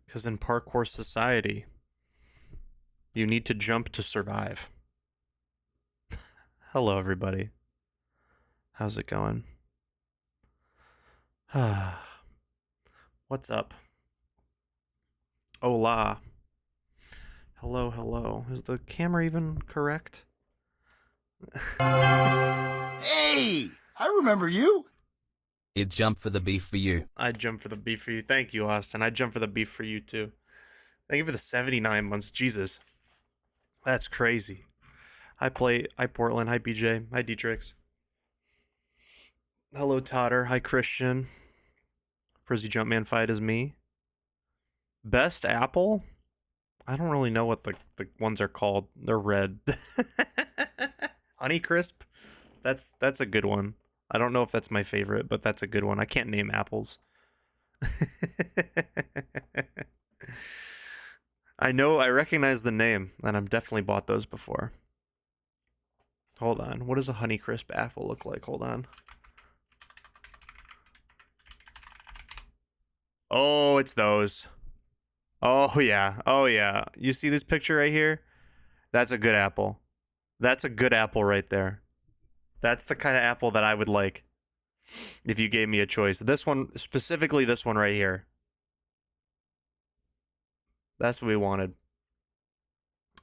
Because in parkour society, you need to jump to survive. Hello, everybody. How's it going? What's up? Hola. Hello, hello. Is the camera even correct? Hey, I remember you. He'd jump for the beef for you. I'd jump for the beef for you. Thank you, Austin. I'd jump for the beef for you, too. Thank you for the 79 months. Jesus. That's crazy. Hi, Portland. Hi, BJ. Hi, Dietrich. Hello, Totter. Hi, Christian. Przzy Jumpman fight is me. Best apple? I don't really know what the ones are called. They're red. Honeycrisp? That's a good one. I don't know if that's my favorite, but that's a good one. I can't name apples. I recognize the name, and I've definitely bought those before. Hold on. What does a Honeycrisp apple look like? Hold on. Oh, it's those. Oh, yeah. Oh, yeah. You see this picture right here? That's a good apple. That's a good apple right there. That's the kind of apple that I would like if you gave me a choice. This one, specifically this one right here. That's what we wanted.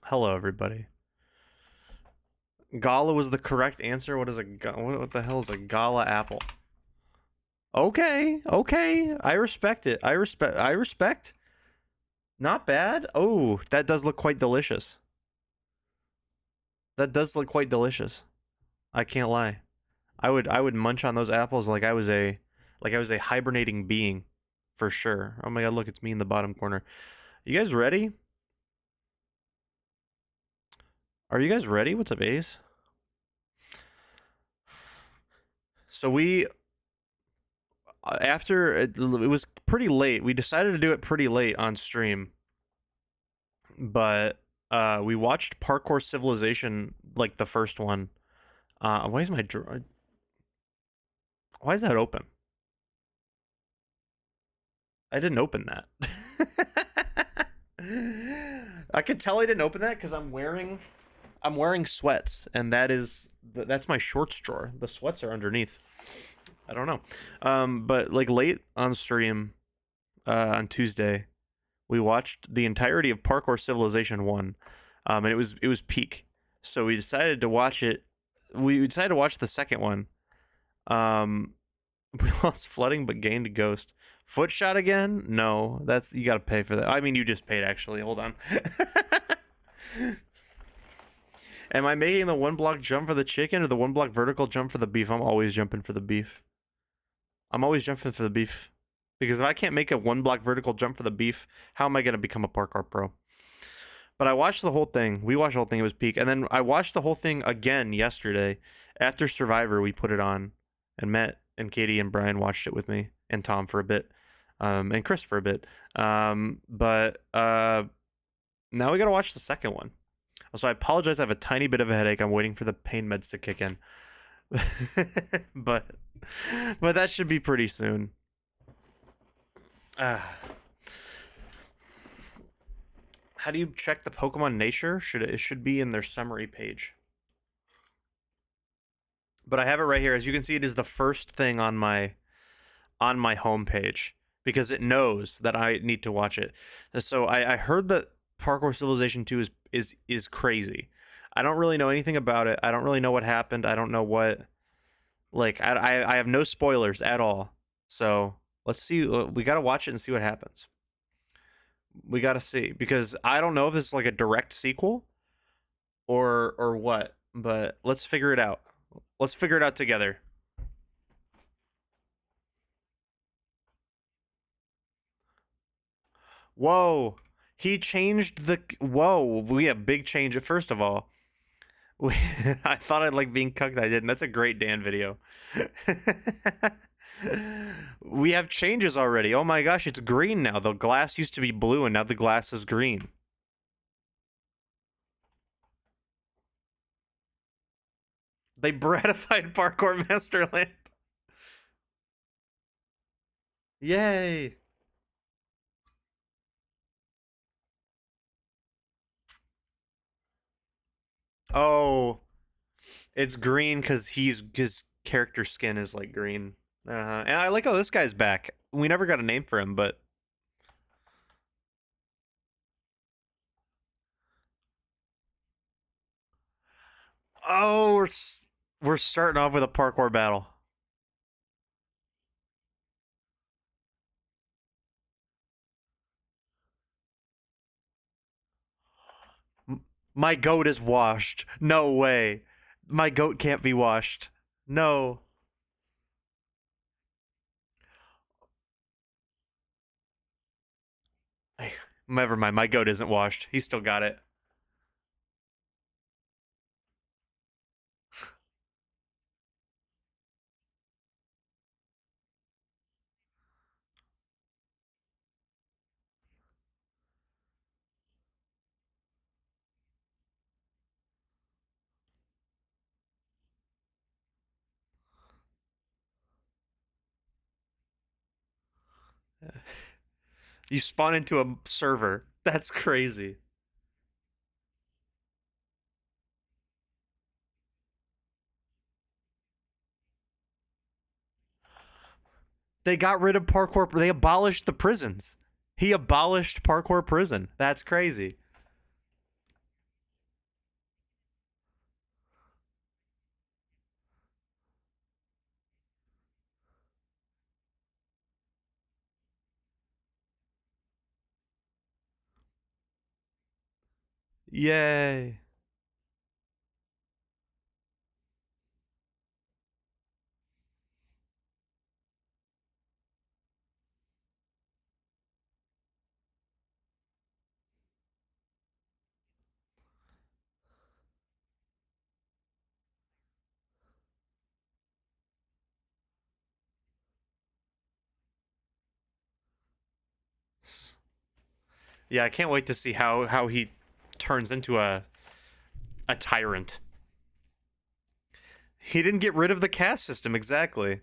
Hello, everybody. Gala was the correct answer. What the hell is a gala apple? Okay, okay. I respect it. I respect. Not bad. Oh, that does look quite delicious. That does look quite delicious. I can't lie. I would munch on those apples like I was a hibernating being, for sure. Oh my god, look, it's me in the bottom corner. You guys ready? Are you guys ready? What's up, Ace? So we after it was pretty late. We decided to do it pretty late on stream, but we watched Parkour Civilization, like the first one. Why is why is that open? I didn't open that. I could tell I didn't open that because I'm wearing sweats, and that's my shorts drawer. The sweats are underneath. I don't know. But like late on stream, on Tuesday, we watched the entirety of Parkour Civilization 1. And it was peak. So we decided to watch it. We decided to watch the second one. We lost flooding but gained ghost. Foot shot again? No, that's you got to pay for that. I mean, you just paid actually. Hold on. Am I making the one block jump for the chicken or the one block vertical jump for the beef? I'm always jumping for the beef. I'm always jumping for the beef. Because if I can't make a one block vertical jump for the beef, how am I going to become a parkour pro? But I watched the whole thing. We watched the whole thing. It was peak. And then I watched the whole thing again yesterday. After Survivor, we put it on. And Matt and Katie and Brian watched it with me. And Tom for a bit. And Chris for a bit. But now we got to watch the second one. So I apologize. I have a tiny bit of a headache. I'm waiting for the pain meds to kick in. but that should be pretty soon. How do you check the Pokemon nature? It should be in their summary page. But I have it right here. As you can see, it is the first thing on my homepage because it knows that I need to watch it. So I heard that Parkour Civilization 2 is crazy. I don't really know anything about it. I don't really know what happened. I don't know what I have no spoilers at all. So let's see. We got to watch it and see what happens. We got to see because I don't know if it's like a direct sequel or what, but let's figure it out. Let's figure it out together. Whoa. He changed the whoa, we have big change. First of all, I thought I'd like being cucked. I didn't. That's a great Dan video. We have changes already. Oh my gosh, it's green now. The glass used to be blue and now the glass is green. They bratified Parkour Masterland. Yay. Oh, it's green because his character skin is like green. And I like how this guy's back. We never got a name for him, but oh, we're starting off with a parkour battle. My goat is washed. No way. My goat can't be washed. No. Hey, never mind. My goat isn't washed. He still got it. You spawn into a server. That's crazy. They got rid of parkour. They abolished the prisons. He abolished parkour prison. That's crazy. Yay. Yeah, I can't wait to see how he turns into a tyrant. He didn't get rid of the caste system exactly.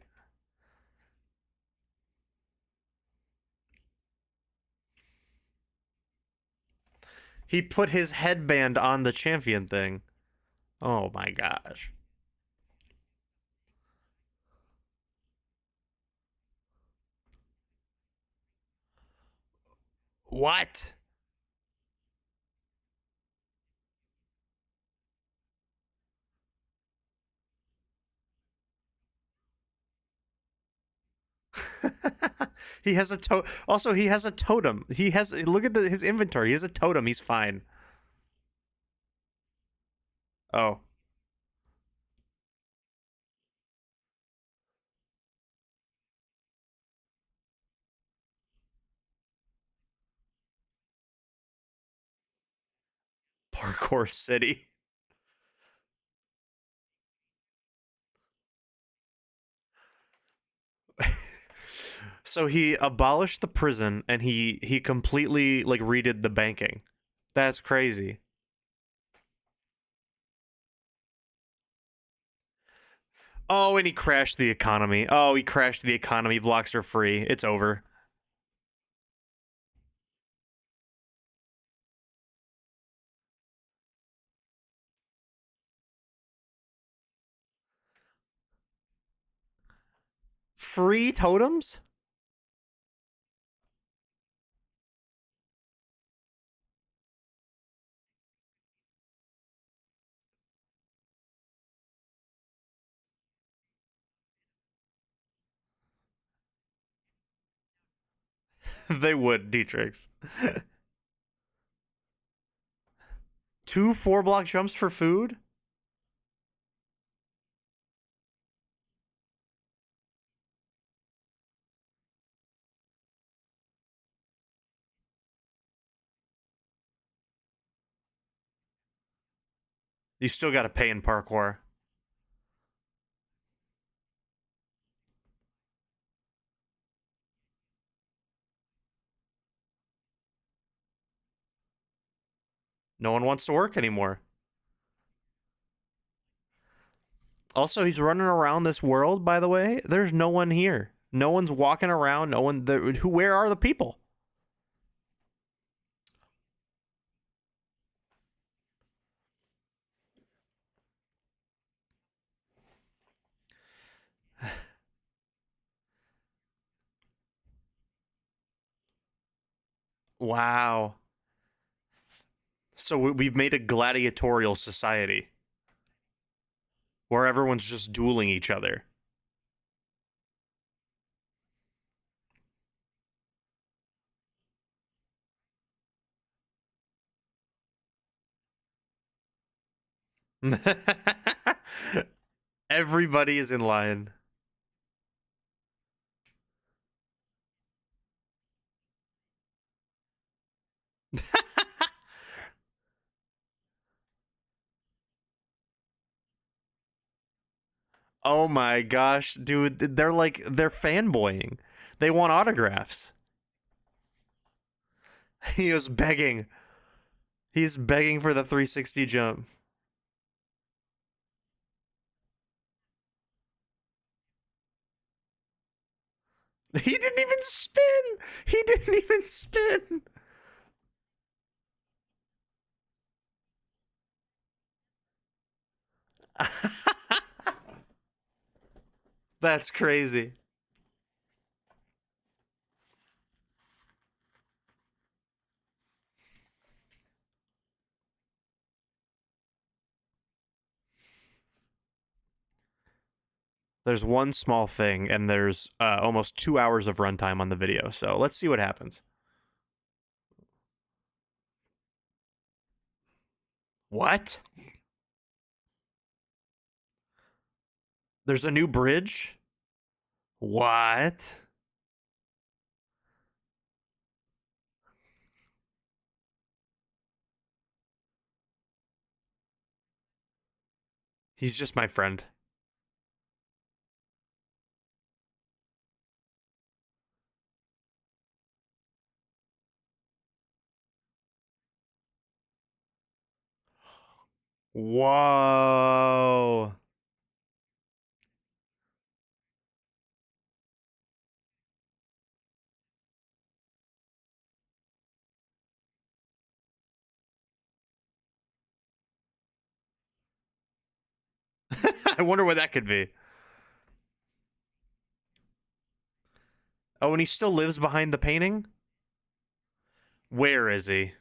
He put his headband on the champion thing. Oh my gosh. What? He has a also he has a totem. He has look at his inventory. He has a totem. He's fine. Oh, Parkour City. So he abolished the prison and he completely like redid the banking. That's crazy. Oh, and he crashed the economy. Oh, he crashed the economy. Blocks are free. It's over. Free totems? They would, Dietrichs. Two 4 block jumps for food? You still got to pay in parkour. No one wants to work anymore. Also, he's running around this world, by the way. There's no one here. No one's walking around. No one. Who? Where are the people? Wow. So we've made a gladiatorial society where everyone's just dueling each other. Everybody is in line. Oh my gosh, dude, they're fanboying. They want autographs. He is begging. He's begging for the 360 jump. He didn't even spin. He didn't even spin. That's crazy. There's one small thing, and there's almost 2 hours of runtime on the video. So let's see what happens. What? There's a new bridge? What? He's just my friend. Whoa. I wonder what that could be. Oh, and he still lives behind the painting? Where is he?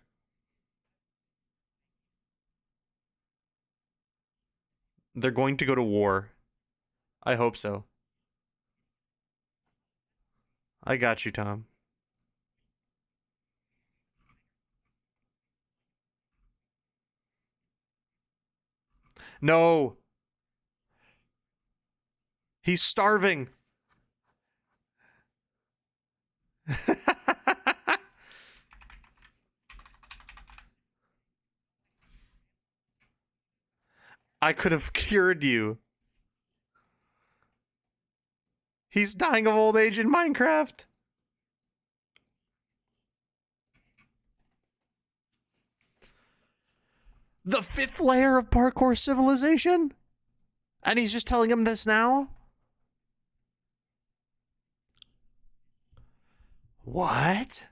They're going to go to war. I hope so. I got you, Tom. No. He's starving. I could have cured you. He's dying of old age in Minecraft. The fifth layer of parkour civilization? And he's just telling him this now? What?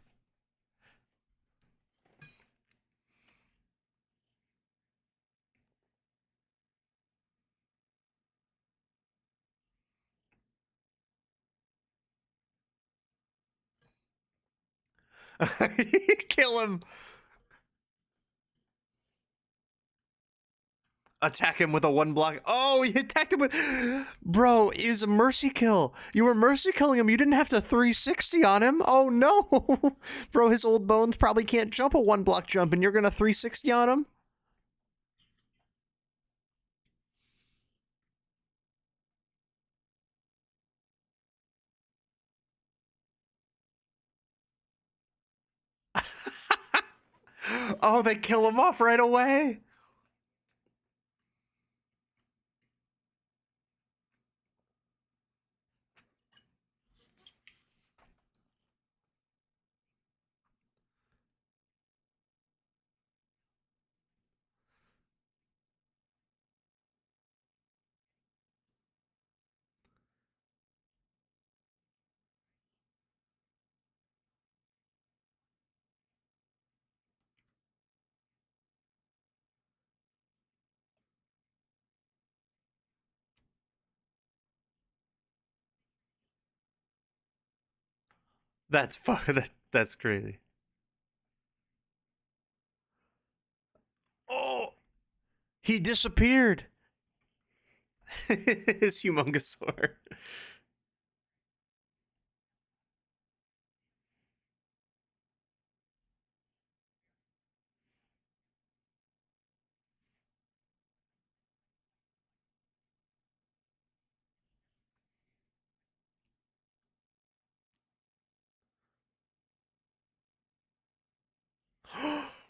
Kill him. Attack him with a one block. Oh, he attacked him with. Bro, it was a mercy kill. You were mercy killing him. You didn't have to 360 on him. Oh no. Bro, his old bones probably can't jump a one block jump, and you're gonna 360 on him? Oh, they kill him off right away. That's crazy. He disappeared. His humongosaur.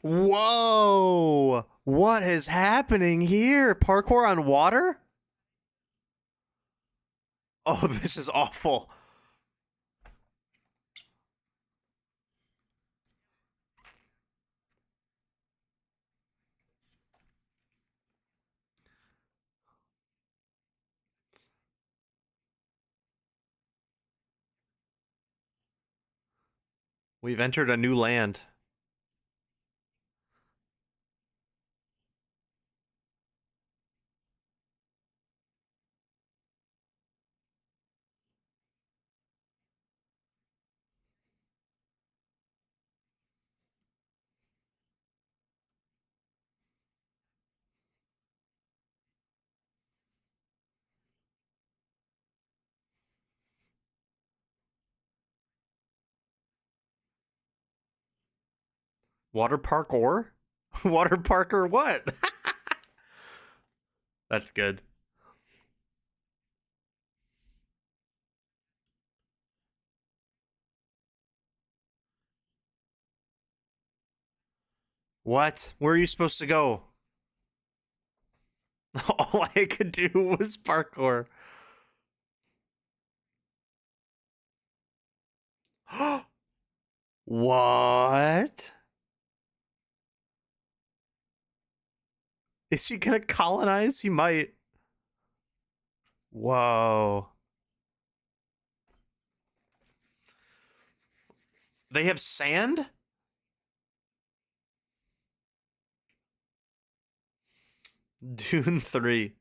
Whoa! What is happening here? Parkour on water? Oh, this is awful. We've entered a new land. Water parkour? Water parkour what? That's good. What? Where are you supposed to go? All I could do was parkour. What? Is he gonna colonize? He might. Whoa. They have sand? Dune 3.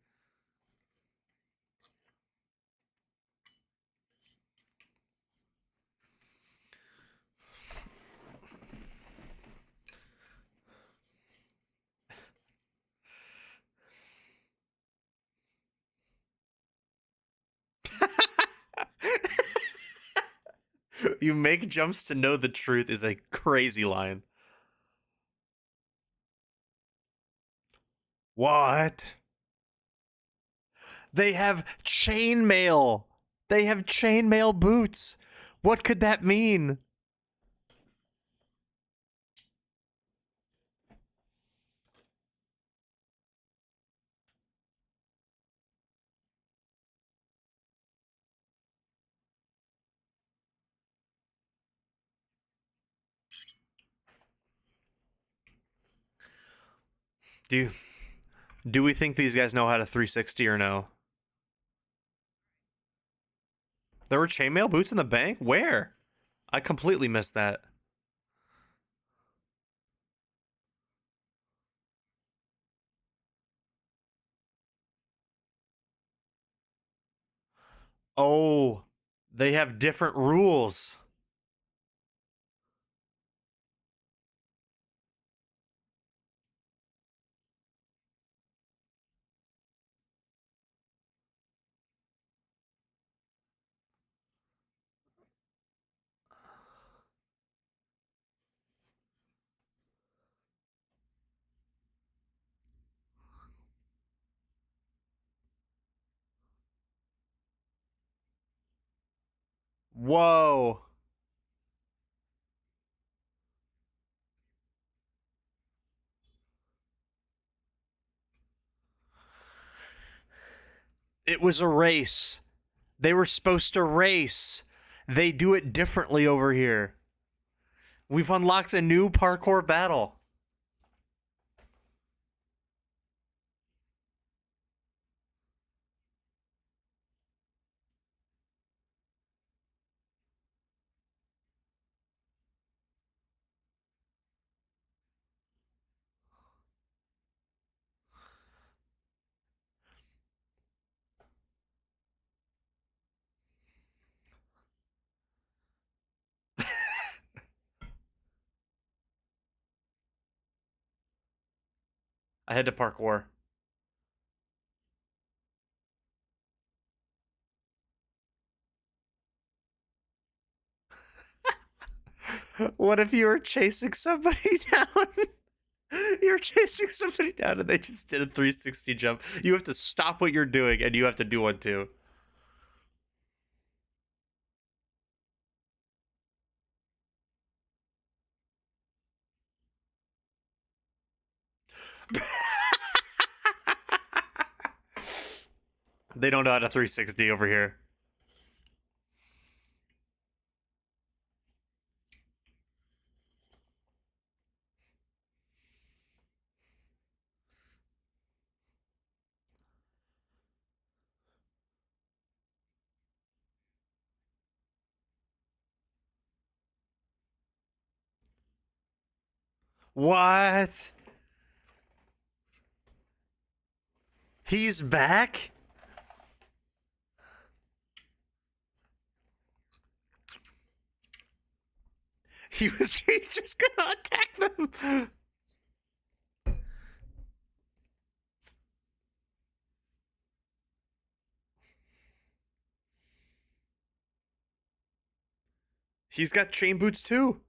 You make jumps to know the truth is a crazy line. What? They have chainmail. They have chainmail boots. What could that mean? Do do we think these guys know how to 360 or no? There were chainmail boots in the bank? Where? I completely missed that. Oh, they have different rules. Whoa. It was a race. They were supposed to race. They do it differently over here. We've unlocked a new parkour battle. I had to parkour. What if you were chasing somebody down? You're chasing somebody down and they just did a 360 jump. You have to stop what you're doing and you have to do one too. They don't know how to 360 over here. What? He's back? He's just gonna attack them. He's got chain boots too.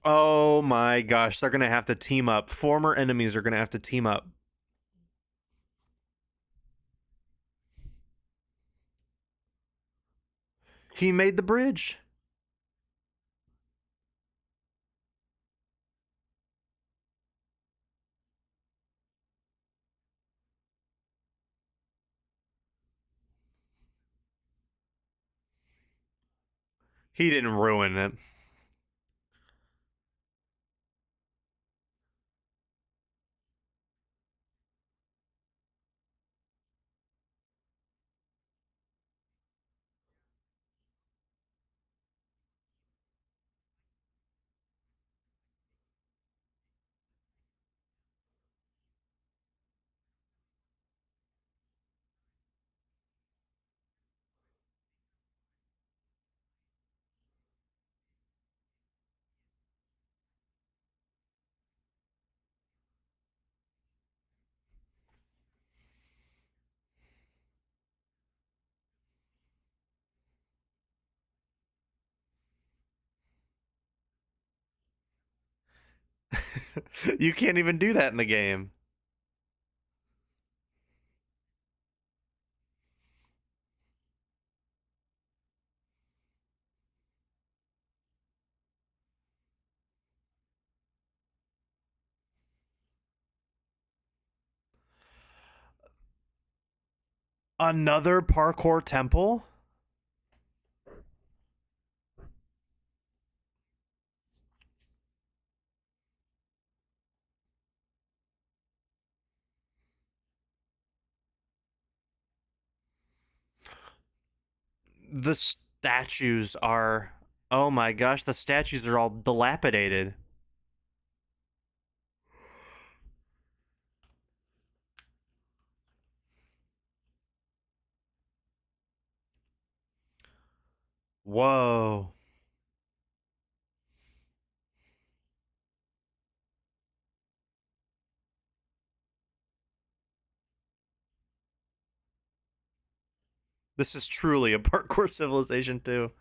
Oh my gosh, they're gonna have to team up. Former enemies are gonna have to team up. He made the bridge. He didn't ruin it. You can't even do that in the game. Another parkour temple? The statues are. Oh my gosh, the statues are all dilapidated. Whoa. This is truly a parkour civilization too.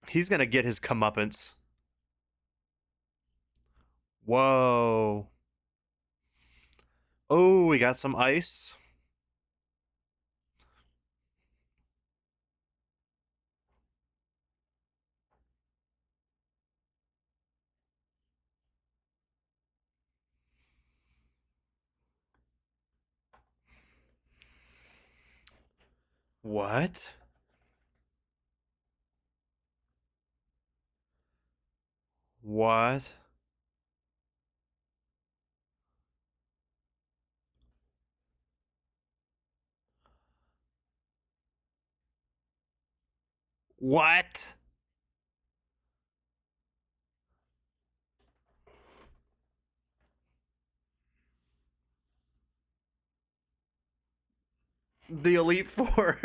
He's gonna get his comeuppance. Whoa. Oh, we got some ice. What? What? What? The Elite Four.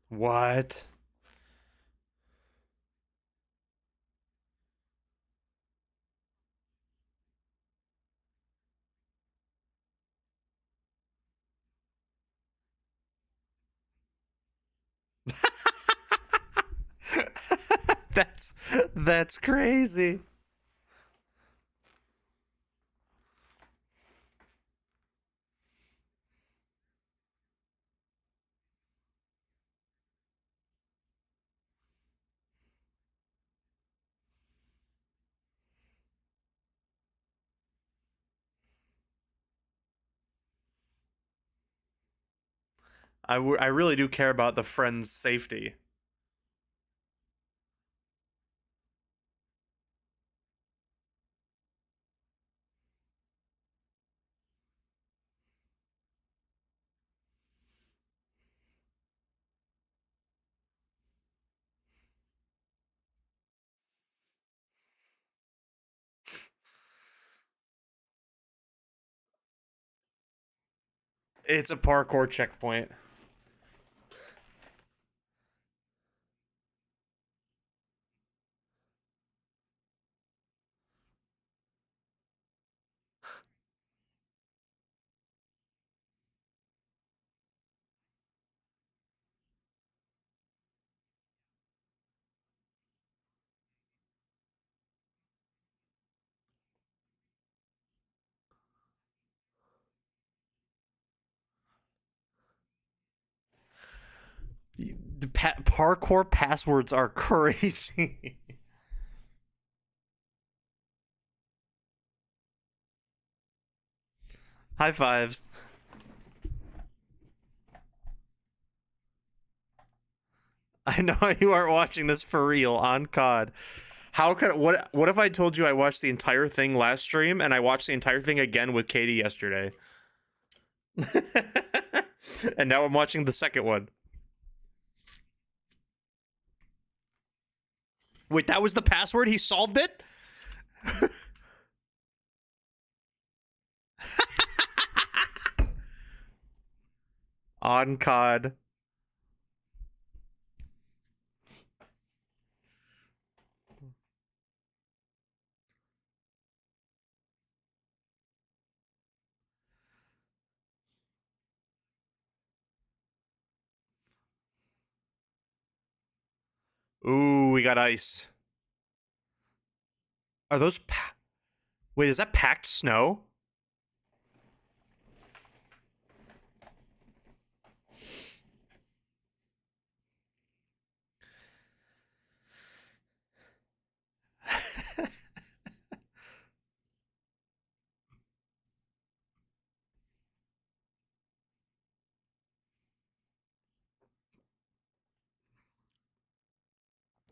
What? That's that's crazy. I really do care about the friend's safety. It's a parkour checkpoint. The parkour passwords are crazy. High fives. I know you aren't watching this for real on COD. How could what if I told you I watched the entire thing last stream and I watched the entire thing again with Katie yesterday? And now I'm watching the second one. Wait, that was the password? He solved it? On COD. Ooh, we got ice. Are those wait, is that packed snow?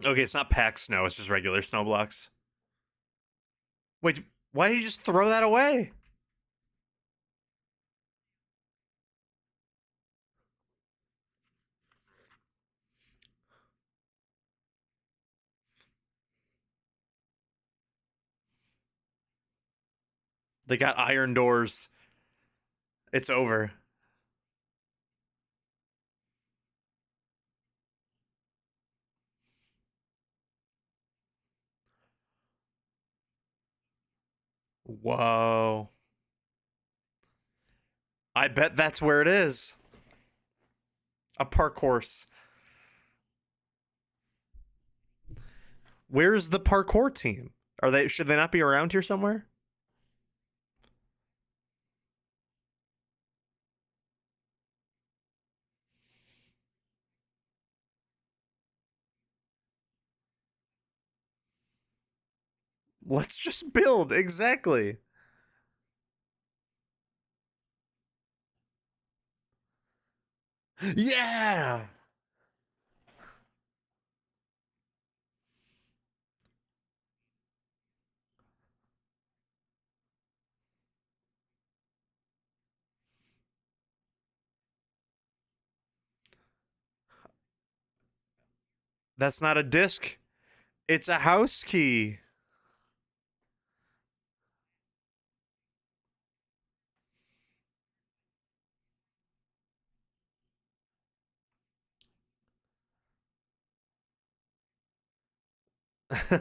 Okay, it's not packed snow, it's just regular snow blocks. Wait, why did you just throw that away? They got iron doors. It's over. Whoa. I bet that's where it is. A park course. Where's the parkour team? Should they not be around here somewhere? Let's just build. Exactly. Yeah. That's not a disc. It's a house key.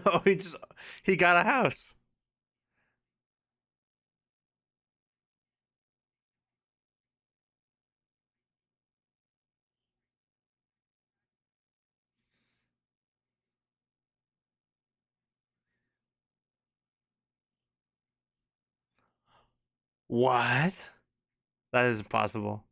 Oh, he got a house. What? That is impossible.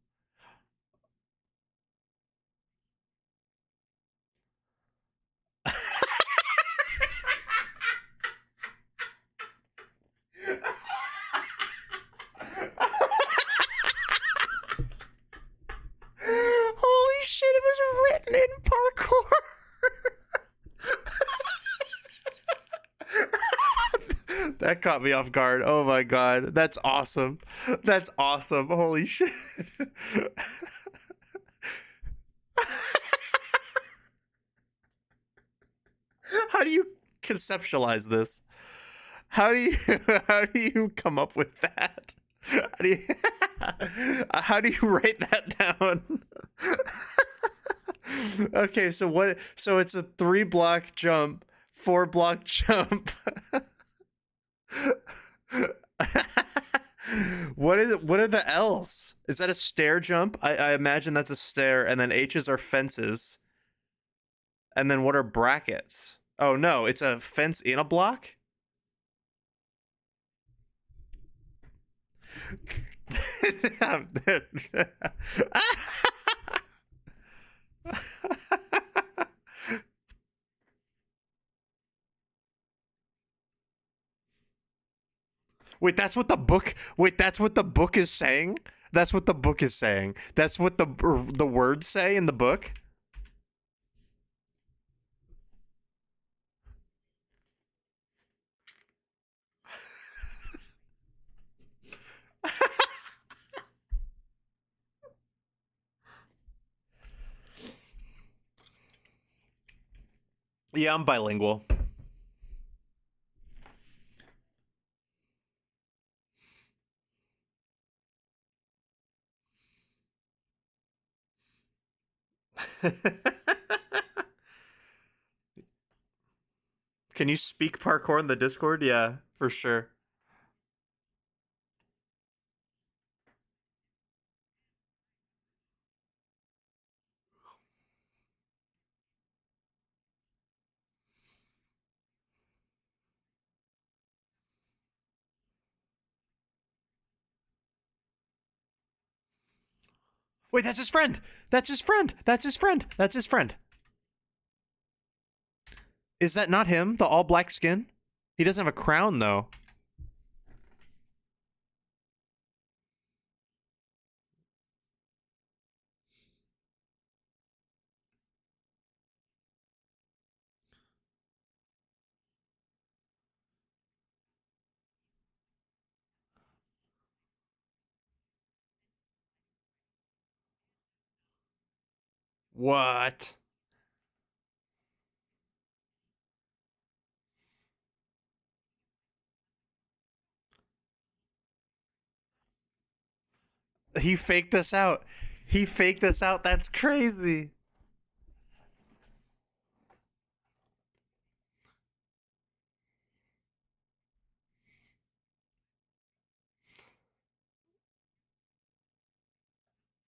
Holy shit, it was written in parkour. That caught me off guard. Oh my god. That's awesome. That's awesome. Holy shit. How do you conceptualize this? How do you how do you come up with that? How do you how do you write that down? Okay, so what so it's a 3-block jump, 4-block jump. What is it? What are the L's? Is that a stair jump? I imagine that's a stair, and then H's are fences. And then what are brackets? Oh no, it's a fence in a block? Wait, that's what the book. Wait, that's what the book is saying. That's what the book is saying. That's what the words say in the book. Yeah, I'm bilingual. Can you speak parkour in the Discord? Yeah, for sure. Wait, that's his friend. That's his friend. That's his friend. That's his friend. Is that not him? The all black skin? He doesn't have a crown though. What? He faked us out. He faked us out. That's crazy.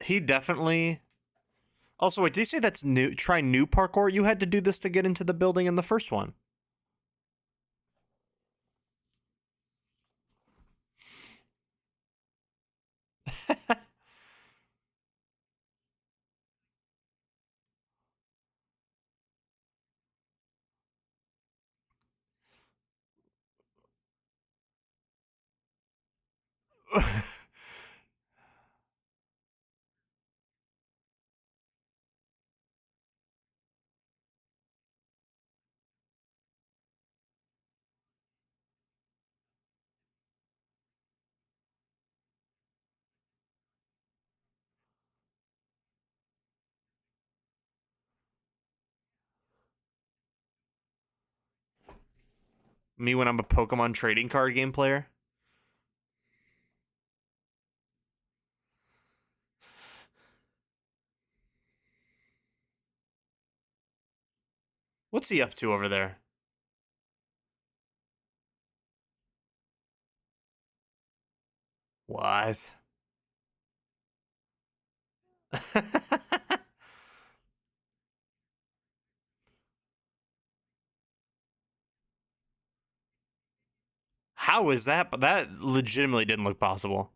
He definitely. Also, wait, did you say that's new? Try new parkour? You had to do this to get into the building in the first one. Me when I'm a Pokemon trading card game player. What's he up to over there? What? How is that? But that legitimately didn't look possible.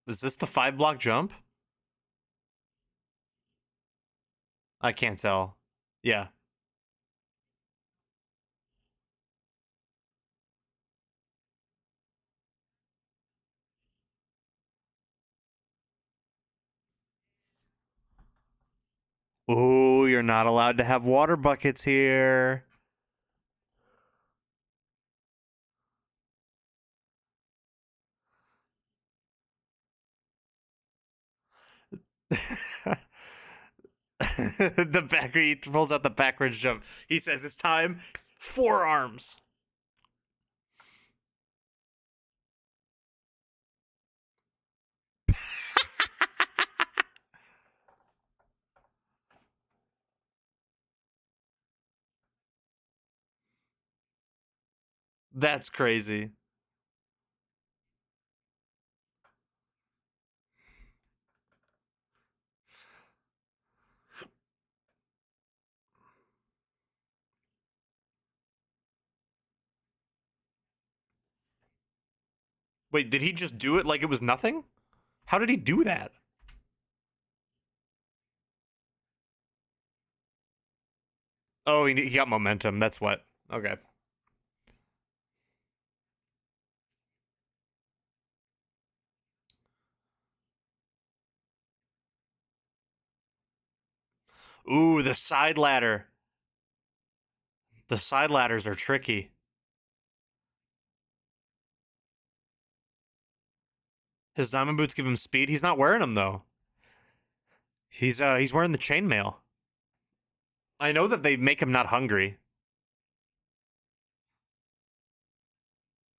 Is this the 5 block jump? I can't tell. Yeah. Ooh, you're not allowed to have water buckets here. The back he pulls out the backwards jump. He says it's time. Forearms. That's crazy. Wait, did he just do it like it was nothing? How did he do that? Oh, he got momentum. That's what. Okay. Ooh, the side ladder. The side ladders are tricky. His diamond boots give him speed. He's not wearing them though. He's wearing the chainmail. I know that they make him not hungry.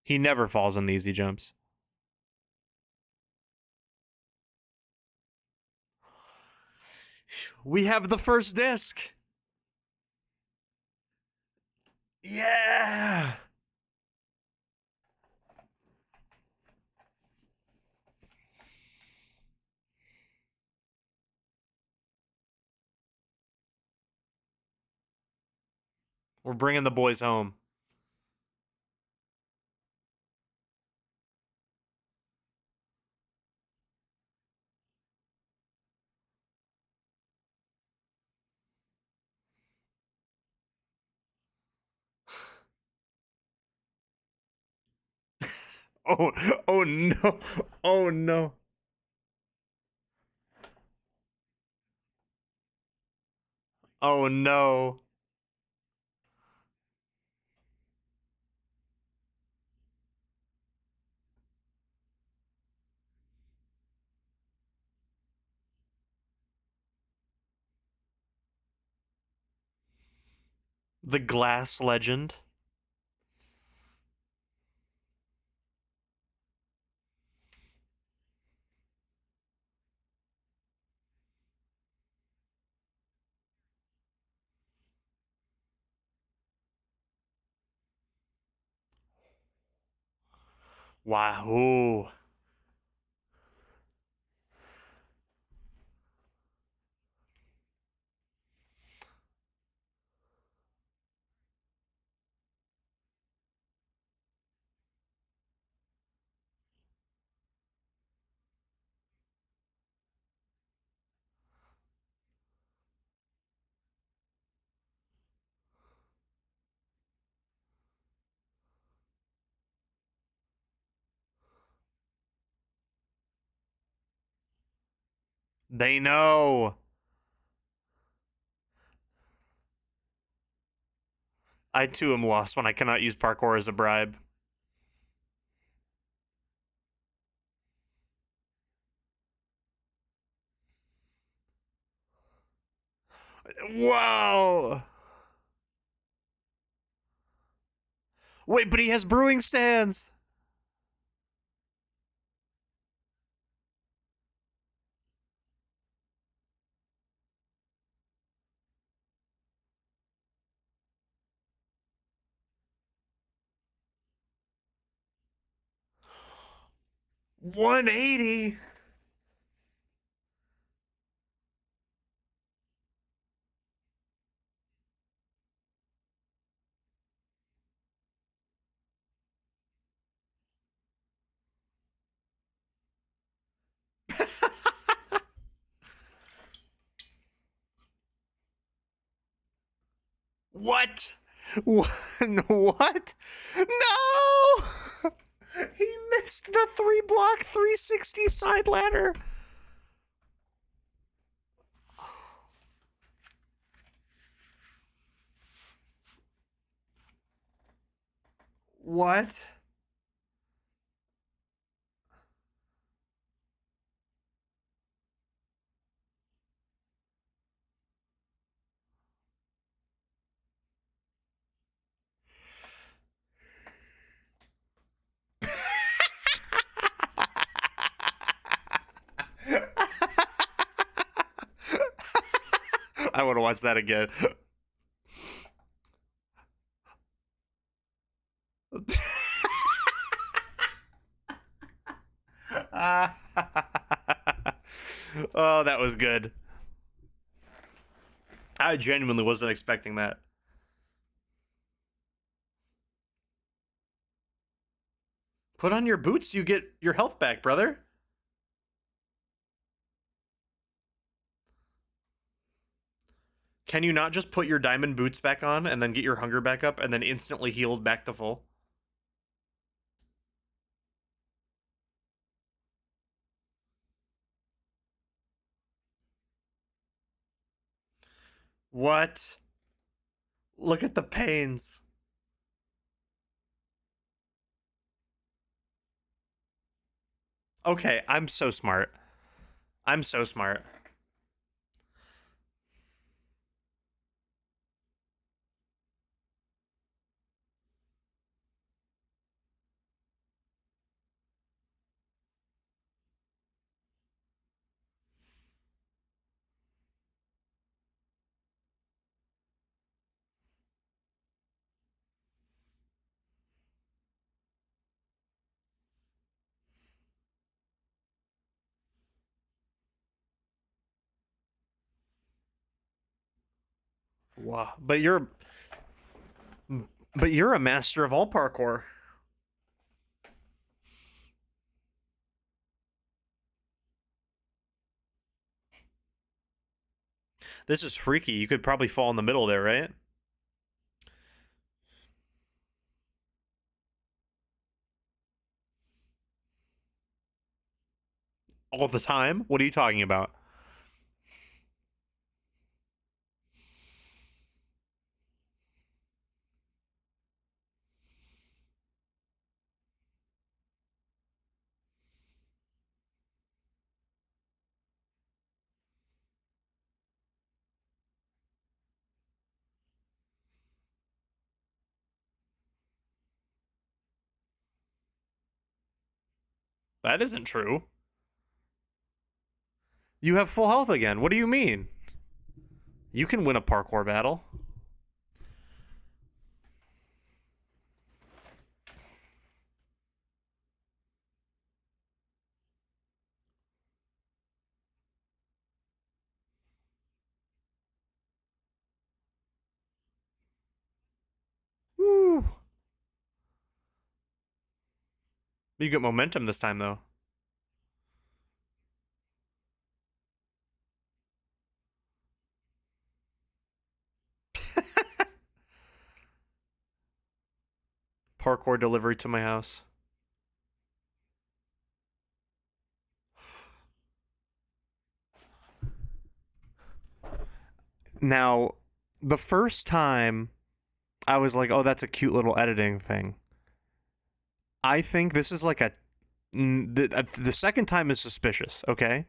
He never falls on the easy jumps. We have the first disc. Yeah. We're bringing the boys home. Oh, oh no. Oh no. Oh no. The glass legend. Wow. Ooh. They know. I too am lost when I cannot use parkour as a bribe. Whoa! Wait, but he has brewing stands! $180. What? What? No! He missed the 3-block 360 side ladder. What? I want to watch that again. Oh, that was good. I genuinely wasn't expecting that. Put on your boots, you get your health back, brother. Can you not just put your diamond boots back on and then get your hunger back up and then instantly healed back to full? What? Look at the pains. Okay, I'm so smart. I'm so smart. Wow. But you're a master of all parkour. This is freaky. You could probably fall in the middle there, right? All the time? What are you talking about? That isn't true. You have full health again. What do you mean? You can win a parkour battle. Woo. You get momentum this time, though. Parkour delivery to my house. Now, the first time I was like, oh, that's a cute little editing thing. I think this is like the second time is suspicious, okay?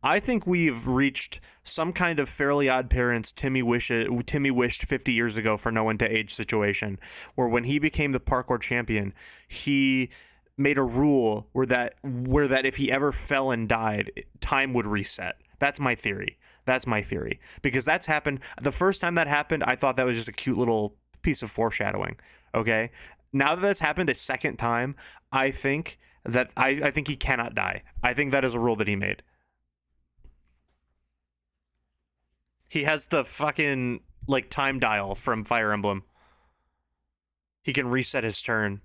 I think we've reached some kind of Fairly Odd Parents Timmy wished 50 years ago for no one to age situation, where when he became the parkour champion, he made a rule where that if he ever fell and died, time would reset. That's my theory. Because that's happened. The first time that happened, I thought that was just a cute little piece of foreshadowing. Okay? Now that that's happened a second time, I think that I think he cannot die. I think that is a rule that he made. He has the fucking like time dial from Fire Emblem. He can reset his turn.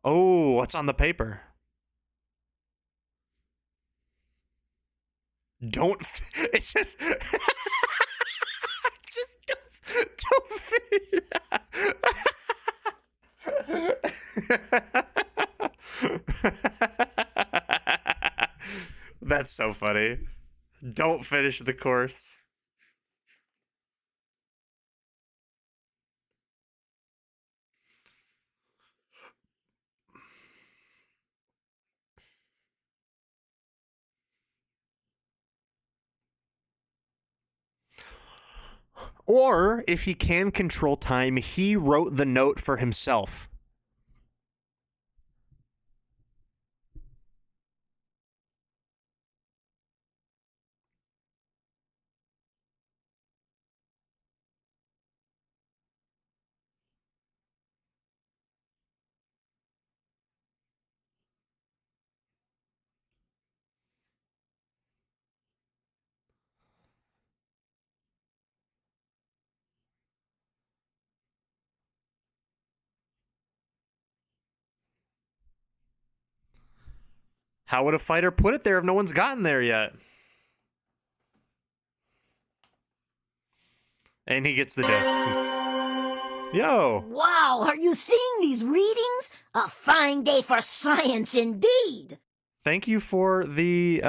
Oh, what's on the paper? Don't. It says. It says don't finish that. That's so funny. Don't finish the course. Or, if he can control time, he wrote the note for himself. How would a fighter put it there if no one's gotten there yet? And he gets the disc. Yo. Wow, are you seeing these readings? A fine day for science indeed. Thank you for the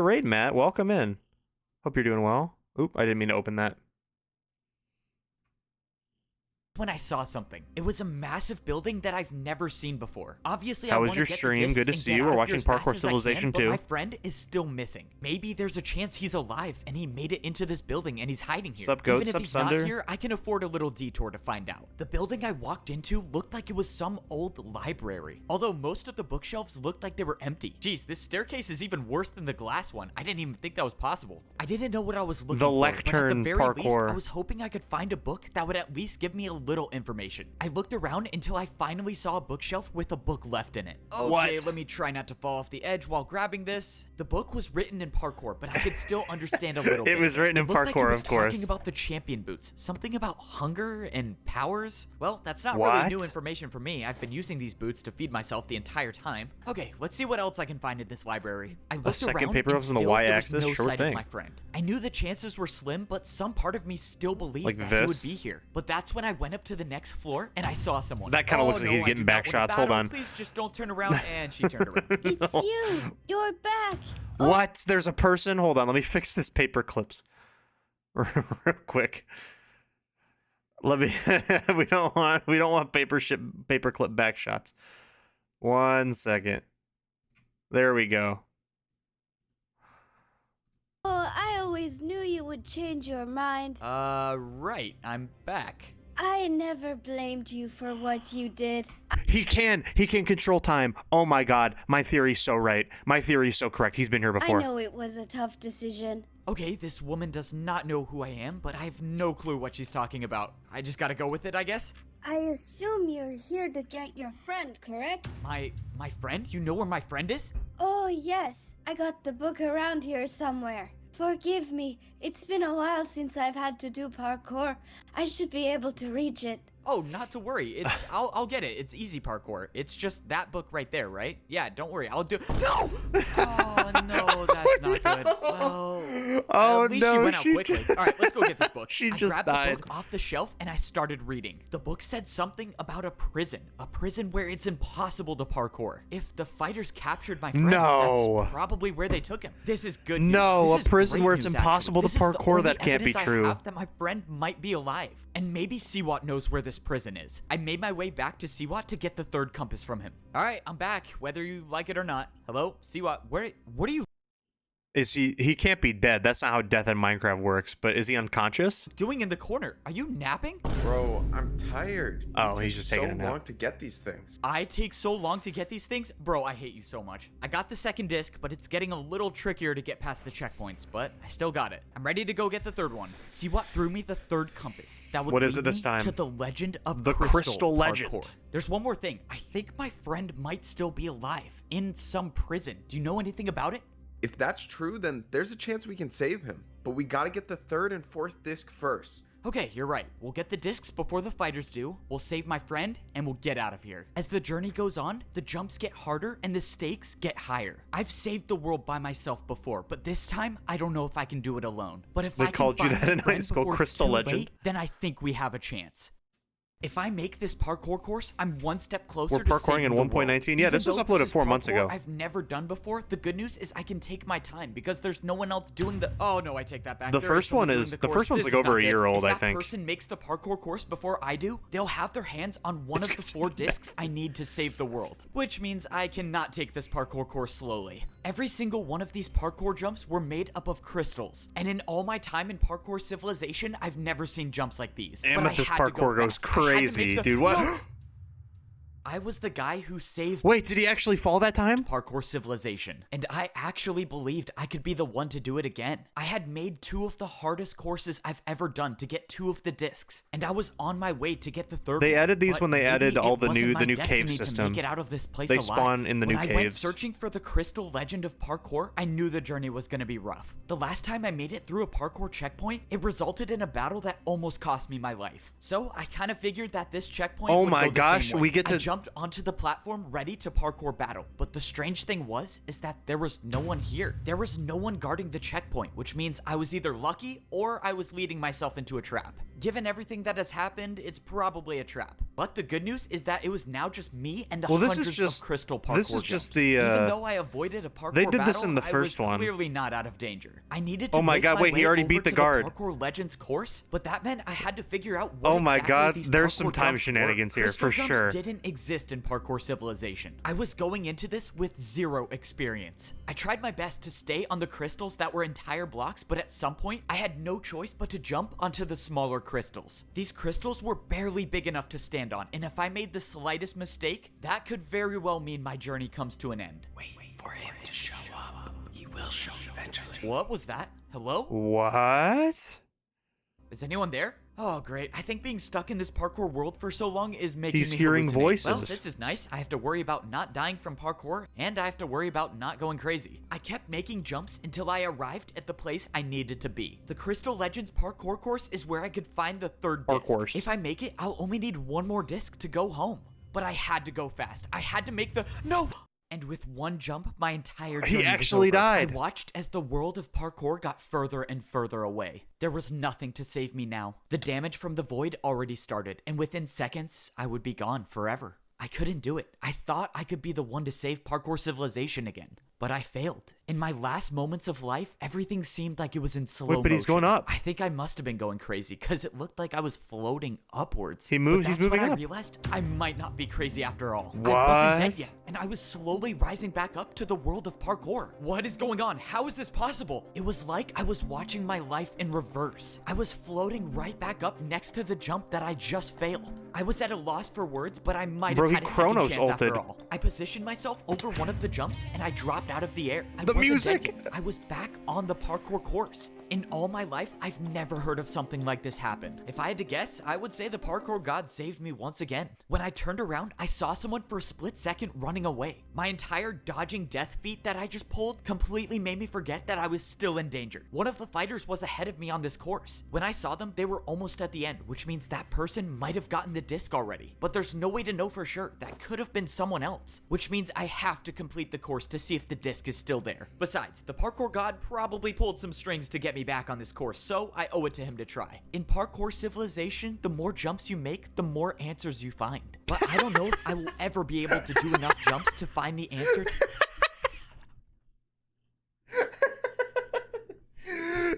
raid, Matt. Welcome in. Hope you're doing well. Oop, I didn't mean to open that. When I saw something. It was a massive building that I've never seen before. Obviously, How I was want to your get the stream? discs Good to and see get you. out We're of watching here as Parkour fast as I Civilization can, 2. But my friend is still missing. Maybe there's a chance he's alive and he made it into this building and he's hiding here. Sup, Goat? Even if Sup, he's Sunder? not here, I can afford a little detour to find out. The building I walked into looked like it was some old library, although most of the bookshelves looked like they were empty. Jeez, this staircase is even worse than the glass one. I didn't even think that was possible. I didn't know what I was looking The for, but at lectern the very least, parkour. I was hoping I could find a book that would at least give me a little information. I looked around until I finally saw a bookshelf with a book left in it. Okay, What? let me try not to fall off the edge while grabbing this. The book was written in parkour, but I could still understand a little bit. It was written in looked like parkour, it was of course. talking about the champion boots. Something about hunger and powers. Well, that's not What? really new information for me. I've been using these boots to feed myself the entire time. Okay, let's see what else I can find in this library. I looked second around paper and was on the still there was y-axis? no Sure sight thing. of my friend. I knew the chances were slim, but some part of me still believed Like that this? he would be here. But that's when I went up to the next floor and I saw someone. That kinda looks like he's I getting do back not want to shots. Hold battle. on. Please just don't turn around. And she turned around. It's you. You're back. What? There's a person? Hold on, let me fix this paper clips real quick. Let me we don't want paperclip back shots. 1 second. There we go. Oh, I always knew you would change your mind. Right. I'm back. I never blamed you for what you did. He can control time. Oh my god, my theory's so right. My theory's so correct. He's been here I before. know it was a tough decision. Okay, this woman does not know who I am, but I have no clue what she's talking about. I just gotta go with it, I guess. I assume you're here to get your friend, correct? My friend? You know where my friend is? Oh, yes. I got the book around here somewhere. Forgive me. It's been a while since I've had to do parkour. I should be able to reach it. Oh, not to worry. It's I'll get it. It's easy parkour. It's just that book right there, right? Yeah, don't worry. I'll do. No! Oh no, that's not good. Well, Oh At least she no, went out quickly. just... All right, let's go get this book. She I just grabbed died. the book off the shelf and I started reading. The book said something about a prison where it's impossible to parkour. If the fighters captured my friend, No. that's probably where they took him. This is good news. No, This a is prison great where it's news, impossible actually. to This is the parkour? only That can't be evidence I true. have that my friend might be alive. And maybe Siwat knows where this prison is. I made my way back to Siwat to get the third compass from him. All right, I'm back, whether you like it or not. Hello, Siwat, what are you Is he can't be dead. That's not how death in Minecraft works. But is he unconscious? doing in the corner? Are you napping? Bro, I'm tired. Oh, It he's takes just taking a so nap. long to get these things. I take so long to get these things? Bro, I hate you so much. I got the second disc, but it's getting a little trickier to get past the checkpoints, but I still got it. I'm ready to go get the third one. See what threw me the third compass. That would What is lead it this me time? to the legend of The Crystal Legend. Parkour. There's one more thing. I think my friend might still be alive in some prison. Do you know anything about it? If that's true, then there's a chance we can save him. But we gotta get the third and fourth disc first. Okay, you're right. We'll get the discs before the fighters do, we'll save my friend, and we'll get out of here. As the journey goes on, the jumps get harder and the stakes get higher. I've saved the world by myself before, but this time, I don't know if I can do it alone. But if They I can called you find that my in high friend school, before it's Crystal too Legend. late, then I think we have a chance. If I make this parkour course, I'm one step closer We're to parkouring saving in the world. 1.19? Yeah, Even this was though uploaded is 4 months parkour ago. I've never done before. The good news is I can take my time because there's no one else doing the. Oh no, I take that back. The There first someone one doing is- the the course. first one's This like is over not a good. year old, if I that think. person makes the parkour course before I do, they'll have their hands on one It's of the 'cause 4 it's bad. discs I need to save the world, which means I cannot take this parkour course slowly. Every single one of these parkour jumps were made up of crystals, and in all my time in parkour civilization, I've never seen jumps like these. But I Amethyst had to go parkour goes fast. I had to make crazy, the- dude. What? No! I was the guy who saved Wait, did he actually fall that time? parkour civilization, and I actually believed I could be the one to do it again. I had made 2 of the hardest courses I've ever done to get 2 of the discs, and I was on my way to get the third They one, added these but when they maybe added it all the wasn't new- my the new destiny cave to system. make it out of this place They alive. spawn in the when new I went caves. searching for the crystal legend of parkour, I knew the journey was going to be rough. The last time I made it through a parkour checkpoint, it resulted in a battle that almost cost me my life. So I kind of figured that this checkpoint Oh would my go the gosh, same way. we get I to- jumped onto the platform ready to parkour battle, but the strange thing is that there was no one here. There was no one guarding the checkpoint, which means I was either lucky or I was leading myself into a trap. Given everything that has happened, it's probably a trap. But the good news is that it was now just me and the Well, this is hundreds just- of crystal parkour this is jumps. just the, Even though I avoided a parkour they did this battle, in the I first was one. clearly not out of danger. I needed to Oh my make God, my wait, he way already over beat the to guard. Parkour Legends course, but that meant I had to figure out what Oh my exactly God, these there's some parkour time jumps shenanigans were. here, Crystal for jumps sure. didn't exist in parkour civilization. I was going into this with 0 experience. I tried my best to stay on the crystals that were entire blocks, but at some point, I had no choice but to jump onto the smaller crystals. These crystals were barely big enough to stand on, and if I made the slightest mistake, that could very well mean my journey comes to an end. Wait for him to show up. He will show eventually. What was that? Hello? What? Is anyone there? Oh, great. I think being stuck in this parkour world for so long is making He's me hearing hallucinate. voices. Well, this is nice. I have to worry about not dying from parkour, and I have to worry about not going crazy. I kept making jumps until I arrived at the place I needed to be. The Crystal Legends parkour course is where I could find the third disc. Parkours. If I make it, I'll only need 1 more disc to go home. But I had to go fast. I had to make the— No! And with 1 jump, my entire journey was actually over. died. I watched as the world of parkour got further and further away. There was nothing to save me now. The damage from the void already started, and within seconds, I would be gone forever. I couldn't do it. I thought I could be the one to save parkour civilization again, but I failed. In my last moments of life, everything seemed like it was in slow motion. Wait, but he's going up. I think I must have been going crazy because it looked like I was floating upwards. He moved- But he's that's when moving I up. realized I might not be crazy after all. I What? wasn't dead yet, and I was slowly rising back up to the world of parkour. What is going on? How is this possible? It was like I was watching my life in reverse. I was floating right back up next to the jump that I just failed. I was at a loss for words, but I might Bro, have he had a second Chronos chance after ulted. all. I positioned myself over one of the jumps and I dropped out of the air. I The wasn't music! dead yet. I was back on the parkour course. In all my life, I've never heard of something like this happen. If I had to guess, I would say the parkour god saved me once again. When I turned around, I saw someone for a split second running away. My entire dodging death feat that I just pulled completely made me forget that I was still in danger. One of the fighters was ahead of me on this course. When I saw them, they were almost at the end, which means that person might have gotten the disc already. But there's no way to know for sure. That could have been someone else, which means I have to complete the course to see if the disc is still there. Besides, the parkour god probably pulled some strings to get me back on this course, so I owe it to him to try. In Parkour Civilization, the more jumps you make, the more answers you find. But I don't know if I will ever be able to do enough jumps to find the answer.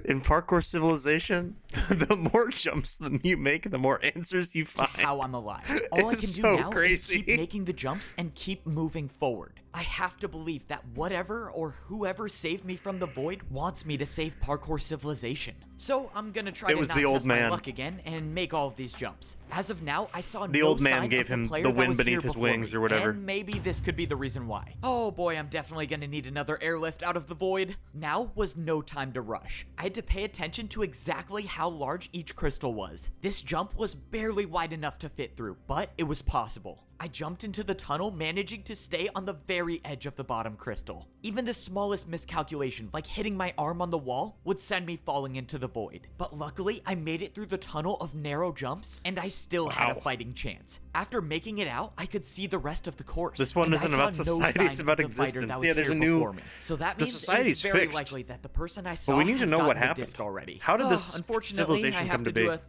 In Parkour Civilization, the more jumps that you make, the more answers you find. How I'm alive. All I can It's do so now crazy. is keep making the jumps and keep moving forward. I have to believe that whatever or whoever saved me from the void wants me to save Parkour Civilization. So I'm gonna try to was not the old test my man. luck again and make all of these jumps. As of now, I saw The no old man sign gave of the him player the that wind was beneath here his before wings me, or whatever. And maybe this could be the reason why. Oh boy, I'm definitely gonna need another airlift out of the void. Now was no time to rush. I had to pay attention to exactly how large each crystal was. This jump was barely wide enough to fit through, but it was possible. I jumped into the tunnel, managing to stay on the very edge of the bottom crystal. Even the smallest miscalculation, like hitting my arm on the wall, would send me falling into the void. But luckily, I made it through the tunnel of narrow jumps, and I still had a fighting chance. After making it out, I could see the rest of the course. This one and isn't I about saw no society, sign it's of about the fighter existence. that was Yeah, there's here a new- before me. So that the means society's it's very fixed. likely that the person I saw But we need to has know what gotten the happened. disc already. How did this Unfortunately, civilization I have come to to do be? a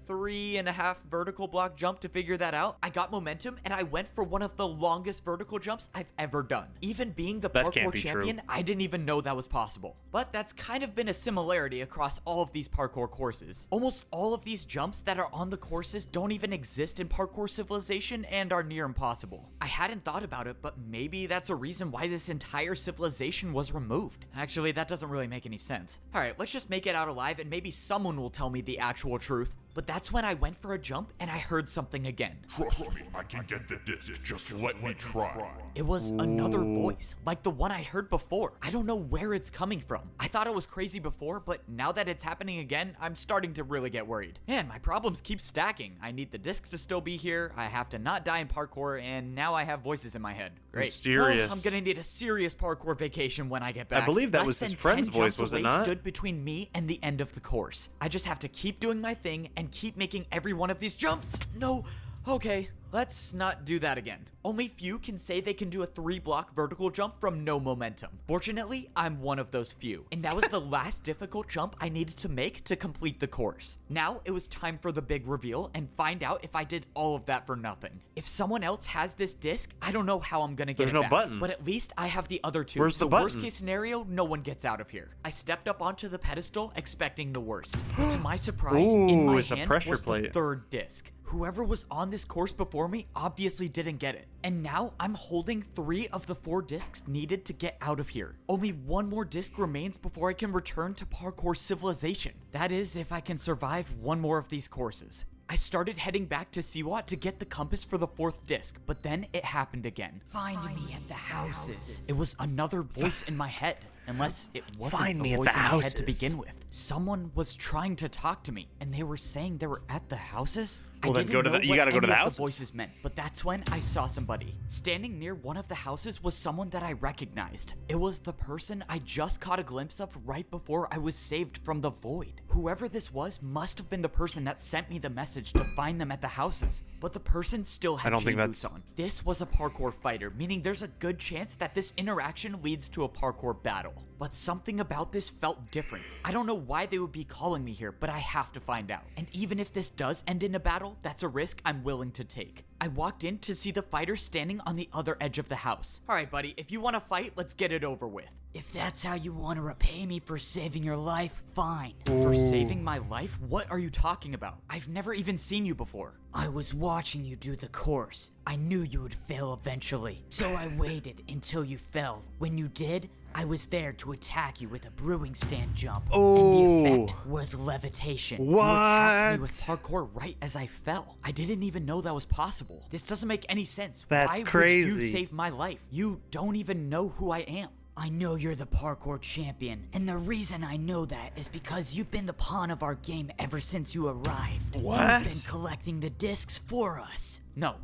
3.5 vertical block jump to figure that out. I got momentum and I went for one of the longest vertical jumps I've ever done. Even being the That can't parkour be true. champion, I didn't even know that was possible. But that's kind of been a similarity across all of these parkour courses. Almost all of these jumps that are on the courses don't even exist in Parkour Civilization and are near impossible. I hadn't thought about it, but maybe that's a reason why this entire civilization was removed. Actually, that doesn't really make any sense. Alright, let's just make it out alive and maybe someone will tell me the actual truth. But that's when I went for a jump and I heard something again. Trust me, I can get the disc. Just let me try. It was another voice, like the one I heard before. I don't know where it's coming from. I thought it was crazy before, but now that it's happening again, I'm starting to really get worried. Man, my problems keep stacking. I need the disc to still be here, I have to not die in parkour, and now I have voices in my head. Great. Mysterious. Well, I'm gonna need a serious parkour vacation when I get back. I believe that Less was his than friend's 10 voice, jumps was it away not? stood between me and the end of the course. I just have to keep doing my thing and keep making every one of these jumps. No. Okay, let's not do that again. Only few can say they can do a 3-block vertical jump from no momentum. Fortunately, I'm one of those few, and that was the last difficult jump I needed to make to complete the course. Now it was time for the big reveal and find out if I did all of that for nothing. If someone else has this disc, I don't know how I'm gonna get There's it no back, button. but at least I have the other two. Where's the Worst button? case scenario, no one gets out of here. I stepped up onto the pedestal expecting the worst. To my surprise, in Ooh, my it's a hand pressure was the plate. third disc. Whoever was on this course before me obviously didn't get it. And now I'm holding 3 of the 4 discs needed to get out of here. Only one more disc remains before I can return to Parkour Civilization. That is, if I can survive one more of these courses. I started heading back to Siwat to get the compass for the 4th disc, but then it happened again. Find me at the houses. It was another voice in my head. Unless it wasn't Find the me at voice the in my head to houses. begin with. Someone was trying to talk to me, and they were saying they were at the houses? Well, I then didn't go to know the- you what gotta go to any the of houses. voices meant, but that's when I saw somebody. Standing near one of the houses was someone that I recognized. It was the person I just caught a glimpse of right before I was saved from the void. Whoever this was must have been the person that sent me the message to find them at the houses. But the person still had I don't think chain boots that's- on. This was a parkour fighter, meaning there's a good chance that this interaction leads to a parkour battle. But something about this felt different. I don't know why they would be calling me here, but I have to find out. And even if this does end in a battle, that's a risk I'm willing to take. I walked in to see the fighter standing on the other edge of the house. Alright buddy, if you want to fight, let's get it over with. If that's how you want to repay me for saving your life, fine. For saving my life? What are you talking about? I've never even seen you before. I was watching you do the course. I knew you would fail eventually, so I waited until you fell. When you did, I was there to attack you with a brewing stand jump. And the effect was levitation. You attacked me What? with parkour right as I fell. I didn't even know that was possible. This doesn't make any sense. That's Why would crazy. you save my life? You don't even know who I am. I know you're the parkour champion, and the reason I know that is because you've been the pawn of our game ever since you arrived. What? You've been collecting the discs for us. No,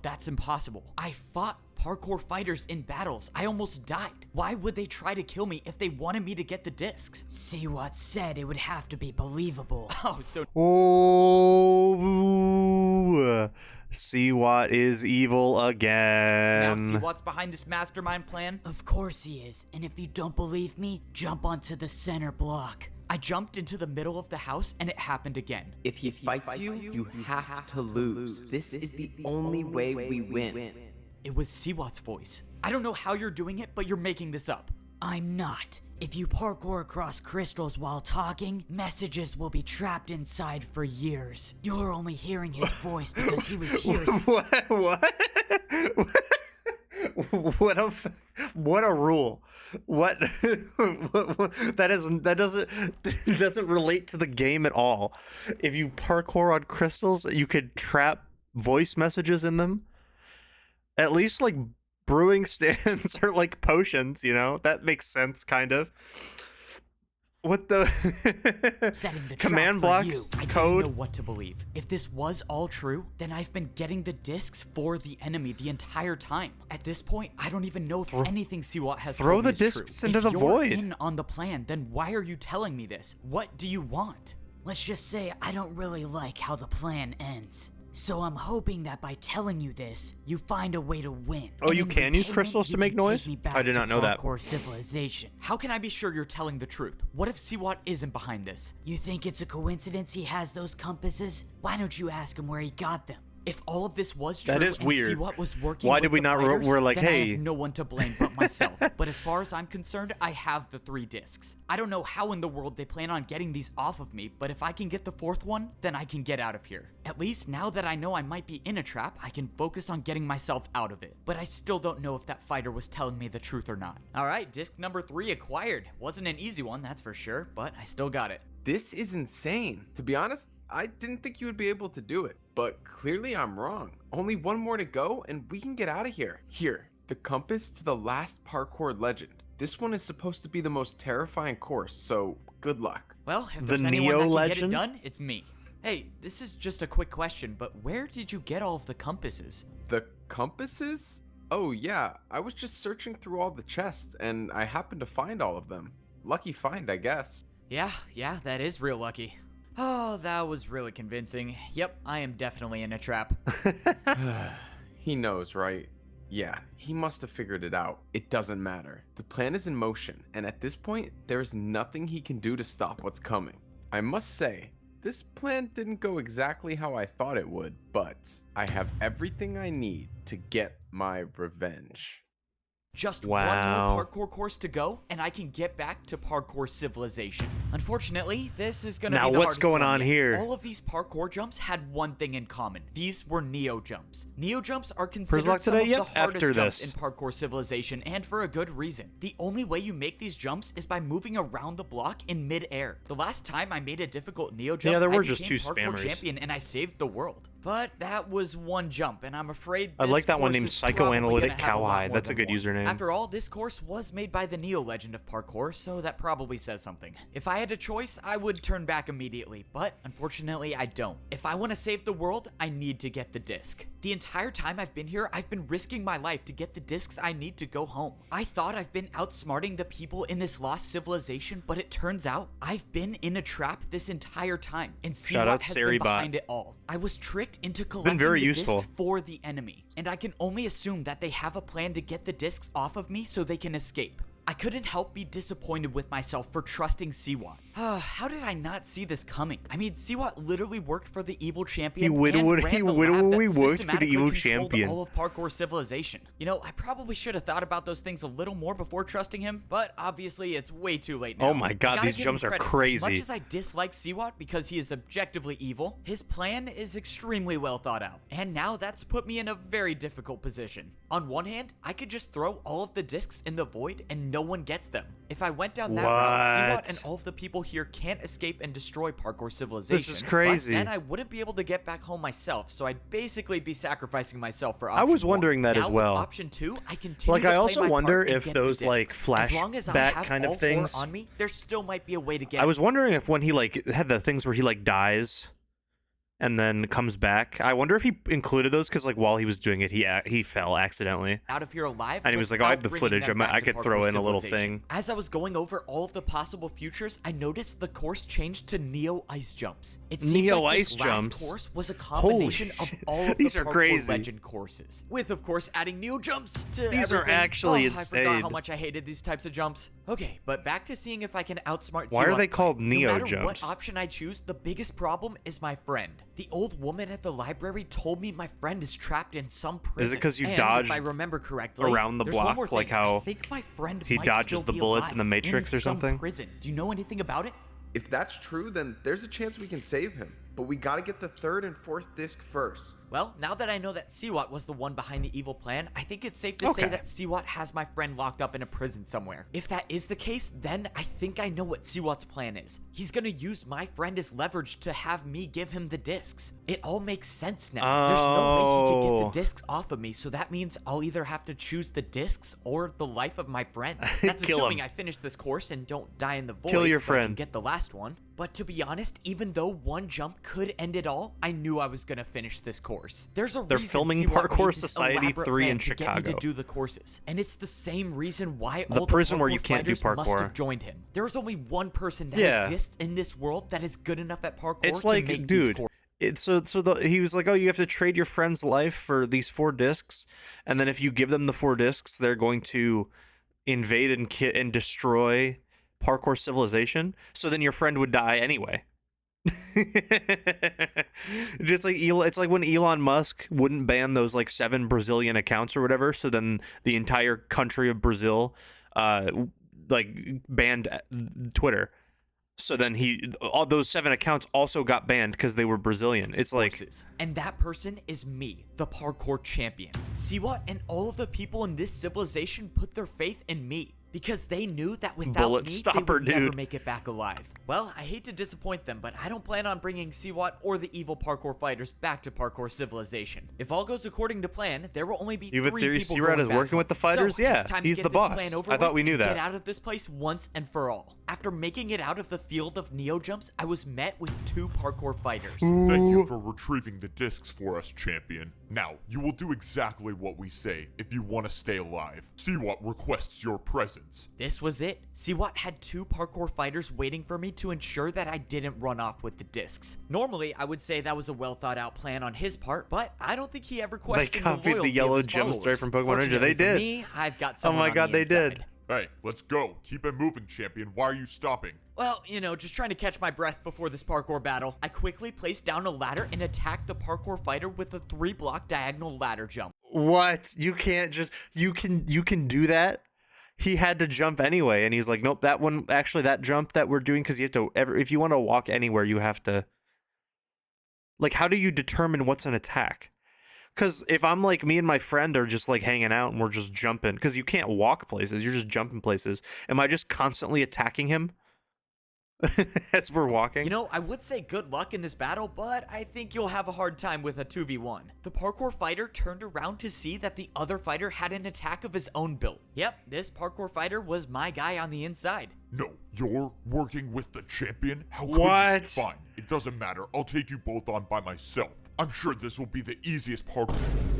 that's impossible. I fought parkour fighters in battles. I almost died. Why would they try to kill me if they wanted me to get the discs? See what said it would have to be believable. Oh, so Oh, see what is evil now again. see what's behind this mastermind plan? Of course he is, and if you don't believe me, jump onto the center block. I jumped into the middle of the house and it happened again. If he fights you, you have to lose. This is the only way we win. It was Siwat's voice. I don't know how you're doing it, but you're making this up. I'm not. If you parkour across crystals while talking, messages will be trapped inside for years. You're only hearing his voice because he was here. What? What a rule. What that doesn't relate to the game at all. If you parkour on crystals, you could trap voice messages in them. At least like brewing stands are like potions, you know? That makes sense kind of. What the Setting the command trap for blocks you. I don't code? know what to believe. If this was all true, then I've been getting the discs for the enemy the entire time. At this point, I don't even know if anything Siwat has throw told the me is true. discs into If the you're void. in on the plan, then why are you telling me this? What do you want? Let's just say I don't really like how the plan ends. So I'm hoping that by telling you this, you find a way to win. Oh, And you in can use repayment, crystals to you make can take noise? me back I did to not know that. Parkour civilization. How can I be sure you're telling the truth? What if Siwat isn't behind this? You think it's a coincidence he has those compasses? Why don't you ask him where he got them? If all of this was true That is and weird. Siwat was working Why with did we the not fighters, we're like, then I hey. have no one to blame but myself. But as far as I'm concerned, I have the 3 discs. I don't know how in the world they plan on getting these off of me, but if I can get the 4th one, then I can get out of here. At least now that I know I might be in a trap, I can focus on getting myself out of it. But I still don't know if that fighter was telling me the truth or not. Alright, disc number 3 acquired. Wasn't an easy one, that's for sure, but I still got it. This is insane. To be honest, I didn't think you would be able to do it, but clearly I'm wrong. Only one more to go and we can get out of here. Here, the compass to the last parkour legend. This one is supposed to be the most terrifying course, so good luck. Well, if The there's anyone Neo that can legend? get it done, it's me. Hey, this is just a quick question, but where did you get all of the compasses? The compasses? Oh yeah, I was just searching through all the chests and I happened to find all of them. Lucky find, I guess. Yeah, that is real lucky. Oh, that was really convincing. Yep, I am definitely in a trap. He knows, right? Yeah, he must have figured it out. It doesn't matter. The plan is in motion, and at this point, there is nothing he can do to stop what's coming. I must say, this plan didn't go exactly how I thought it would, but I have everything I need to get my revenge. Just Wow. one more parkour course to go, and I can get back to parkour civilization. Unfortunately, this is gonna Now, be the what's hardest going one on yet. here? All of these parkour jumps had one thing in common. These were Neo jumps. Neo jumps are considered Prizlock some today? of Yep, the hardest after jumps this. in parkour civilization, and for a good reason. The only way you make these jumps is by moving around the block in mid-air. The last time I made a difficult Neo jump, Yeah, there were I just became two parkour spammers. champion and I saved the world. But that was one jump, and I'm afraid I this like that one course named is Psychoanalytic probably gonna have a lot Cowhide. more That's a than good one. username. After all, this course was made by the Neo Legend of Parkour, so that probably says something. If I had a choice, I would turn back immediately, but unfortunately I don't. If I want to save the world, I need to get the disc. The entire time I've been here, I've been risking my life to get the discs I need to go home. I thought I've been outsmarting the people in this lost civilization, but it turns out I've been in a trap this entire time, and see Shout what out has Saribot. been behind it all. I was tricked into collecting very the useful. discs for the enemy, and I can only assume that they have a plan to get the discs off of me so they can escape. I couldn't help be disappointed with myself for trusting Siwat. How did I not see this coming? I mean, Siwat literally worked for the evil champion. He literally worked for the evil champion. All of parkour civilization. You know, I probably should have thought about those things a little more before trusting him, but obviously it's way too late now. Oh my God, I gotta these give him jumps are credit. crazy. As much as I dislike Siwat because he is objectively evil, his plan is extremely well thought out. And now that's put me in a very difficult position. On one hand, I could just throw all of the discs in the void and no no one gets them. If I went down that route, Seawat and all of the people here can't escape and destroy Parkour Civilization. This is crazy. But then I wouldn't be able to get back home myself, so I'd basically be sacrificing myself for I was option wondering one. that as Now, well. with option 2, I continue Like, to I play also my wonder part and if get the those, like, discs. As long as I flashback have kind of all four things- on me, there still might be a way to get I was wondering if when he like had the things where he like dies and then comes back, I wonder if he included those because like while he was doing it, he fell accidentally. out of here alive. And he was like, "Oh, I have the without bringing footage. them back I to could Parkour throw in a little Civilization. thing." As I was going over all of the possible futures, I noticed the course changed to Neo Ice Jumps. It seems Neo like Ice this last Jumps? course was a Holy combination of shit. all of These the are Parkour crazy. Legend courses, with of course adding Neo Jumps to These are everything. actually I forgot how insane. much I hated these types of jumps. Okay, but back to seeing if I can outsmart. Why are Seawat's they called plan. Neo No matter Jumps? what option I choose, the biggest problem is my friend. The old woman at the library told me my friend is trapped in some prison. Is it 'cause you and dodged if I remember correctly, around the there's one block, more like thing. how I think my friend he might dodges still the be bullets alive in the Matrix or some something? Prison. Do you know anything about it? If that's true, then there's a chance we can save him. But we gotta get the 3rd and 4th disc first. Well, now that I know that Seawat was the one behind the evil plan, I think it's safe to say Okay. that Seawat has my friend locked up in a prison somewhere. If that is the case, then I think I know what Seawat's plan is. He's gonna use my friend as leverage to have me give him the discs. It all makes sense now. There's no way he could get the discs off of me, so that means I'll either have to choose the discs or the life of my friend. That's Kill assuming him. I finish this course and don't die in the void. Kill your so I can friend. get the last one. But to be honest, even though one jump could end it all, I knew I was gonna finish this course. There's a They're reason filming Seawat Parkour made this Society elaborate 3 in plan to get me Chicago. to do the courses, and it's the same reason why The all prison the where parkour you can't do fighters must parkour. have joined him. There's only one person that Yeah. exists in this world that is good enough at parkour It's to like, make these dude, courses. he was like, "Oh, you have to trade your friend's life for these 4 discs, and then if you give them the 4 discs, they're going to invade and destroy Parkour Civilization. So then your friend would die anyway." Just like it's like when Elon Musk wouldn't ban those like 7 Brazilian accounts or whatever, so then the entire country of Brazil like banned Twitter. So then all those 7 accounts also got banned because they were Brazilian. It's like, Courses. And that person is me, the parkour champion. Seawat and all of the people in this civilization put their faith in me because they knew that without Bullet me, stopper, they would never dude. make it back alive. Well, I hate to disappoint them, but I don't plan on bringing Seawat or the evil parkour fighters back to Parkour Civilization. If all goes according to plan, there will only be You have a 3 theory people Seawat going is back working with home. the fighters? So, Yeah, it's time to he's get the this boss. plan over I thought with we knew and that. Get out of this place once and for all. After making it out of the field of Neo Jumps, I was met with 2 parkour fighters. Thank you for retrieving the discs for us, champion. Now, you will do exactly what we say if you want to stay alive. Seawat requests your presence. This was it. Seawat had 2 parkour fighters waiting for me to ensure that I didn't run off with the discs. Normally, I would say that was a well thought out plan on his part, but I don't think he ever questioned copied the loyalty yellow of his gem straight followers. from Pokemon Ranger. Fortunately They for did. Me, I've got oh someone my on god, the they inside. did. Hey, let's go. Keep it moving, champion. Why are you stopping? Well, you know, just trying to catch my breath before this parkour battle. I quickly placed down a ladder and attacked the parkour fighter with a 3-block diagonal ladder jump. What? You can't just you can do that? He had to jump anyway, and he's like, "Nope, that one actually that jump that we're doing because you have to if you want to walk anywhere, you have to." Like, how do you determine what's an attack? Because if I'm like, me and my friend are just like hanging out and we're just jumping, because you can't walk places, you're just jumping places. Am I just constantly attacking him as we're walking? You know, I would say good luck in this battle, but I think you'll have a hard time with a 2v1. The parkour fighter turned around to see that the other fighter had an attack of his own build. Yep, this parkour fighter was my guy on the inside. No, you're working with the champion? How could What? you? Fine, it doesn't matter. I'll take you both on by myself. I'm sure this will be the easiest part.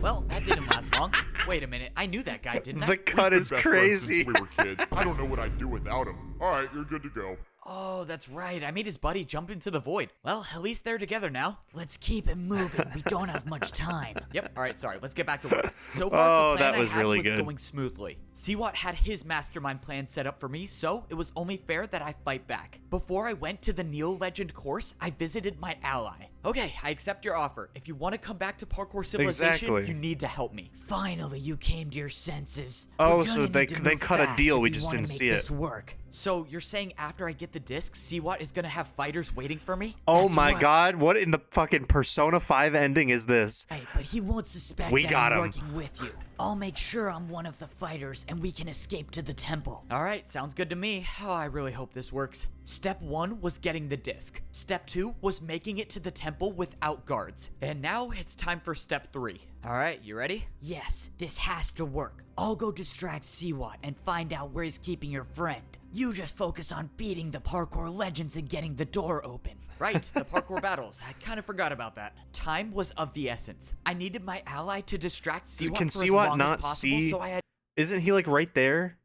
Well, that didn't last long. Wait a minute, I knew that guy, didn't I? The cut is Best friends since crazy. we were kids. I don't know what I'd do without him. All right, you're good to go. Oh, that's right. I made his buddy jump into the void. Well, at least they're together now. Let's keep it moving. We don't have much time. Yep. All right. Sorry. Let's get back to work. So far, Oh, the plan that was I had really was good. going smoothly. Seawat had his mastermind plan set up for me, so it was only fair that I fight back. Before I went to the Neo Legend course, I visited my ally. Okay, I accept your offer. If you want to come back to Parkour Civilization, Exactly. you need to help me. Finally, you came to your senses. Oh, We're so gonna they need to they move cut a fast deal, if we we just wanna didn't make see this it. work. So you're saying after I get the disc, Seawat is gonna have fighters waiting for me? Oh That's my right. god, what in the fucking Persona 5 ending is this? Right, but he won't suspect We that got I'm him. working with you. I'll make sure I'm one of the fighters and we can escape to the temple. All right, sounds good to me. Oh, I really hope this works. Step 1 was getting the disc. Step 2 was making it to the temple without guards. And now it's time for step 3. All right, you ready? Yes, this has to work. I'll go distract Siwat and find out where he's keeping your friend. You just focus on beating the parkour legends and getting the door open. Right, the parkour battles. I kind of forgot about that. Time was of the essence. I needed my ally to distract Siwat Can for as Siwat long not as possible, see? so I had Isn't he like right there?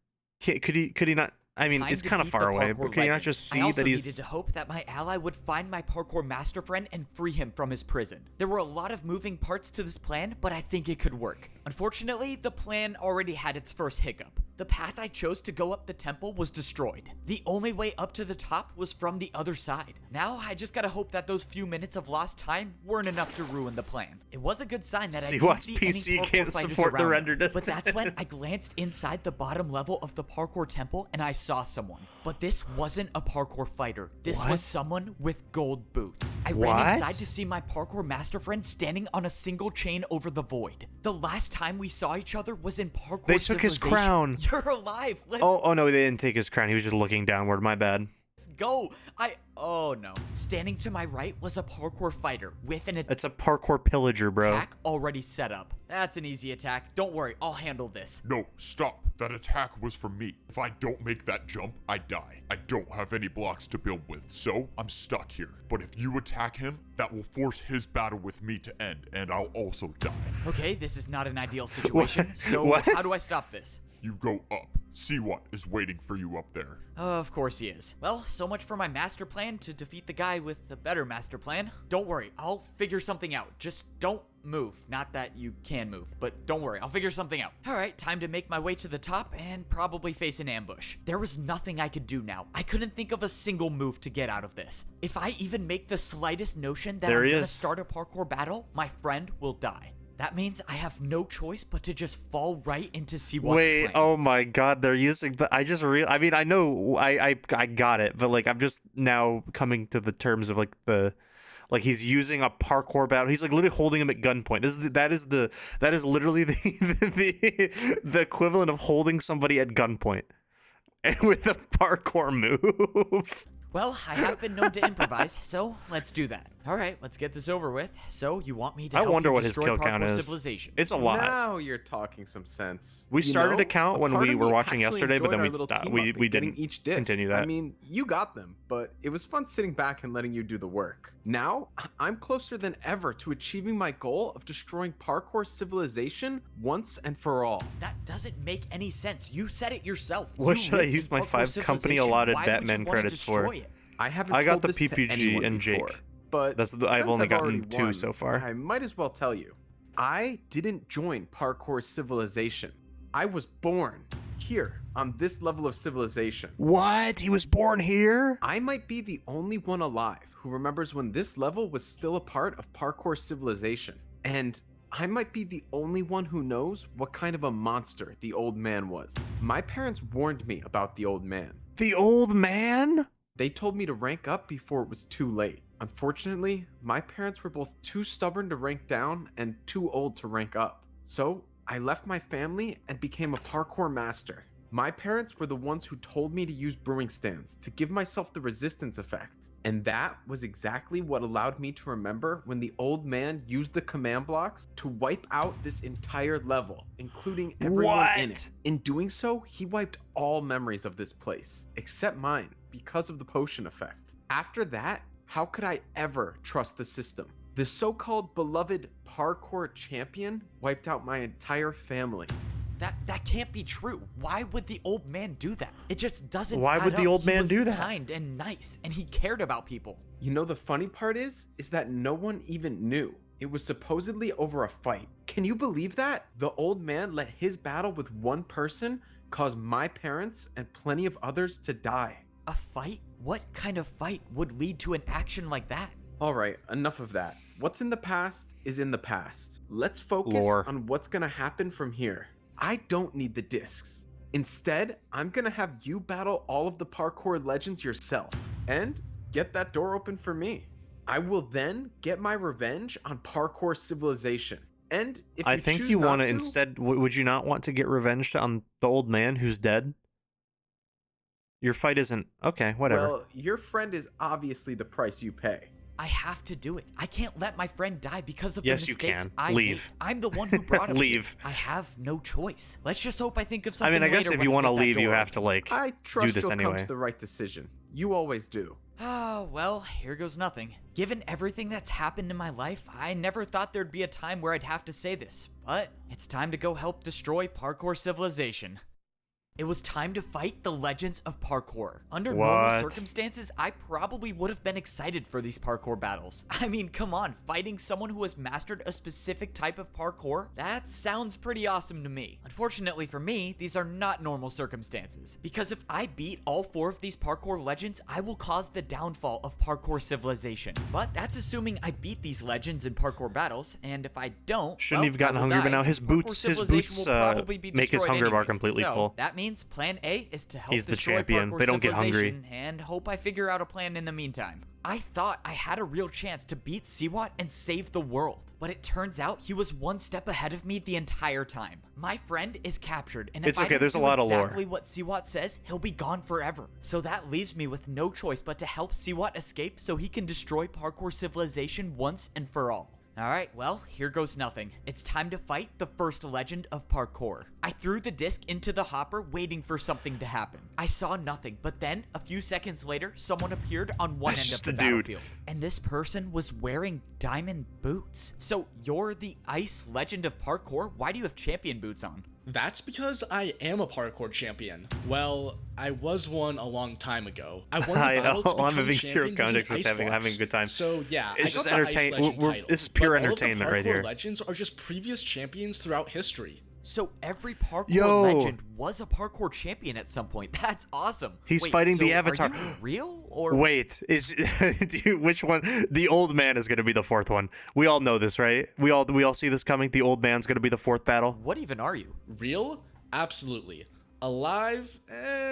Could he not? I mean, time it's to kind of beat far the away, parkour but can you not legend. just I see also that he's? needed to hope that my ally would find my parkour master friend and free him from his prison. There were a lot of moving parts to this plan, but I think it could work. Unfortunately, the plan already had its first hiccup. The path I chose to go up the temple was destroyed. The only way up to the top was from the other side. Now, I just gotta hope that those few minutes of lost time weren't enough to ruin the plan. It was a good sign that I didn't Siwat's see PC any parkour can't fighters support the around render him. But that's when I distance. glanced inside the bottom level of the parkour temple and I saw someone. But this wasn't a parkour fighter. This What? was someone with gold boots. I What? ran inside to see my parkour master friend standing on a single chain over the void. The last time we saw each other was in parkour They took his Civilization. crown. You're alive. Let's Oh no, they didn't take his crown. He was just looking downward. My bad. go. Oh no. Standing to my right was a parkour fighter with an It's a parkour pillager, bro. attack already set up. That's an easy attack. Don't worry, I'll handle this. No, stop. That attack was for me. If I don't make that jump, I die. I don't have any blocks to build with, so I'm stuck here. But if you attack him, that will force his battle with me to end, and I'll also die. Okay, this is not an ideal situation. So What? how do I stop this? You go up. See what is waiting for you up there. Of course he is. Well, so much for my master plan to defeat the guy with the better master plan. Don't worry, I'll figure something out. Just don't move. Not that you can move, but don't worry, I'll figure something out. All right, time to make my way to the top and probably face an ambush. There was nothing I could do now. I couldn't think of a single move to get out of this. If I even make the slightest notion that There I'm he gonna is. start a parkour battle, my friend will die. That means I have no choice but to just fall right into Siwat's Wait, plan. oh my god, they're using the I mean, I know I got it, but like I'm just now coming to the terms of like he's using a parkour battle. He's like literally holding him at gunpoint. That is literally the equivalent of holding somebody at gunpoint. And with a parkour move. Well, I have been known to improvise, so let's do that. All right, let's get this over with. So you want me to I help wonder you what his destroy kill count Parkour is. Civilization? It's a lot. Now you're talking some sense. We You started know, a count when part we of were me watching actually yesterday, but then enjoyed our we little stopped. team We up and getting didn't each disc. continue I that. mean, you got them, but it was fun sitting back and letting you do the work. Now, I'm closer than ever to achieving my goal of destroying Parkour Civilization once and for all. That doesn't make any sense. You said it yourself. What You should I live use in my Parkour 5 company Civilization. allotted Why would you Batman wanna credits for? destroy it? I haven't I got told the this to PPG anyone and before, Jake. but I've since only gotten already 2 won, so far. I might as well tell you. I didn't join Parkour Civilization. I was born here on this level of civilization. What? He was born here? I might be the only one alive who remembers when this level was still a part of Parkour Civilization. And I might be the only one who knows what kind of a monster the old man was. My parents warned me about the old man. The old man? They told me to rank up before it was too late. Unfortunately, my parents were both too stubborn to rank down and too old to rank up. So I left my family and became a parkour master. My parents were the ones who told me to use brewing stands to give myself the resistance effect. And that was exactly what allowed me to remember when the old man used the command blocks to wipe out this entire level, including everyone in it. In doing so, he wiped all memories of this place, except mine, because of the potion effect. After that, how could I ever trust the system? The so-called beloved parkour champion wiped out my entire family. That can't be true. Why would the old man do that? It just doesn't. Why would add the up. old He man was do that? Kind and nice, and he cared about people. You know, the funny part is that no one even knew. It was supposedly over a fight. Can you believe that? The old man let his battle with one person cause my parents and plenty of others to die. A fight? What kind of fight would lead to an action like that? All right, enough of that. What's in the past is in the past. Let's focus Lore. on what's gonna happen from here. I don't need the discs. Instead, I'm gonna have you battle all of the parkour legends yourself and get that door open for me. I will then get my revenge on Parkour Civilization. And if I you think choose you not want to to, instead. Would you not want to get revenge on the old man who's dead? Your fight isn't okay. Whatever. Well, your friend is obviously the price you pay. I have to do it. I can't let my friend die because of Yes, the you mistakes can. I Leave. made. I'm the one who brought him. Leave. Here. I have no choice. Let's just hope I think of I something. mean, I guess later if when you I want to get that leave, you door have to like I do trust this you'll come anyway. to the right decision. You always do. Oh, well, here goes nothing. Given everything that's happened in my life, I never thought there'd be a time where I'd have to say this. But it's time to go help destroy parkour civilization. It was time to fight the legends of parkour. Under normal circumstances, I probably would have been excited for these parkour battles. I mean, come on, fighting someone who has mastered a specific type of parkour? That sounds pretty awesome to me. Unfortunately for me, these are not normal circumstances. Because if I beat all 4 of these parkour legends, I will cause the downfall of parkour civilization. But that's assuming I beat these legends in parkour battles, and if I don't, Shouldn't well, have gotten I will hungry, die, but now his because parkour boots civilization will probably be make his destroyed hunger bar anyways. completely So, full. that means plan A is to help He's the destroy champion. parkour They don't get hungry. civilization and hope I figure out a plan in the meantime. I thought I had a real chance to beat Siwat and save the world, but it turns out he was one step ahead of me the entire time. My friend is captured, and if It's I okay, don't there's a do lot of lore. exactly what Siwat says, he'll be gone forever. So that leaves me with no choice but to help Siwat escape so he can destroy parkour civilization once and for all. Alright, well, here goes nothing. It's time to fight the first legend of parkour. I threw the disc into the hopper waiting for something to happen. I saw nothing, but then, a few seconds later, someone appeared on one That's end just of the a dude. battlefield. And this person was wearing diamond boots. So, you're the ice legend of parkour? Why do you have champion boots on? That's because I am a parkour champion. Well, I was one a long time ago. I won the battle to I'm become having zero champion context. using Was ice having blocks. a good time. So yeah, It's I just got the ice entertain- legend we're- title, this is pure but all of the entertainment right parkour here. legends are just previous champions throughout history. So every parkour Yo. legend was a parkour champion at some point. That's awesome. He's Wait, fighting the so Avatar. Are you real or Wait, which one? The old man is going to be the 4th one. We all know this, right? We all see this coming. The old man's going to be the 4th battle. what even are you? Real? Absolutely. Alive?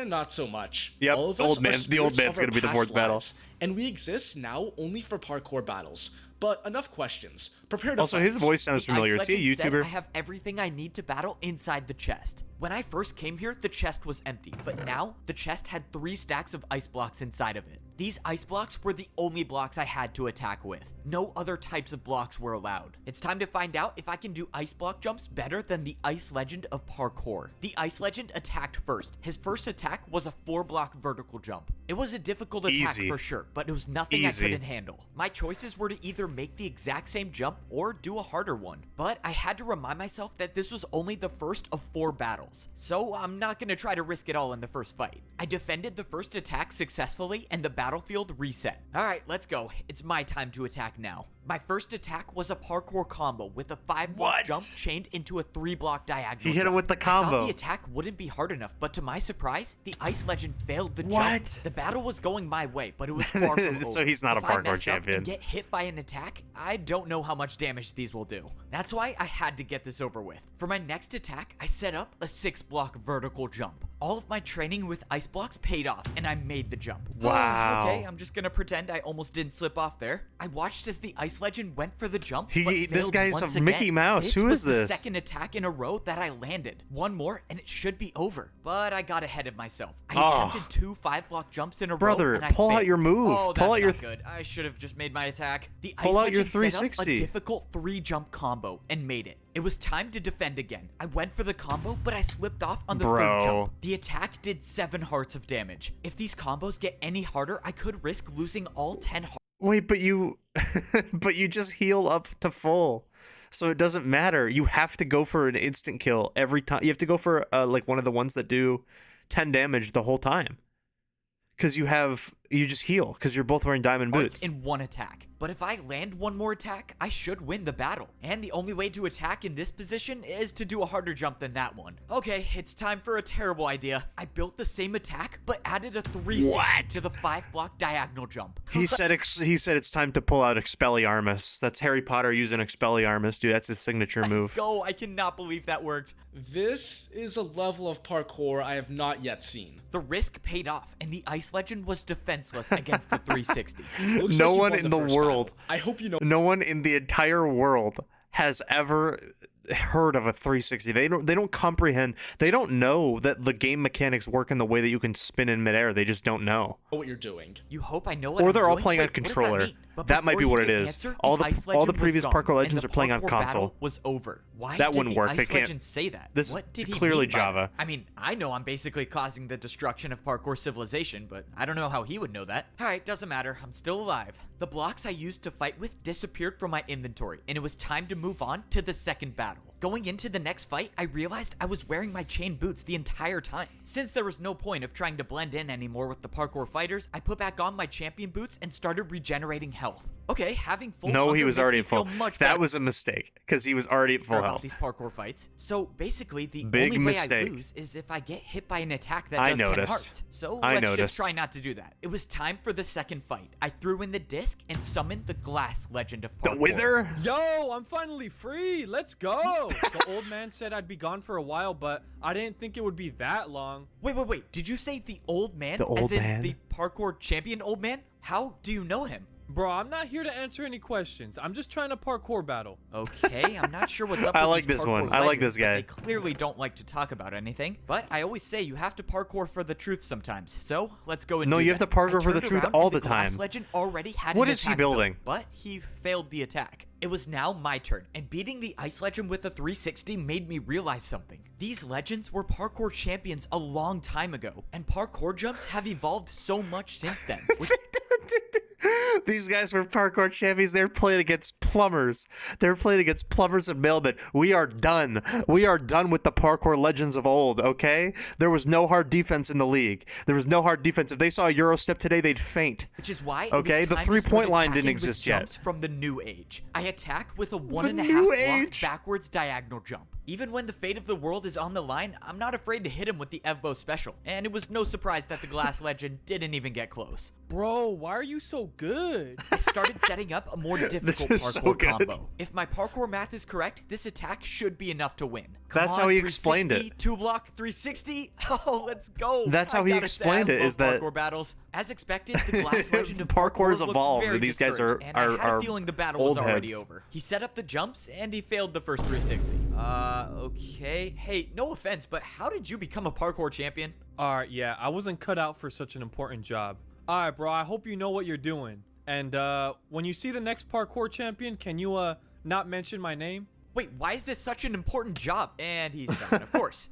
Not so much. Yep, All of old us are man- the old spirits man's of our gonna be the past fourth battle. lives, and we exist now only for parkour battles. But enough questions. Prepare to Also, fight. his voice sounds The familiar. Ice Is he a Legend said YouTuber? I have everything I need to battle inside the chest. When I first came here, the chest was empty, but now the chest had 3 stacks of ice blocks inside of it. These ice blocks were the only blocks I had to attack with. No other types of blocks were allowed. It's time to find out if I can do ice block jumps better than the Ice Legend of Parkour. The Ice Legend attacked first. His first attack was a 4-block vertical jump. It was a difficult attack Easy. for sure, but it was nothing Easy. I couldn't handle. My choices were to either make the exact same jump or do a harder one. But I had to remind myself that this was only the first of 4 battles, so I'm not going to try to risk it all in the first fight. I defended the first attack successfully and the battlefield reset. Alright, let's go. It's my time to attack now. My first attack was a parkour combo with a 5-block What? jump chained into a 3-block diagonal. He hit him jump. with the I thought combo. the attack wouldn't be hard enough, but to my surprise, the Ice Legend failed the What? jump. The battle was going my way, but it was far from over. So he's not a If I parkour mess up champion. and get hit by an attack, I don't know how much damage these will do. That's why I had to get this over with. For my next attack, I set up a 6-block vertical jump. All of my training with ice blocks paid off, and I made the jump. Wow. Okay, I'm just gonna pretend I almost didn't slip off there. I watched as the Ice Legend went for the jump, He- but this failed guy's a once Mickey again. Mouse. Who was is this? The second attack in a row that I landed. One more, and it should be over. But I got ahead of myself. I Oh. attempted 2 5-block jumps in a Brother, row, and I pull out failed. your move. Oh, Pull that's out your not th- good. I should have just made my attack. The Pull Ice out your Legend set up 360. a difficult 3-jump combo and made it. It was time to defend again. I went for the combo, but I slipped off on the Bro. 3rd jump. The attack did 7 hearts of damage. If these combos get any harder, I could risk losing all 10 hearts. Wait, but you, but you just heal up to full, so it doesn't matter. You have to go for an instant kill every time. You have to go for like one of the ones that do 10 damage the whole time, because you just heal because you're both wearing diamond boots. In one attack. But if I land one more attack, I should win the battle. And the only way to attack in this position is to do a harder jump than that one. Okay, it's time for a terrible idea. I built the same attack, but added a 360 to the 5-block diagonal jump. He said it's time to pull out Expelliarmus. That's Harry Potter using Expelliarmus, dude. That's his signature Let's move. go. I cannot believe that worked. This is a level of parkour I have not yet seen. The risk paid off, and the Ice Legend was defenseless against the 360. Looks No like you one won in the first world- battle. I hope you know. No one in the entire world has ever heard of a 360. They don't comprehend. They don't know that the game mechanics work in the way that you can spin in midair. They just don't know. What you're doing. You hope I know what Or I'm they're all doing? playing on Wait, what does controller. mean? But That might be before what he it could is. answer, All the Ice all the Legend was previous gone, Parkour and Legends the are playing on Parkour console. battle was over. Why That did wouldn't the work. They Ice can't- Legend say that? This is What did he clearly mean by Java. that? I mean, I know I'm basically causing the destruction of Parkour civilization, but I don't know how he would know that. Alright, doesn't matter. I'm still alive. The blocks I used to fight with disappeared from my inventory, and it was time to move on to the second battle. Going into the next fight, I realized I was wearing my chain boots the entire time. Since there was no point of trying to blend in anymore with the parkour fighters, I put back on my champion boots and started regenerating health. Okay, having full No, he hunger was makes already me at full. feel much That better was a mistake because he was already at full about health. these parkour fights. So basically, the Big only mistake. way I lose is if I get hit by an attack that I does 10 noticed. hearts. So I let's noticed. just try not to do that. It was time for the second fight. I threw in the disc and summoned the glass legend of The parkour. Wither? Yo, I'm finally free. Let's go. The old man said I'd be gone for a while, but I didn't think it would be that long. Wait. Did you say the old man? The old as in man? the parkour champion old man? How do you know him? Bro, I'm not here to answer any questions. I'm just trying to parkour battle. Okay, I'm not sure what's up I with like these this parkour one. I like legends, this guy. but They clearly don't like to talk about anything, but I always say you have to parkour for the truth sometimes. So, let's go and No, do you have that. to parkour I for the turned truth around all and the glass time. legend already had What an is he attack built, building? but he failed the attack. It was now my turn, and beating the Ice Legend with a 360 made me realize something. These legends were parkour champions a long time ago, and parkour jumps have evolved so much since then. Which These guys were parkour champions. They're playing against plumbers. They're playing against plumbers and mailmen. We are done. We are done with the parkour legends of old, okay? There was no hard defense in the league. There was no hard defense. If they saw a Euro step today, they'd faint. Which is why it Okay, was the time to three-point start line didn't attacking with exist yet. jumps from the new age. I attacked with a one The and a new half block age? backwards diagonal jump. Even when the fate of the world is on the line, I'm not afraid to hit him with the Evbo special. And it was no surprise that the Glass Legend didn't even get close. Bro, why are you so good? I started setting up a more difficult is so parkour good. combo. If my parkour math is correct, this attack should be enough to win. Come That's on, how he explained 360, it. Two block 360. Oh, let's go. That's how I he gotta say, explained I it, love is that- parkour battles. As expected, the Glass Legend of Parkour's looked evolved, very and these guys discouraged, and I had are a feeling the battle old was already heads. over. He set up the jumps and he failed the first 360. Okay. Hey, no offense, but how did you become a parkour champion? Alright, yeah, I wasn't cut out for such an important job. Alright, bro, I hope you know what you're doing. And, when you see the next parkour champion, can you, not mention my name? Wait, why is this such an important job? And he's gone, of course.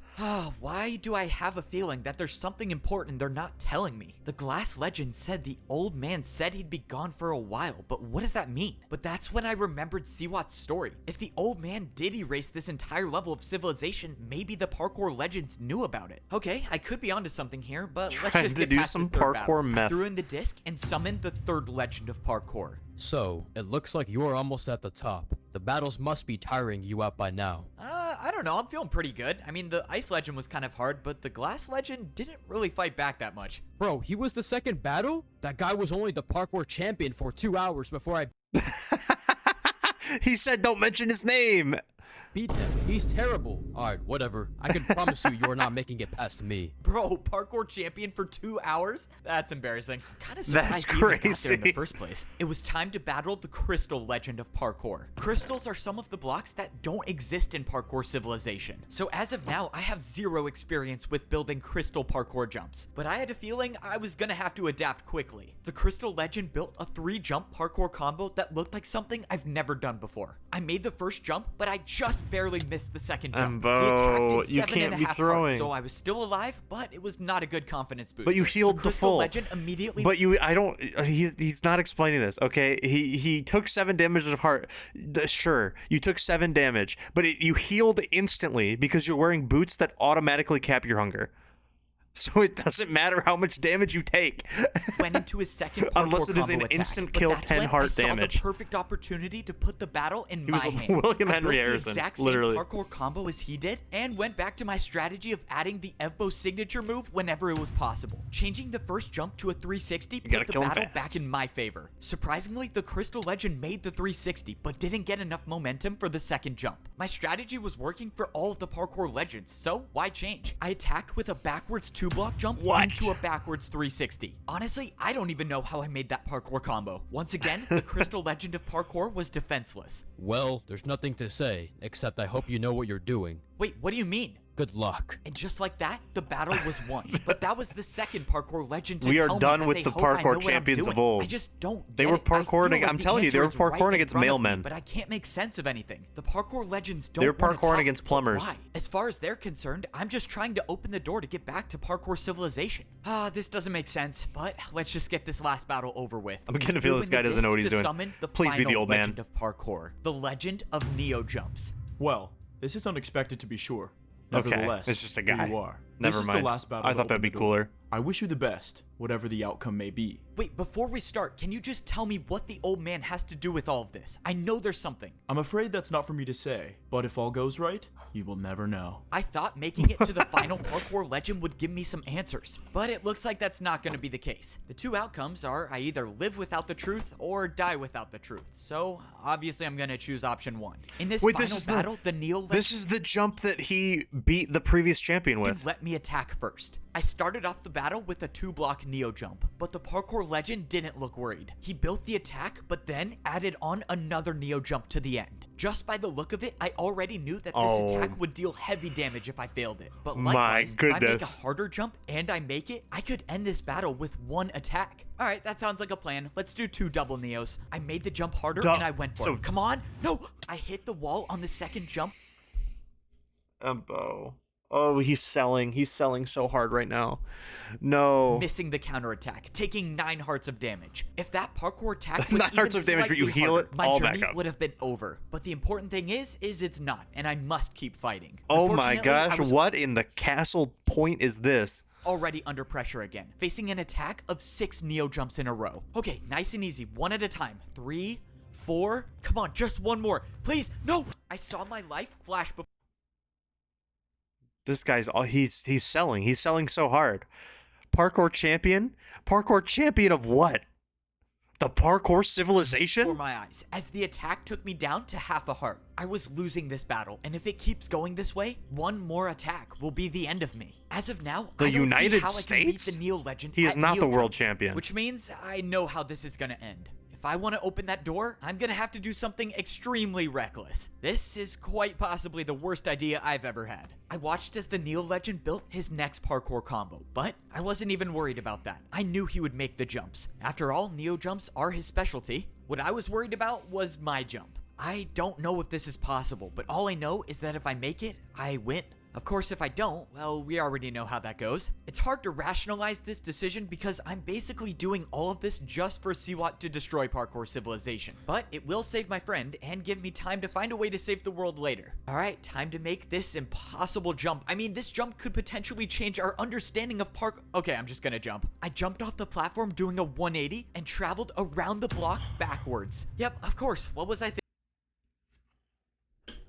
Why do I have a feeling that there's something important they're not telling me? The Glass Legend said the old man said he'd be gone for a while, but what does that mean? But that's when I remembered Siwat's story. If the old man did erase this entire level of civilization, maybe the parkour legends knew about it. Okay, I could be onto something here, but let's Trying just to get do past some the third parkour battle. I meth. threw in the disc and summoned the third legend of parkour. So, it looks like you're almost at the top. The battles must be tiring you out by now. I don't know, I'm feeling pretty good. I mean, the Ice Legend was kind of hard, but the Glass Legend didn't really fight back that much. Bro, he was the second battle? That guy was only the parkour champion for 2 hours before I He said don't mention his name. beat him. He's terrible. Alright, whatever. I can promise you you're not making it past me. Bro, parkour champion for 2 hours? That's embarrassing. I'm kind of surprised That's he even got there in crazy. the first place. It was time to battle the Crystal Legend of Parkour. Crystals are some of the blocks that don't exist in parkour civilization. So as of now, I have zero experience with building crystal parkour jumps. But I had a feeling I was gonna have to adapt quickly. The Crystal Legend built a 3-jump parkour combo that looked like something I've never done before. I made the first jump, but I just barely missed the second jump. Embo, He attacked in you can't be 7.5 hearts, throwing. so I was still alive, but it was not a good confidence boost. But you healed the to Crystal full. Legend immediately. But he's not explaining this, okay? He took 7 damage of heart. Sure, you took 7 damage, but you healed instantly because you're wearing boots that automatically cap your hunger. So it doesn't matter how much damage you take. Went into his second parkour Unless it is an combo attack, instant but kill, that's 10 when heart I saw damage. the perfect opportunity to put the battle in He my was a hands. William I Henry built Harrison, the exact literally. same parkour combo as he did, and went back to my strategy of adding the Evbo signature move whenever it was possible. Changing the first jump to a 360 gotta put the kill him battle fast. back in my favor. Surprisingly, the Crystal Legend made the 360, but didn't get enough momentum for the second jump. My strategy was working for all of the parkour legends, so why change? I attacked with a backwards 2-block jump What? into a backwards 360. Honestly, I don't even know how I made that parkour combo. Once again, the crystal legend of parkour was defenseless. Well, there's nothing to say, except I hope you know what you're doing. Wait, what do you mean? Good luck. And just like that, the battle was won. But that was the second parkour legend to We are tell me done that with they the hope I know parkour what I'm champions of doing. old. I just don't They get were it. I feel parkouring. like I'm the telling you, they were answer is right parkouring in against front of me, mailmen. But I can't make sense of anything. The parkour legends don't They were wanna parkouring talk, against but plumbers. why? As far as they're concerned, I'm just trying to open the door to get back to parkour civilization. This doesn't make sense, but let's just get this last battle over with. I'm getting a feeling this guy doesn't know what he's doing. Please be the old man. Legend of parkour, the legend of Neo jumps. Well, this is unexpected to be sure. Okay, Nevertheless, it's just a here guy. you are. Never This is mind. the last battle I to thought that'd open be the door. cooler. I wish you the best, whatever the outcome may be. Wait, before we start, can you just tell me what the old man has to do with all of this? I know there's something. I'm afraid that's not for me to say, but if all goes right, you will never know. I thought making it to the final parkour legend would give me some answers, but it looks like that's not going to be the case. The two outcomes are I either live without the truth or die without the truth. So, obviously I'm going to choose option 1. In this Wait, final this is battle, the Neo legend This is the jump that he beat the previous champion with. let me attack first. I started off the battle with a 2-block Neo jump, but the parkour legend didn't look worried. He built the attack, but then added on another Neo jump to the end. Just by the look of it, I already knew that this attack would deal heavy damage if I failed it. But likewise, if I make a goodness. harder jump and I make it, I could end this battle with 1 attack. Alright, that sounds like a plan. Let's do 2 double Neos. I made the jump harder and I went for it. Come on! No! I hit the wall on the second jump. Oh, he's selling. He's selling so hard right now. No. Missing the counterattack, taking 9 hearts of damage. If that parkour attack was 9 hearts of damage, but you slightly heal harder, it my all journey back up. would have been over. But the important thing is it's not, and I must keep fighting. Oh my Unfortunately, I gosh, was what in the castle point is this? already under pressure again, facing an attack of 6 Neo jumps in a row. Okay, nice and easy, one at a time. 3, 4, come on, just one more. Please, no! I saw my life flash before. This guy's he's selling. He's selling so hard. Parkour champion? Parkour champion of what? The parkour civilization? Before my eyes, as the attack took me down to half a heart. I was losing this battle, and if it keeps going this way, one more attack will be the end of me. As of now, The I don't United see how I can beat States? the Neo legend He is at not Neo the world jumps, champion. which means I know how this is gonna end. If I want to open that door, I'm gonna have to do something extremely reckless. This is quite possibly the worst idea I've ever had. I watched as the Neo legend built his next parkour combo, but I wasn't even worried about that. I knew he would make the jumps. After all, Neo jumps are his specialty. What I was worried about was my jump. I don't know if this is possible, but all I know is that if I make it, I win. Of course, if I don't, well, we already know how that goes. It's hard to rationalize this decision because I'm basically doing all of this just for Siwat to destroy parkour civilization. But it will save my friend and give me time to find a way to save the world later. Alright, time to make this impossible jump. I mean, this jump could potentially change our understanding of Okay, I'm just gonna jump. I jumped off the platform doing a 180 and traveled around the block backwards. Yep, of course. What was I thinking?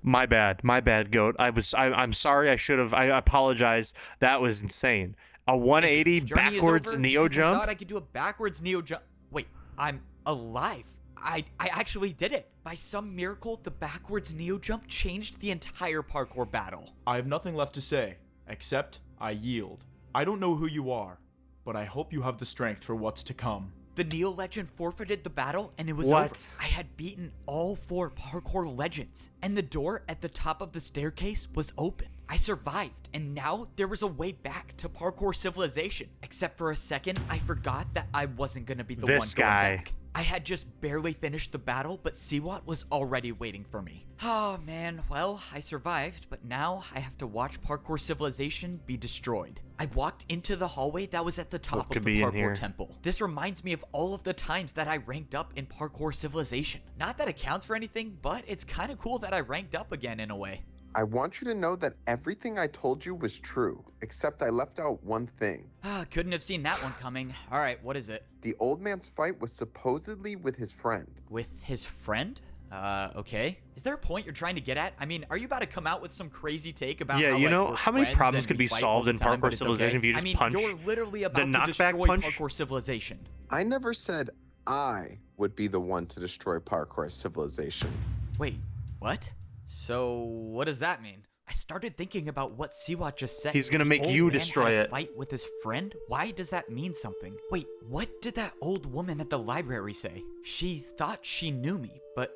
My bad, goat. I'm sorry. I apologize. That was insane. A 180 Journey is backwards over Neo because I jump. thought I could do a backwards Neo jump. Wait, I'm alive. I actually did it. By some miracle, the backwards Neo jump changed the entire parkour battle. I have nothing left to say, except I yield. I don't know who you are, but I hope you have the strength for what's to come. The Neo legend forfeited the battle and it was What? over. I had beaten all 4 parkour legends, and the door at the top of the staircase was open. I survived, and now there was a way back to parkour civilization. Except for a second, I forgot that I wasn't gonna be the This one going guy. back. I had just barely finished the battle, but Siwat was already waiting for me. Oh man, well, I survived, but now I have to watch parkour civilization be destroyed. I walked into the hallway that was at the top could of be the in here? parkour temple. This reminds me of all of the times that I ranked up in parkour civilization. Not that it counts for anything, but it's kind of cool that I ranked up again in a way. I want you to know that everything I told you was true, except I left out one thing. Couldn't have seen that one coming. Alright, what is it? The old man's fight was supposedly with his friend. With his friend? Okay. Is there a point you're trying to get at? I mean, are you about to come out with some crazy take about Yeah, how, you like, know, we're how many friends problems and could we be fight solved all in the time, Parkour but it's Civilization if you I just mean, punch you're literally about to knockback destroy punch? parkour civilization. I never said I would be the one to destroy parkour civilization. Wait, what? So, what does that mean? I started started thinking about what Siwat just said. He's gonna The make old you man destroy had a it. Fight with his friend? Why does that mean something? Wait, what did that old woman at the library say? She thought she knew me, but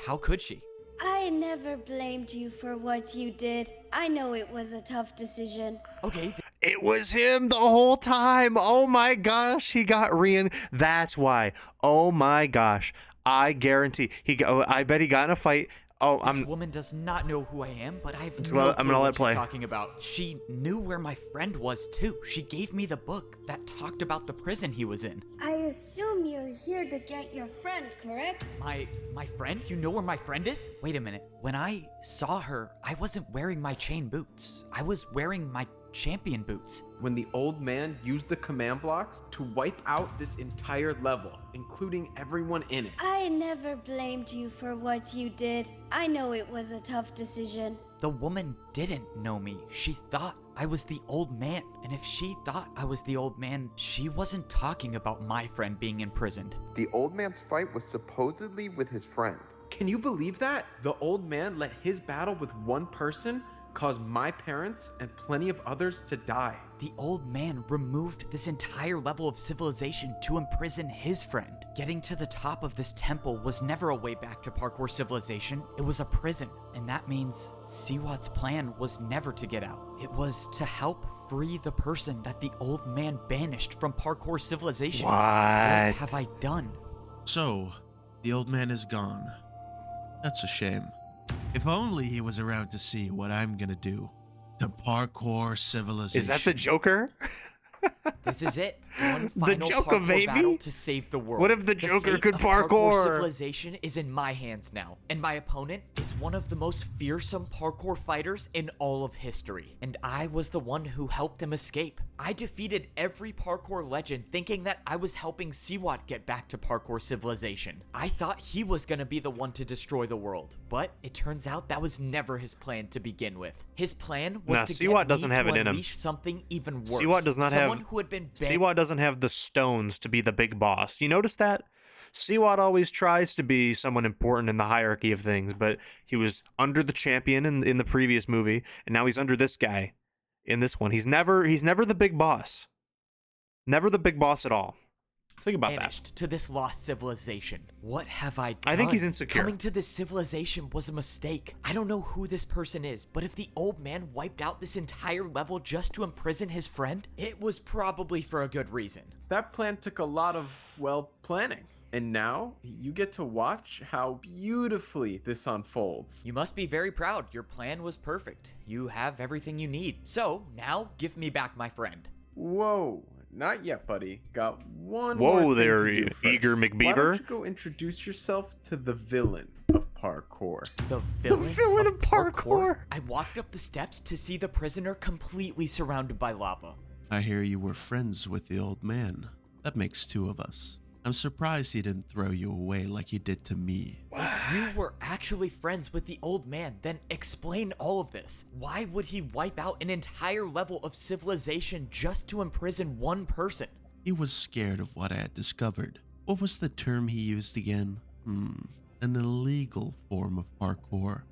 how could she? I never blamed you for what you did. I know it was a tough decision. Okay, It was him the whole time. Oh my gosh, he got That's why. Oh my gosh, I guarantee I bet he got in a fight. Oh, this woman does not know who I am, but I have I'm no gonna clue let what it play. she's talking about. She knew where my friend was too. She gave me the book that talked about the prison he was in. I assume you're here to get your friend, correct? My friend? You know where my friend is? Wait a minute. When I saw her, I wasn't wearing my chain boots. I was wearing my champion boots. When the old man used the command blocks to wipe out this entire level, including everyone in it. I never blamed you for what you did. I know it was a tough decision. The woman didn't know me. She thought I was the old man. And if she thought I was the old man, she wasn't talking about my friend being imprisoned. The old man's fight was supposedly with his friend. Can you believe that? The old man let his battle with one person cause my parents and plenty of others to die. The old man removed this entire level of civilization to imprison his friend. Getting to the top of this temple was never a way back to parkour civilization. It was a prison. And that means Siwat's plan was never to get out. It was to help free the person that the old man banished from parkour civilization. What? What have I done? So, the old man is gone. That's a shame. If only he was around to see what I'm gonna do to parkour civilization. Is that the Joker? This is it. One The final Joker, parkour baby? battle to save the world. What if the Joker fate could of parkour? Civilization is in my hands now, and my opponent is one of the most fearsome parkour fighters in all of history. And I was the one who helped him escape. I defeated every parkour legend thinking that I was helping Siwat get back to parkour civilization. I thought he was gonna be the one to destroy the world, but it turns out that was never his plan to begin with. His plan was Nah, to Siwat get doesn't me have to it in him. unleash something even worse. Siwat does not Someone have. who had been banned. Siwat doesn't have the stones to be the big boss. You notice that? Siwat always tries to be someone important in the hierarchy of things, but he was under the champion in the previous movie, and now he's under this guy in this one. He's never the big boss. Never the big boss at all. Think about Banished to this lost civilization. What have I done? I think he's insecure. Coming to this civilization was a mistake. I don't know who this person is, but if the old man wiped out this entire level just to imprison his friend, it was probably for a good reason. That plan took a lot of, well, planning. And now you get to watch how beautifully this unfolds. You must be very proud. Your plan was perfect. You have everything you need. So now give me back my friend. Whoa, not yet, buddy. Got one Whoa more thing there, to do first. Eager Why McBeaver. don't you go introduce yourself to the villain of parkour? The villain of parkour. I walked up the steps to see the prisoner completely surrounded by lava. I hear you were friends with the old man. That makes two of us. I'm surprised he didn't throw you away like he did to me. If you were actually friends with the old man, then explain all of this. Why would he wipe out an entire level of civilization just to imprison one person? He was scared of what I had discovered. What was the term he used again? An illegal form of parkour.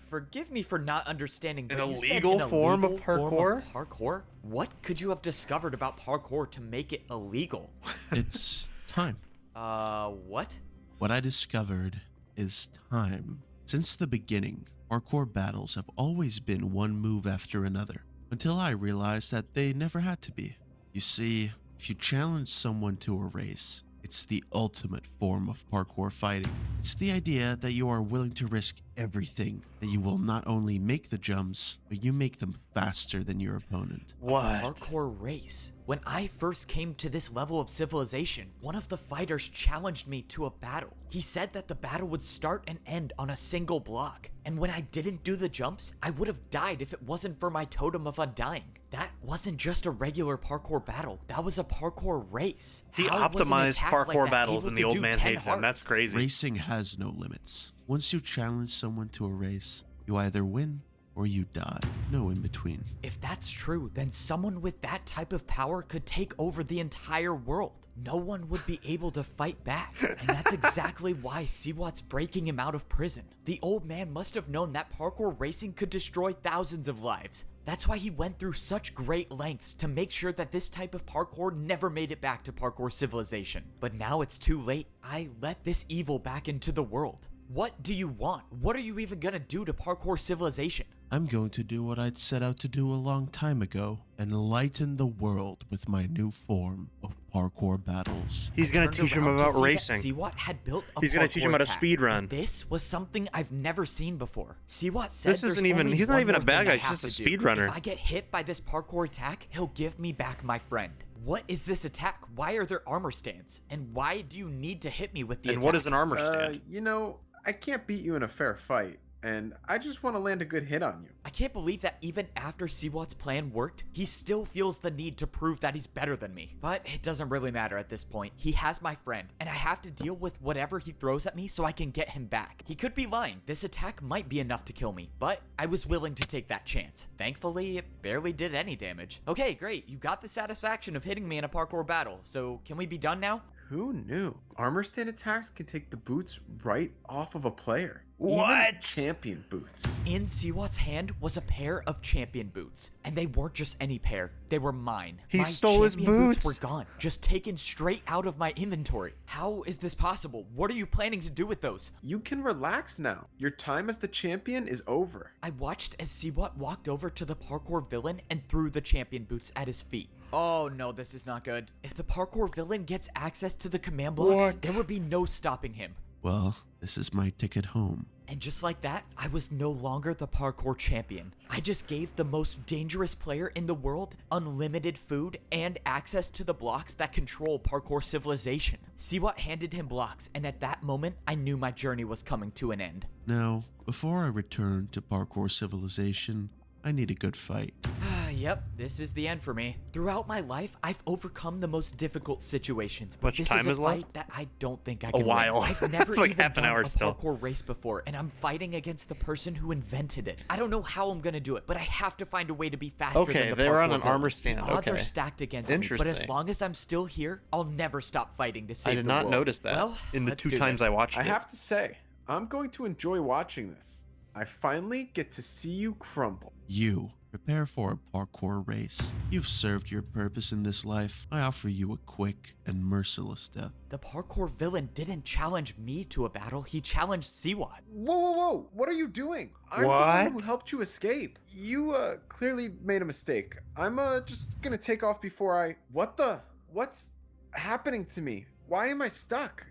Forgive me for not understanding. An but you said illegal an form of illegal form parkour? of parkour? What could you have discovered about parkour to make it illegal? It's time. What? What I discovered is time. Since the beginning, parkour battles have always been one move after another, until I realized that they never had to be. You see, if you challenge someone to a race, it's the ultimate form of parkour fighting. It's the idea that you are willing to risk everything, that you will not only make the jumps, but you make them faster than your opponent. What? Parkour race. When I first came to this level of civilization, one of the fighters challenged me to a battle. He said that the battle would start and end on a single block. And when I didn't do the jumps, I would have died if it wasn't for my totem of undying. That wasn't just a regular parkour battle. That was a parkour race. He How was an optimized attack like parkour that battles able and the to old do man 10 hated them. That's hearts? crazy. Racing has no limits. Once you challenge someone to a race, you either win or you die. No in between. If that's true, then someone with that type of power could take over the entire world. No one would be able to fight back. And that's exactly why Siwat's breaking him out of prison. The old man must have known that parkour racing could destroy thousands of lives. That's why he went through such great lengths to make sure that this type of parkour never made it back to parkour civilization. But now it's too late. I let this evil back into the world. What do you want? What are you even gonna do to parkour civilization? I'm going to do what I'd set out to do a long time ago, enlighten the world with my new form of parkour battles. He's gonna teach him about racing. Siwat had built a He's gonna teach him how to attack. speed run. This was something I've never seen before. Siwat said This isn't even, he's not even a bad guy, he's just a speed runner. If I get hit by this parkour attack, he'll give me back my friend. What is this attack? Why are there armor stands? And why do you need to hit me with the attack? And what is an armor stand? You know, I can't beat you in a fair fight, and I just want to land a good hit on you. I can't believe that even after Siwat's plan worked, he still feels the need to prove that he's better than me. But it doesn't really matter at this point. He has my friend, and I have to deal with whatever he throws at me so I can get him back. He could be lying. This attack might be enough to kill me, but I was willing to take that chance. Thankfully, it barely did any damage. Okay, great. You got the satisfaction of hitting me in a parkour battle, so can we be done now? Who knew? Armor stand attacks can take the boots right off of a player. What? Even champion boots. In Siwat's hand was a pair of champion boots, and they weren't just any pair, they were mine. He My stole his champion boots. were gone, just taken straight out of my inventory. How is this possible? What are you planning to do with those? You can relax now. Your time as the champion is over. I watched as Siwat walked over to the parkour villain and threw the champion boots at his feet. Oh no, this is not good. If the parkour villain gets access to the command blocks, there would be no stopping him. Well, this is my ticket home. And just like that, I was no longer the parkour champion. I just gave the most dangerous player in the world unlimited food and access to the blocks that control parkour civilization. Siwat handed him blocks, and at that moment, I knew my journey was coming to an end. Now, before I return to parkour civilization, I need a good fight. Yep, this is the end for me. Throughout my life, I've overcome the most difficult situations, but Much this time is a is fight left? that I don't think I A can while. win. I've never Like even half an done hour a still. parkour race before, and I'm fighting against the person who invented it. I don't know how I'm gonna do it, but I have to find a way to be faster than Okay, the they were on parkour an armor villain. stand. The odds are Okay. stacked against me, but as Interesting. long as I'm still here, I'll never stop fighting to save I did the not world. notice that Well, in the let's 2 do times this. I watched I it. have to say, I'm going to enjoy watching this. I finally get to see you crumble. You, prepare for a parkour race. You've served your purpose in this life. I offer you a quick and merciless death. The parkour villain didn't challenge me to a battle, he challenged Siwat. Whoa, whoa, whoa. What are you doing? I'm the one who helped you escape. You, clearly made a mistake. I'm, just gonna take off before I... What's happening to me? Why am I stuck?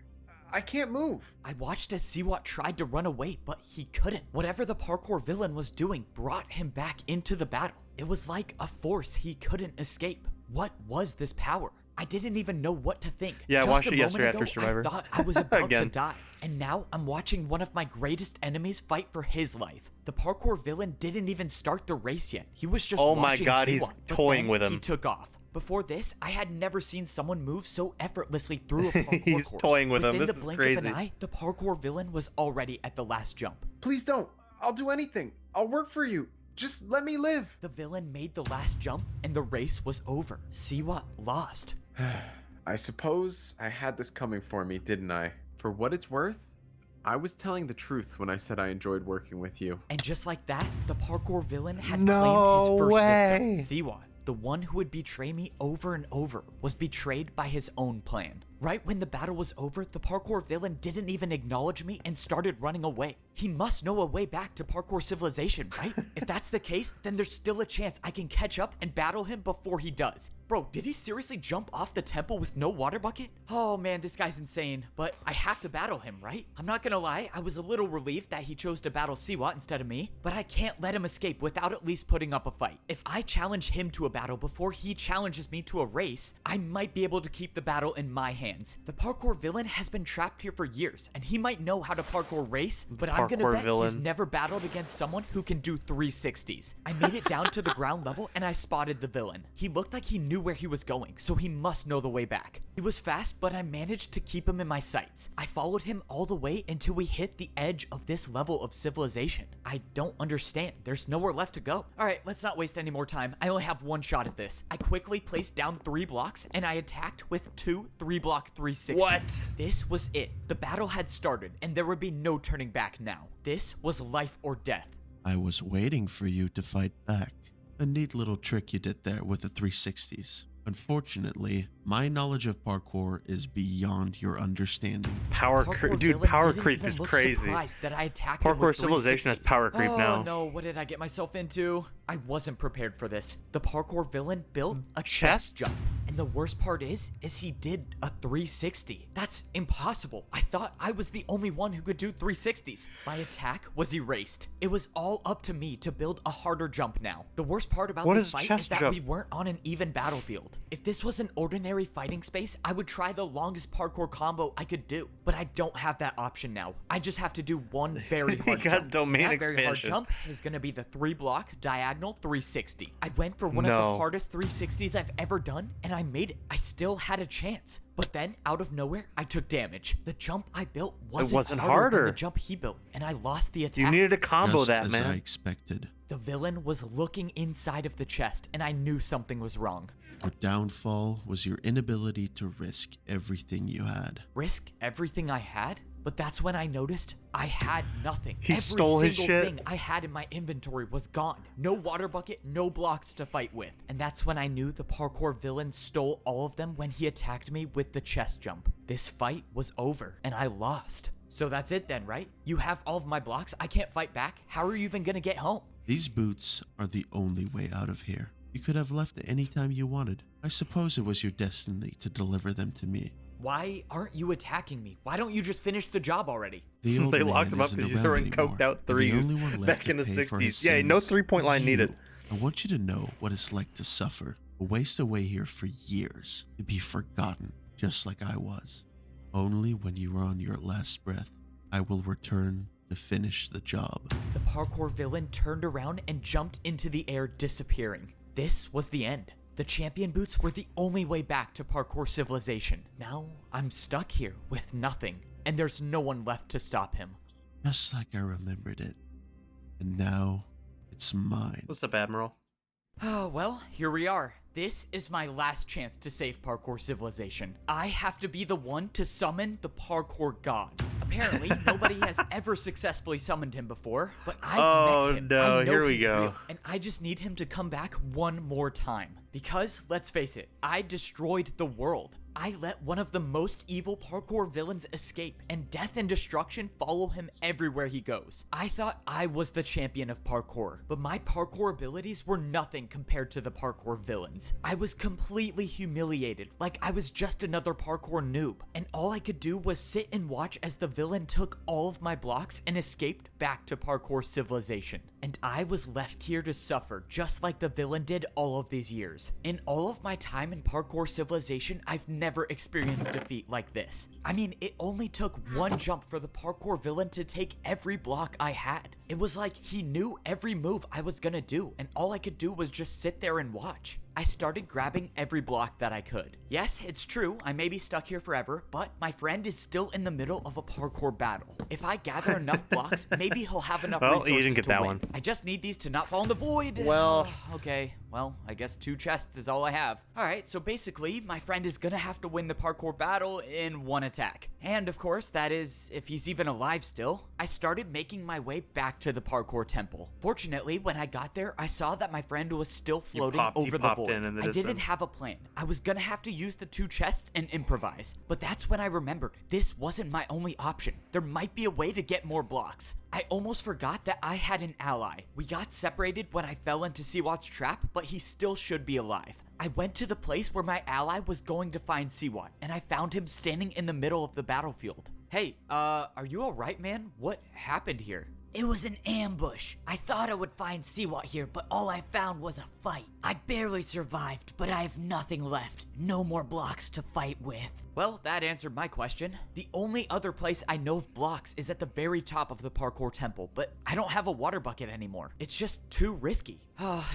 I can't move. I watched as Siwat tried to run away, but he couldn't. Whatever the parkour villain was doing brought him back into the battle. It was like a force he couldn't escape. What was this power? I didn't even know what to think. Yeah, I Just watched a it yesterday moment after ago, Survivor. I thought I was about to Again. die. And now I'm watching one of my greatest enemies fight for his life. The parkour villain didn't even start the race yet. He was just Oh my watching God, he's Siwat, but toying then with him. He took off. Before this, I had never seen someone move so effortlessly through a parkour He's course. toying with him. Within This the is blink crazy. of an eye, the parkour villain was already at the last jump. Please don't. I'll do anything. I'll work for you. Just let me live. The villain made the last jump, and the race was over. Siwat lost. I suppose I had this coming for me, didn't I? For what it's worth, I was telling the truth when I said I enjoyed working with you. And just like that, the parkour villain had No claimed his first way. victim. Siwat, the one who would betray me over and over, was betrayed by his own plan. Right when the battle was over, the parkour villain didn't even acknowledge me and started running away. He must know a way back to parkour civilization, right? If that's the case, then there's still a chance I can catch up and battle him before he does. Bro, did he seriously jump off the temple with no water bucket? Oh man, this guy's insane, but I have to battle him, right? I'm not gonna lie, I was a little relieved that he chose to battle Siwat instead of me, but I can't let him escape without at least putting up a fight. If I challenge him to a battle before he challenges me to a race, I might be able to keep the battle in my hands. hands. The parkour villain has been trapped here for years, and he might know how to parkour race, but I'm gonna Parkour bet he's villain. never battled against someone who can do 360s. I made it down to the ground level, and I spotted the villain. He looked like he knew where he was going, so he must know the way back. He was fast, but I managed to keep him in my sights. I followed him all the way until we hit the edge of this level of civilization. I don't understand. There's nowhere left to go. All right, let's not waste any more time. I only have one shot at this. I quickly placed down 3 blocks, and I attacked with 2 3-block 360s. What? This was it. The battle had started, and there would be no turning back now. This was life or death. I was waiting for you to fight back. A neat little trick you did there with the 360s. Unfortunately, my knowledge of parkour is beyond your understanding. Power Parkour creep, dude. villain Power didn't creep even is look crazy. surprised that I attacked him Parkour with Civilization has 360s. power creep now. Oh no, what did I get myself into? I wasn't prepared for this. The parkour villain built a Chests? chest jump. And the worst part is he did a 360. That's impossible. I thought I was the only one who could do 360s. My attack was erased. It was all up to me to build a harder jump now. The worst part about What this is fight is chest that jump? we weren't on an even battlefield. If this was an ordinary fighting space, I would try the longest parkour combo I could do. But I don't have that option now. I just have to do one very hard got jump. domain That very hard expansion. jump is going to be the 3-block diagonal 360. I went for one of No. the hardest 360s I've ever done, and I made it. I still had a chance. But then, out of nowhere, I took damage. The jump I built wasn't harder than the jump he built, and I lost the attack. You needed to combo Just that, as man. I expected. The villain was looking inside of the chest, and I knew something was wrong. Your downfall was your inability to risk everything you had. Risk everything I had? But that's when I noticed I had nothing. He stole his single shit? thing I had in my inventory was gone. No water bucket, no blocks to fight with. And that's when I knew the parkour villain stole all of them when he attacked me with the chest jump. This fight was over, and I lost. So that's it then, right? You have all of my blocks, I can't fight back. How are you even gonna get home? These boots are the only way out of here. You could have left at any time you wanted. I suppose it was your destiny to deliver them to me. Why aren't you attacking me? Why don't you just finish the job already? The old They man locked him up isn't because he's around throwing anymore, coked out and the threes only one left back to in the pay for his 60s. Yeah, no sins 3-point line is needed. you. I want you to know what it's like to suffer, to waste away here for years, to be forgotten, just like I was. Only when you are on your last breath, I will return to finish the job. The parkour villain turned around and jumped into the air, disappearing. This was the end. The champion boots were the only way back to parkour civilization. Now I'm stuck here with nothing, and there's no one left to stop him. Just like I remembered it. And now, it's mine. What's up, Admiral? Oh, well, here we are. This is my last chance to save parkour civilization. I have to be the one to summon the parkour god. Apparently, nobody has ever successfully summoned him before, but I've met him. no, I know here we he's go. real, and I just need him to come back one more time. Because, let's face it, I destroyed the world. I let one of the most evil parkour villains escape, and death and destruction follow him everywhere he goes. I thought I was the champion of parkour, but my parkour abilities were nothing compared to the parkour villains. I was completely humiliated, like I was just another parkour noob, and all I could do was sit and watch as the villain took all of my blocks and escaped back to parkour civilization. And I was left here to suffer just like the villain did all of these years. In all of my time in parkour civilization, I've never experienced defeat like this. I mean, it only took one jump for the parkour villain to take every block I had. It was like he knew every move I was gonna do, and all I could do was just sit there and watch. I started grabbing every block that I could. Yes, it's true, I may be stuck here forever, but my friend is still in the middle of a parkour battle. If I gather enough blocks, maybe he'll have enough Well, resources you didn't get to that win. one. I just need these to not fall in the void. Well. Okay, well, I guess 2 chests is all I have. Alright, so basically, my friend is gonna have to win the parkour battle in 1 attack. And of course, that is, if he's even alive still. I started making my way back to the parkour temple. Fortunately, when I got there, I saw that my friend was still floating over the void. in the I didn't distance. have a plan. I was gonna have to use the 2 chests and improvise. But that's when I remembered this wasn't my only option. There might be a way to get more blocks. I almost forgot that I had an ally. We got separated when I fell into Siwat's trap, but he still should be alive. I went to the place where my ally was going to find Siwat, and I found him standing in the middle of the battlefield. Hey, are you alright, man? What happened here? It was an ambush. I thought I would find Siwat here, but all I found was a fight. I barely survived, but I have nothing left. No more blocks to fight with. Well, that answered my question. The only other place I know of blocks is at the very top of the parkour temple, but I don't have a water bucket anymore. It's just too risky.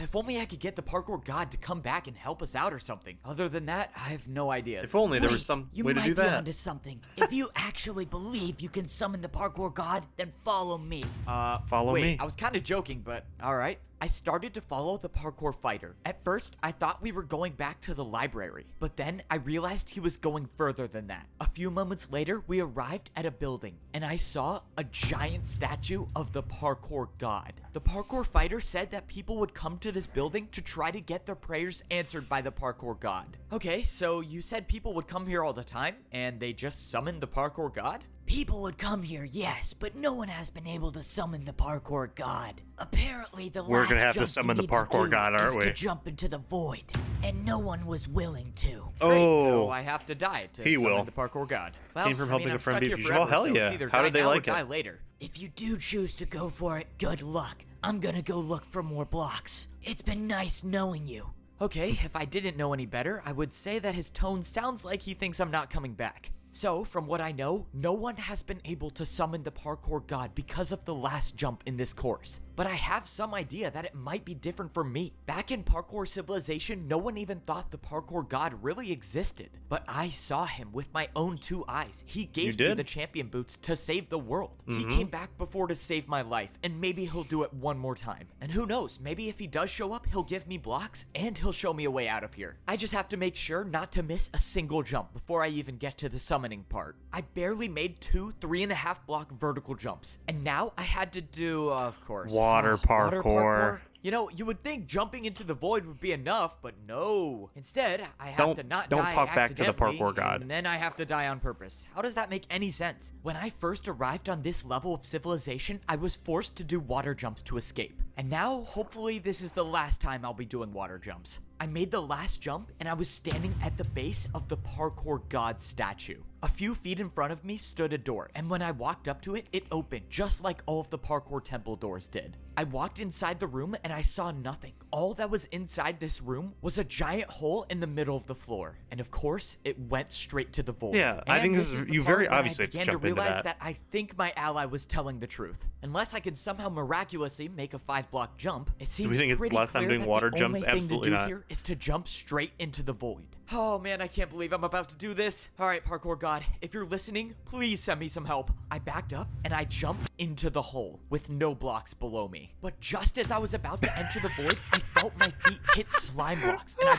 If only I could get the parkour god to come back and help us out or something. Other than that, I have no ideas. If only there was Wait, some you way to might do be that. onto something. If you actually believe you can summon the parkour god, then follow me. Follow wait, me. I was kind of joking, but alright. I started to follow the parkour fighter. At first, I thought we were going back to the library, but then I realized he was going further than that. A few moments later, we arrived at a building, and I saw a giant statue of the parkour god. The parkour fighter said that people would come to this building to try to get their prayers answered by the parkour god. Okay, so you said people would come here all the time, and they just summoned the parkour god? People would come here, yes, but no one has been able to summon the parkour god. Apparently, the We're last gonna have to jump summon you the need to parkour do god, aren't is we? to jump into the void, and no one was willing to. Great, so Oh, I have to die to he summon will. the parkour god. Well, Came from helping I mean, a I'm friend stuck be here fugitive. Well, forever, hell so it's yeah. either How die did they now or like it? die later. If you do choose to go for it, good luck. I'm gonna go look for more blocks. It's been nice knowing you. Okay, if I didn't know any better, I would say that his tone sounds like he thinks I'm not coming back. So, from what I know, no one has been able to summon the parkour god because of the last jump in this course. But I have some idea that it might be different for me. Back in Parkour Civilization, no one even thought the parkour god really existed. But I saw him with my own 2 eyes. He gave me the champion boots to save the world. He came back before to save my life, and maybe he'll do it one more time. And who knows, maybe if he does show up, he'll give me blocks, and he'll show me a way out of here. I just have to make sure not to miss a single jump before I even get to the summoning part. I barely made 2 3.5 block vertical jumps, and now I had to do, of course, Water parkour. You know, you would think jumping into the void would be enough, but no. Instead, I have to not don't die pop back to the accidentally, parkour god. and then I have to die on purpose. How does that make any sense? When I first arrived on this level of civilization, I was forced to do water jumps to escape. And now, hopefully, this is the last time I'll be doing water jumps. I made the last jump, and I was standing at the base of the parkour god statue. A few feet in front of me stood a door, and when I walked up to it, it opened, just like all of the parkour temple doors did. I walked inside the room, and I saw nothing. All that was inside this room was a giant hole in the middle of the floor, and of course, it went straight to the void. Yeah, I And think this this is the you part very when obviously I began jump to into realize that. I think my ally was telling the truth. Unless I could somehow miraculously make a 5-block jump, it seems we think it's pretty less time clear doing that water the jumps? only thing Absolutely to do not. here is to jump straight into the void. Oh man, I can't believe I'm about to do this. All right, parkour god, if you're listening, please send me some help. I backed up and I jumped into the hole with no blocks below me. But just as I was about to enter the void, I felt my feet hit slime blocks, and I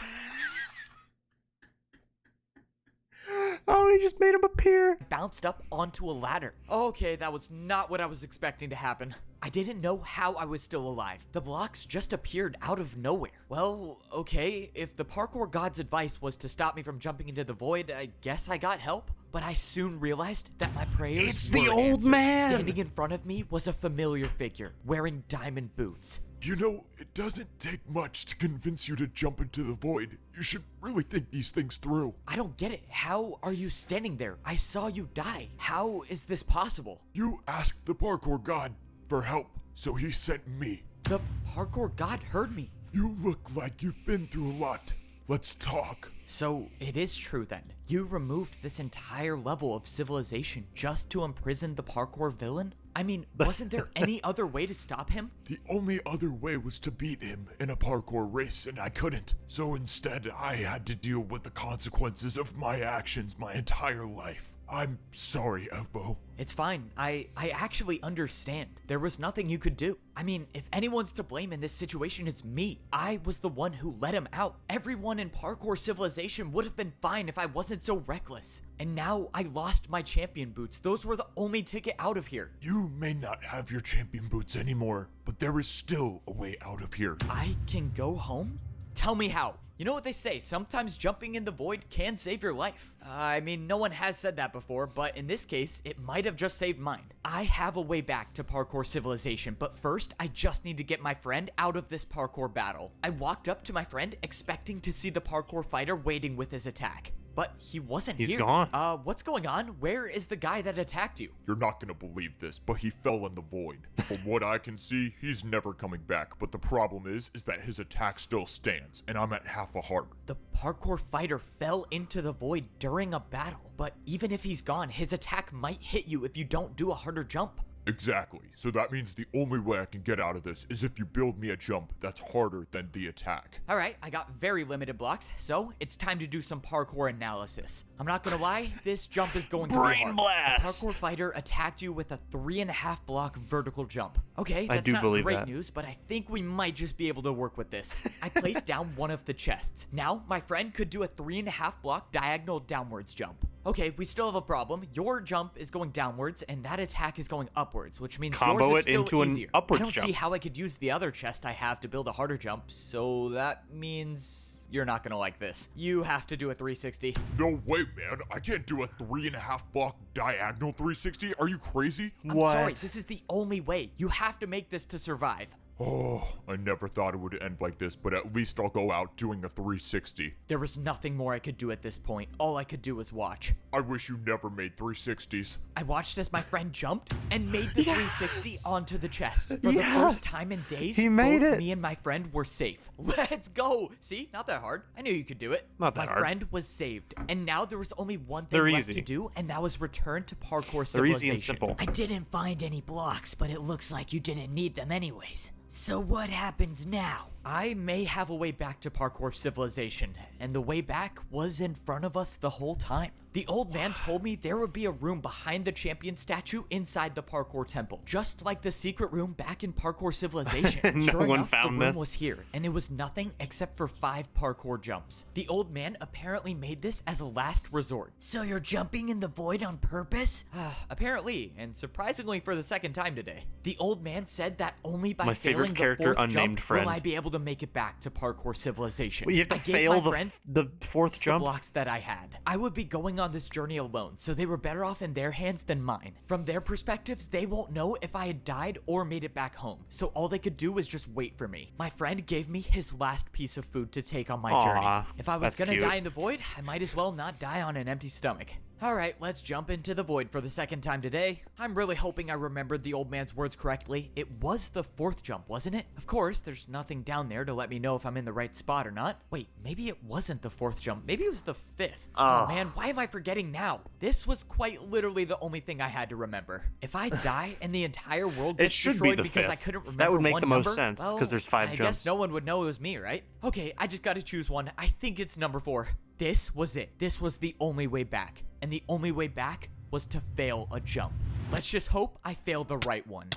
Oh, he just made him appear. bounced up onto a ladder. Okay, that was not what I was expecting to happen. I didn't know how I was still alive. The blocks just appeared out of nowhere. Well, okay, if the parkour god's advice was to stop me from jumping into the void, I guess I got help. But I soon realized that my prayers It's the were old answered. man! Standing in front of me was a familiar figure, wearing diamond boots. You know, it doesn't take much to convince you to jump into the void. You should really think these things through. I don't get it. How are you standing there? I saw you die. How is this possible? You asked the parkour god for help, so he sent me. The parkour god heard me. You look like you've been through a lot. Let's talk. So it is true then. You removed this entire level of civilization just to imprison the parkour villain? I mean, wasn't there any other way to stop him? The only other way was to beat him in a parkour race, and I couldn't. So instead, I had to deal with the consequences of my actions my entire life. I'm sorry, Evbo. It's fine. I actually understand. There was nothing you could do. I mean, if anyone's to blame in this situation, it's me. I was the one who let him out. Everyone in Parkour Civilization would have been fine if I wasn't so reckless. And now I lost my champion boots. Those were the only ticket out of here. You may not have your champion boots anymore, but there is still a way out of here. I can go home? Tell me how. You know what they say, sometimes jumping in the void can save your life. I mean, no one has said that before, but in this case, it might have just saved mine. I have a way back to Parkour Civilization, but first, I just need to get my friend out of this parkour battle. I walked up to my friend, expecting to see the parkour fighter waiting with his attack. but he wasn't He's here. gone. What's going on? Where is the guy that attacked you? You're not gonna believe this, but he fell in the void. From what I can see, he's never coming back, but the problem is that his attack still stands, and I'm at half a heart. The parkour fighter fell into the void during a battle, but even if he's gone, his attack might hit you if you don't do a harder jump. Exactly. So that means the only way I can get out of this is if you build me a jump that's harder than the attack. All right, I got very limited blocks, so it's time to do some parkour analysis. I'm not gonna lie, this jump is going to be hard. Brain blast! The parkour fighter attacked you with a 3.5 block vertical jump. Okay, I that's do not believe great that. news, but I think we might just be able to work with this. I placed down one of the chests. Now, my friend could do a 3.5 block diagonal downwards jump. Okay, we still have a problem. Your jump is going downwards, and that attack is going upwards, which means Combo yours is it still into an easier. upward I don't see jump. how I could use the other chest I have to build a harder jump, so that means you're not gonna like this. You have to do a 360. No way, man. I can't do a 3.5 block diagonal 360. Are you crazy? I'm sorry, this is the only way. You have to make this to survive. Oh, I never thought it would end like this, but at least I'll go out doing a 360. There was nothing more I could do at this point. All I could do was watch. I wish you never made 360s. I watched as my friend jumped and made the 360 onto the chest. For the Yes! first time in days, He made both it! me and my friend were safe. Let's go! See? Not that hard. I knew you could do it. Not that my hard. friend was saved, and now there was only one thing They're left easy. to do, and that was return to parkour They're civilization. easy and simple. I didn't find any blocks, but it looks like you didn't need them anyways. So what happens now? I may have a way back to parkour civilization, and the way back was in front of us the whole time. The old man told me there would be a room behind the champion statue inside the parkour temple, just like the secret room back in parkour civilization. No Sure one enough, found the room this. was here, and it was nothing except for 5 parkour jumps. The old man apparently made this as a last resort. So you're jumping in the void on purpose? Apparently, and surprisingly for the second time today. The old man said that only by My favorite failing character, the 4th unnamed jump friend. will I be able to make it back to parkour civilization. Well, you have to I gave fail my the friend the fourth the jump. blocks that I had. I would be going on this journey alone, so they were better off in their hands than mine. From their perspectives, they won't know if I had died or made it back home, so all they could do was just wait for me. My friend gave me his last piece of food to take on my Aw, journey. If I was that's gonna cute. die in the void, I might as well not die on an empty stomach. Alright, let's jump into the void for the second time today. I'm really hoping I remembered the old man's words correctly. It was the 4th jump, wasn't it? Of course, there's nothing down there to let me know if I'm in the right spot or not. Wait, maybe it wasn't the 4th jump. Maybe it was the 5th. Oh man, why am I forgetting now? This was quite literally the only thing I had to remember. If I die and the entire world It gets should be destroyed the because I 5th. couldn't remember That would make one the most number, sense, 'cause well, there's 5 I jumps. guess no one would know it was me, right? Okay, I just gotta choose one. I think it's number 4. This was it. This was the only way back. And the only way back was to fail a jump. Let's just hope I failed the right one.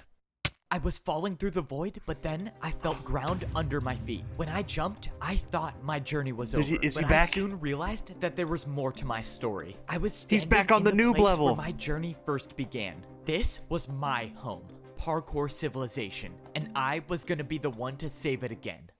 I was falling through the void, but then I felt ground under my feet. When I jumped, I thought my journey was over. Is he but back? I soon realized that there was more to my story. I was He's standing back on in the noob place level. where my journey first began. This was my home, parkour civilization, and I was gonna be the one to save it again.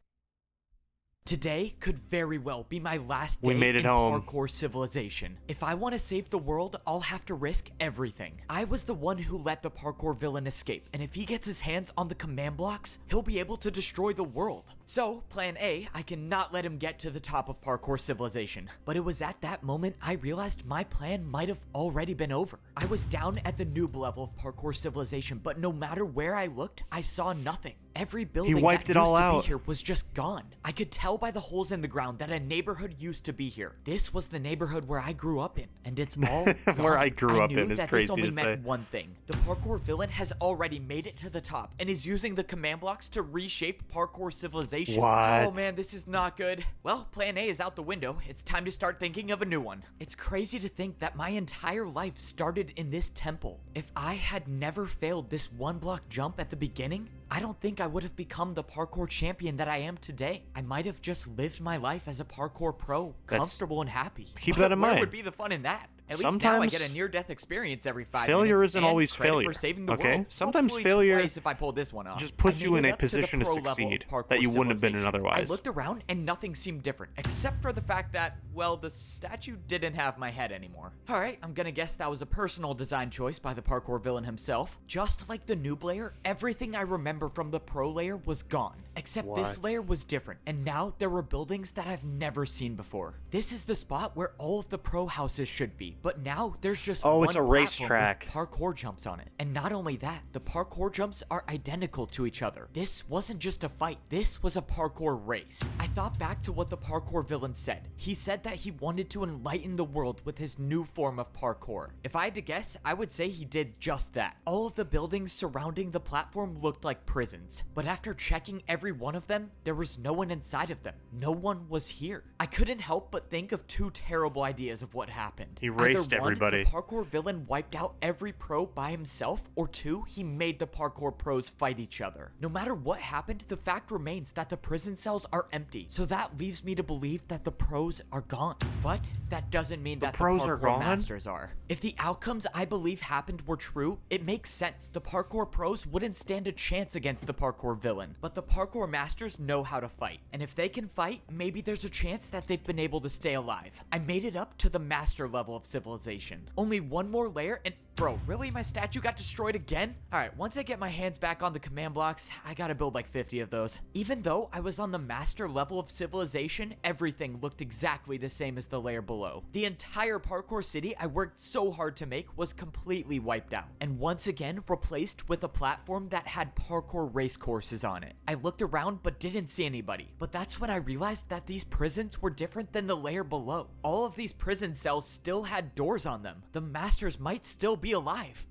Today could very well be my last day We made it in home. parkour civilization. If I want to save the world, I'll have to risk everything. I was the one who let the parkour villain escape, and if he gets his hands on the command blocks, he'll be able to destroy the world. So, plan A, I cannot let him get to the top of parkour civilization. But it was at that moment I realized my plan might have already been over. I was down at the noob level of parkour civilization, but no matter where I looked, I saw nothing. Every building wiped that it all used to out. be here was just gone. I could tell by the holes in the ground that a neighborhood used to be here. This was the neighborhood where I grew up in, and it's all Where gone. I grew up knew in is that crazy this only to meant say. one thing. The parkour villain has already made it to the top and is using the command blocks to reshape parkour civilization. What? Oh man, this is not good. Well, plan A is out the window. It's time to start thinking of a new one. It's crazy to think that my entire life started in this temple. If I had never failed this 1 block jump at the beginning, I don't think I would have become the parkour champion that I am today. I might have just lived my life as a parkour pro, comfortable and happy. Keep But that in where mind. would be the fun in that? At least now I get sometimes a near-death experience every 5 failure minutes. isn't and always credit failure. For saving the Okay, world. sometimes Hopefully failure twice if I pull this one off. just puts I you made in it a up to the position to pro level of succeed Parkour that you wouldn't have been in civilization. otherwise. I looked around and nothing seemed different, except for the fact that, well, the statue didn't have my head anymore. Alright, I'm gonna guess that was a personal design choice by the parkour villain himself. Just like the noob layer, everything I remember from the pro layer was gone. Except this What? layer was different, and now there were buildings that I've never seen before. This is the spot where all of the pro houses should be, but now there's just Oh, one it's a platform racetrack. with parkour jumps on it. And not only that, the parkour jumps are identical to each other. This wasn't just a fight, this was a parkour race. I thought back to what the parkour villain said. He said that he wanted to enlighten the world with his new form of parkour. If I had to guess, I would say he did just that. All of the buildings surrounding the platform looked like prisons, but after checking every one of them, there was no one inside of them. No one was here. I couldn't help but think of two terrible ideas of what happened. He raced Either one, everybody. the parkour villain wiped out every pro by himself, or two, he made the parkour pros fight each other. No matter what happened, the fact remains that the prison cells are empty, so that leaves me to believe that the pros are gone. But that doesn't mean that the pros are parkour gone? masters are. If the outcomes I believe happened were true, it makes sense. The parkour pros wouldn't stand a chance against the parkour villain, but the parkour masters know how to fight. And if they can fight, maybe there's a chance that they've been able to stay alive. I made it up to the master level of civilization. Only one more layer and bro, really? My statue got destroyed again? Alright, once I get my hands back on the command blocks, I gotta build like 50 of those. Even though I was on the master level of civilization, everything looked exactly the same as the layer below. The entire parkour city I worked so hard to make was completely wiped out, and once again replaced with a platform that had parkour race courses on it. I looked around but didn't see anybody, but that's when I realized that these prisons were different than the layer below. All of these prison cells still had doors on them. The masters might still be alive.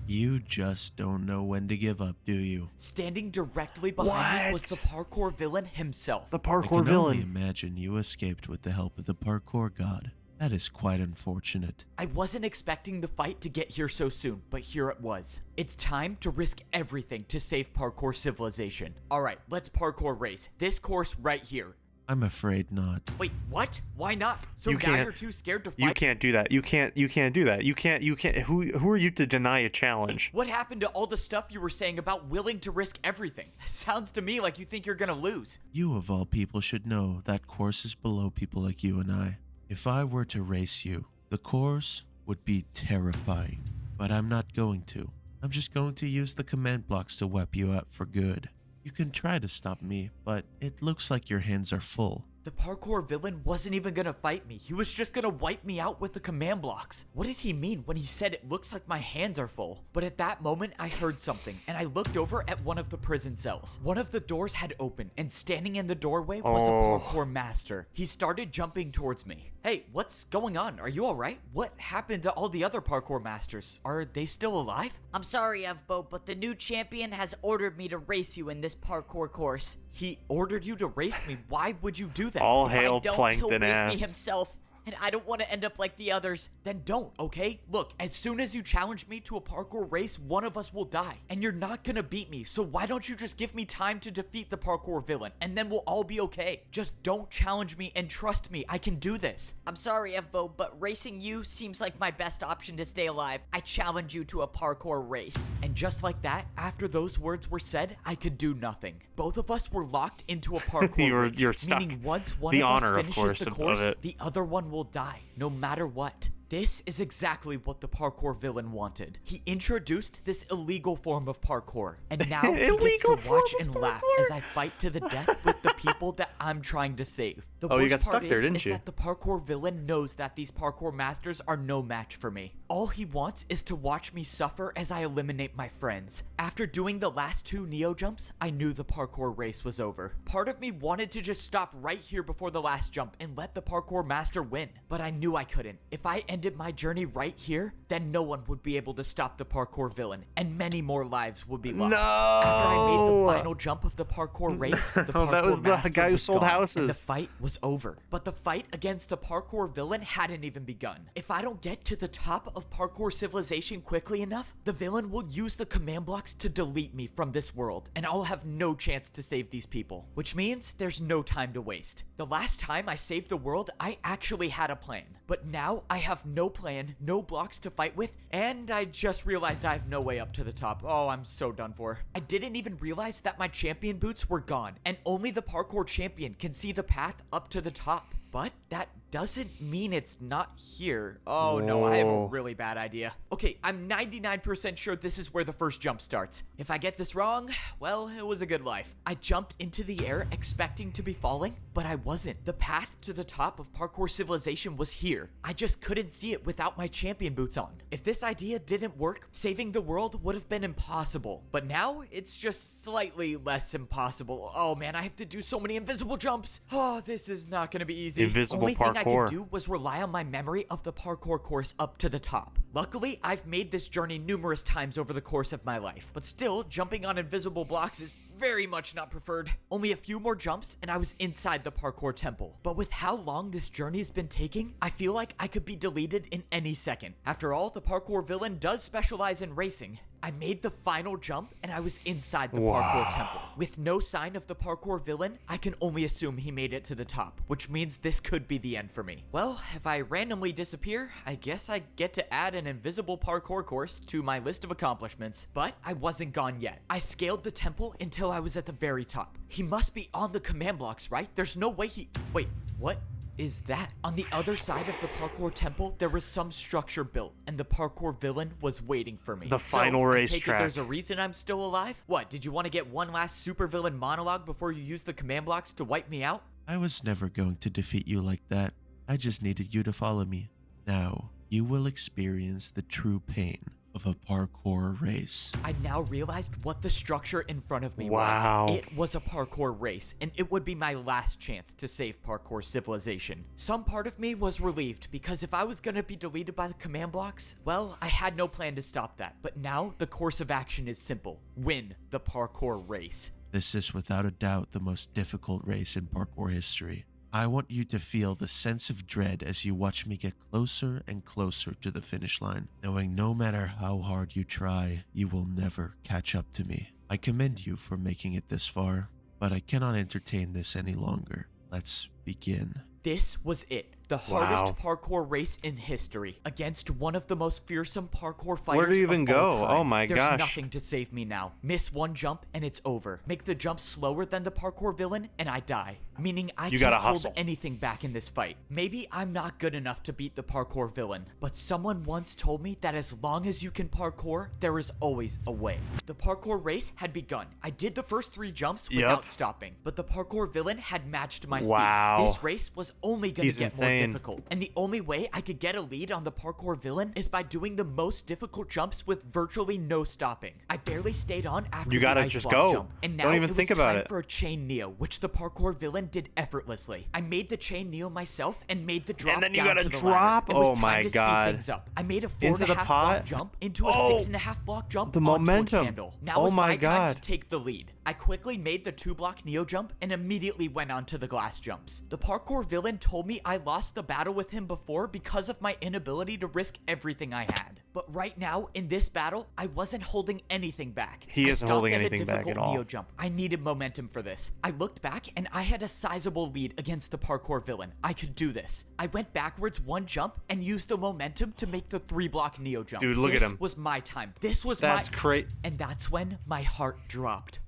You just don't know when to give up, do you? Standing directly behind me was the parkour villain himself. The I parkour can only villain. imagine you escaped with the help of the parkour god. That is quite unfortunate. I wasn't expecting the fight to get here so soon, but here it was. It's time to risk everything to save parkour civilization. Alright, let's parkour race. This course right here. I'm afraid not. Wait, what? Why not? So You now can't- you're too scared to fight? You can't do that. You can't do that. You can't. Who are you to deny a challenge? What happened to all the stuff you were saying about willing to risk everything? Sounds to me like you think you're gonna lose. You of all people should know that course is below people like you and I. If I were to race you, the course would be terrifying. But I'm not going to. I'm just going to use the command blocks to wipe you out for good. You can try to stop me, but it looks like your hands are full. The parkour villain wasn't even gonna fight me. He was just gonna wipe me out with the command blocks. What did he mean when he said it looks like my hands are full? But at that moment, I heard something, and I looked over at one of the prison cells. One of the doors had opened, and standing in the doorway was a parkour master. He started jumping towards me. Hey, what's going on? Are you alright? What happened to all the other parkour masters? Are they still alive? I'm sorry, Evbo, but the new champion has ordered me to race you in this parkour course. He ordered you to race me. Why would you do that? All If I hail don't, Plankton he'll race me ass. himself, and I don't want to end up like the others. Then don't, okay? Look, as soon as you challenge me to a parkour race, one of us will die. And you're not gonna beat me, so why don't you just give me time to defeat the parkour villain, and then we'll all be okay. Just don't challenge me and trust me, I can do this. I'm sorry, Evbo, but racing you seems like my best option to stay alive. I challenge you to a parkour race. And just like that, after those words were said, I could do nothing. Both of us were locked into a parkour race, you're stuck. meaning once one The of honor, us of finishes course, the of course, it. the other one will die, no matter what. This is exactly what the parkour villain wanted. He introduced this illegal form of parkour, and now he gets Illegal to watch form and of laugh as I fight to the death with the people that I'm trying to save. The Oh, you worst got stuck part there, is didn't you? that the parkour villain knows that these parkour masters are no match for me. All he wants is to watch me suffer as I eliminate my friends. After doing the last two Neo jumps, I knew the parkour race was over. Part of me wanted to just stop right here before the last jump and let the parkour master win, but I knew I couldn't. If I ended ended my journey right here, then no one would be able to stop the parkour villain, and many more lives would be lost. No! After I made the final jump of the parkour race, the parkour that was the master guy who was sold gone, houses. and the fight was over. But the fight against the parkour villain hadn't even begun. If I don't get to the top of parkour civilization quickly enough, the villain will use the command blocks to delete me from this world, and I'll have no chance to save these people. Which means there's no time to waste. The last time I saved the world, I actually had a plan. But now I have no plan, no blocks to fight with, and I just realized I have no way up to the top. Oh, I'm so done for. I didn't even realize that my champion boots were gone, and only the parkour champion can see the path up to the top. But that doesn't mean it's not here. Oh no, I have a really bad idea. Okay, I'm 99% sure this is where the first jump starts. If I get this wrong, well, it was a good life. I jumped into the air expecting to be falling, but I wasn't. The path to the top of parkour civilization was here. I just couldn't see it without my champion boots on. If this idea didn't work, saving the world would have been impossible. But now, it's just slightly less impossible. Oh man, I have to do so many invisible jumps. Oh, this is not gonna be easy. Invisible Only thing I parkour. could do was rely on my memory of the parkour course up to the top. Luckily, I've made this journey numerous times over the course of my life, but still, jumping on invisible blocks is very much not preferred. Only a few more jumps and I was inside the parkour temple. But with how long this journey has been taking, I feel like I could be deleted in any second. After all, the parkour villain does specialize in racing. I made the final jump and I was inside the parkour temple. With no sign of the parkour villain, I can only assume he made it to the top, which means this could be the end for me. Well, if I randomly disappear, I guess I get to add an invisible parkour course to my list of accomplishments. But I wasn't gone yet. I scaled the temple until I was at the very top. He must be on the command blocks, right? There's no way he... Wait, what is that? On the other side of the parkour temple, there was some structure built, and the parkour villain was waiting for me. The final racetrack. There's a reason I'm still alive? What, did you want to get one last supervillain monologue before you use the command blocks to wipe me out? I was never going to defeat you like that. I just needed you to follow me. Now, you will experience the true pain of a parkour race. I now realized what the structure in front of me Wow. was. It was a parkour race, and it would be my last chance to save parkour civilization. Some part of me was relieved, because if I was gonna be deleted by the command blocks, well, I had no plan to stop that. But now, the course of action is simple. Win the parkour race. This is without a doubt the most difficult race in parkour history. I want you to feel the sense of dread as you watch me get closer and closer to the finish line, knowing no matter how hard you try, you will never catch up to me. I commend you for making it this far, but I cannot entertain this any longer. Let's begin. This was it. The hardest parkour race in history against one of the most fearsome parkour fighters. Where do you even of all go? time. Oh my There's gosh. nothing to save me now. Miss one jump and it's over. Make the jump slower than the parkour villain and I die. Meaning I You can't gotta hold hustle. anything back in this fight. Maybe I'm not good enough to beat the parkour villain, but someone once told me that as long as you can parkour, there is always a way. The parkour race had begun. I did the first 3 jumps without stopping, but the parkour villain had matched my speed. This race was only gonna get more difficult, and the only way I could get a lead on the parkour villain is by doing the most difficult jumps with virtually no stopping. I barely stayed on after You gotta the ice just block go. jump, and now Don't even it think was about time it. for a chain neo, which the parkour villain did effortlessly. I made the chain neo myself and made the drop. And then you down gotta to the drop? ladder. It was Oh my time to speed God. things up. I made a Into the 4.5 block pot? jump into a Oh! 6.5 block jump The onto momentum. a candle. Now Oh was my my time God. to take the lead. I quickly made the 2-block neo jump and immediately went onto the glass jumps. The parkour villain told me I lost the battle with him before because of my inability to risk everything I had. But right now, in this battle, I wasn't holding anything back. He I isn't stopped holding at a anything back at difficult all. Neo jump. I needed momentum for this. I looked back and I had a sizable lead against the parkour villain. I could do this. I went backwards 1 jump and used the momentum to make the 3-block neo jump. Dude, look at him. This was my time. This was That's my... great. And that's when my heart dropped.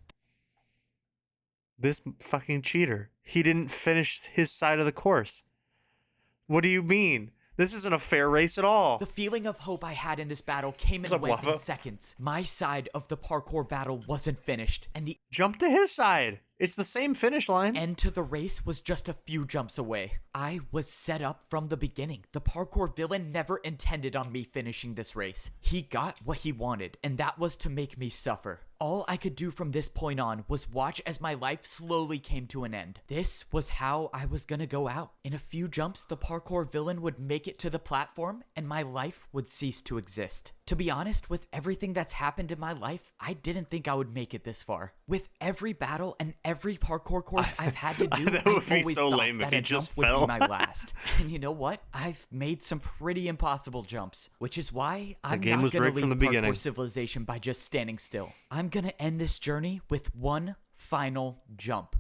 This fucking cheater. He didn't finish his side of the course. What do you mean? This isn't a fair race at all. The feeling of hope I had in this battle came What's and up, went in Lava? seconds. My side of the parkour battle wasn't finished, and the Jump to his side. It's the same finish line. end to the race was just a few jumps away. I was set up from the beginning. The parkour villain never intended on me finishing this race. He got what he wanted, and that was to make me suffer. All I could do from this point on was watch as my life slowly came to an end. This was how I was gonna go out. In a few jumps, the parkour villain would make it to the platform and my life would cease to exist. To be honest, with everything that's happened in my life, I didn't think I would make it this far. With every battle and every parkour course I've had to do, That I would be always so thought lame if that he a just jump would fell. be my last. And you know what? I've made some pretty impossible jumps, which is why I'm game not was gonna rigged leave from the Parkour beginning. Civilization by just standing still. I'm gonna end this journey with one final jump.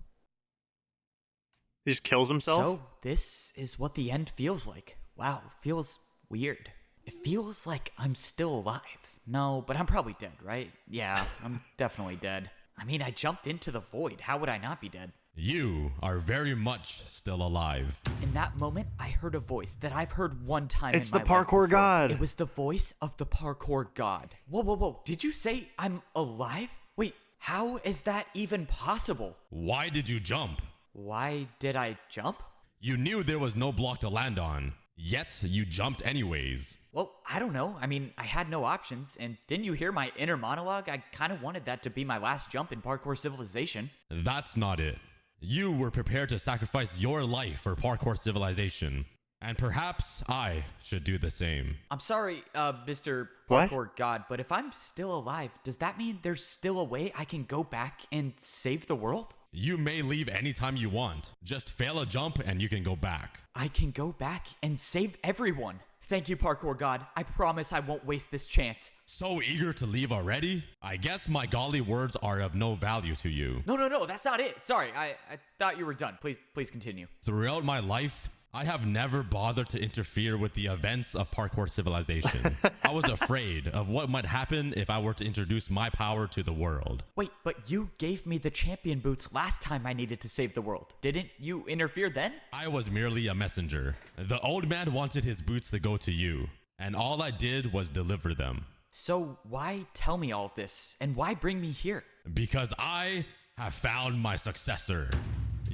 He just kills himself? So, this is what the end feels like. Wow, feels weird. It feels like I'm still alive. No, but I'm probably dead, right? Yeah, I'm definitely dead. I mean, I jumped into the void. How would I not be dead? You are very much still alive. In that moment, I heard a voice that I've heard one time It's in the my life parkour before. god. It was the voice of the parkour god. Whoa, whoa, whoa. Did you say I'm alive? Wait, how is that even possible? Why did you jump? Why did I jump? You knew there was no block to land on, yet you jumped anyways. Well, I don't know. I mean, I had no options, and didn't you hear my inner monologue? I kind of wanted that to be my last jump in Parkour Civilization. That's not it. You were prepared to sacrifice your life for Parkour Civilization, and perhaps I should do the same. I'm sorry, Mr. What? Parkour God, but if I'm still alive, does that mean there's still a way I can go back and save the world? You may leave anytime you want. Just fail a jump and you can go back. I can go back and save everyone. Thank you, Parkour God. I promise I won't waste this chance. So eager to leave already? I guess my golly words are of no value to you. No, that's not it. Sorry, I thought you were done. Please continue. Throughout my life, I have never bothered to interfere with the events of Parkour Civilization. I was afraid of what might happen if I were to introduce my power to the world. Wait, but you gave me the champion boots last time I needed to save the world. Didn't you interfere then? I was merely a messenger. The old man wanted his boots to go to you, and all I did was deliver them. So why tell me all of this, and why bring me here? Because I have found my successor.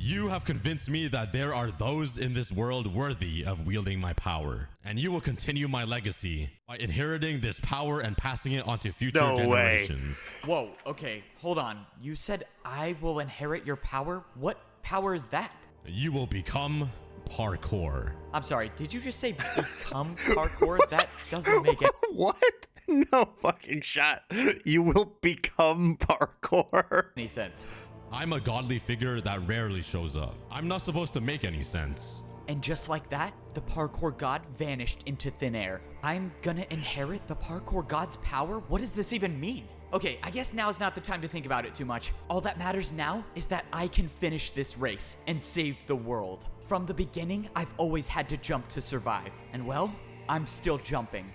You have convinced me that there are those in this world worthy of wielding my power, and you will continue my legacy by inheriting this power and passing it on to future generations. Whoa, okay, hold on. You said I will inherit your power? What power is that? You will become Parkour. I'm sorry, did you just say become Parkour? That doesn't make it. What? No fucking shot. You will become Parkour. Any sense. I'm a godly figure that rarely shows up. I'm not supposed to make any sense. And just like that, the Parkour God vanished into thin air. I'm gonna inherit the Parkour God's power? What does this even mean? Okay, I guess now's not the time to think about it too much. All that matters now is that I can finish this race and save the world. From the beginning, I've always had to jump to survive. And well, I'm still jumping.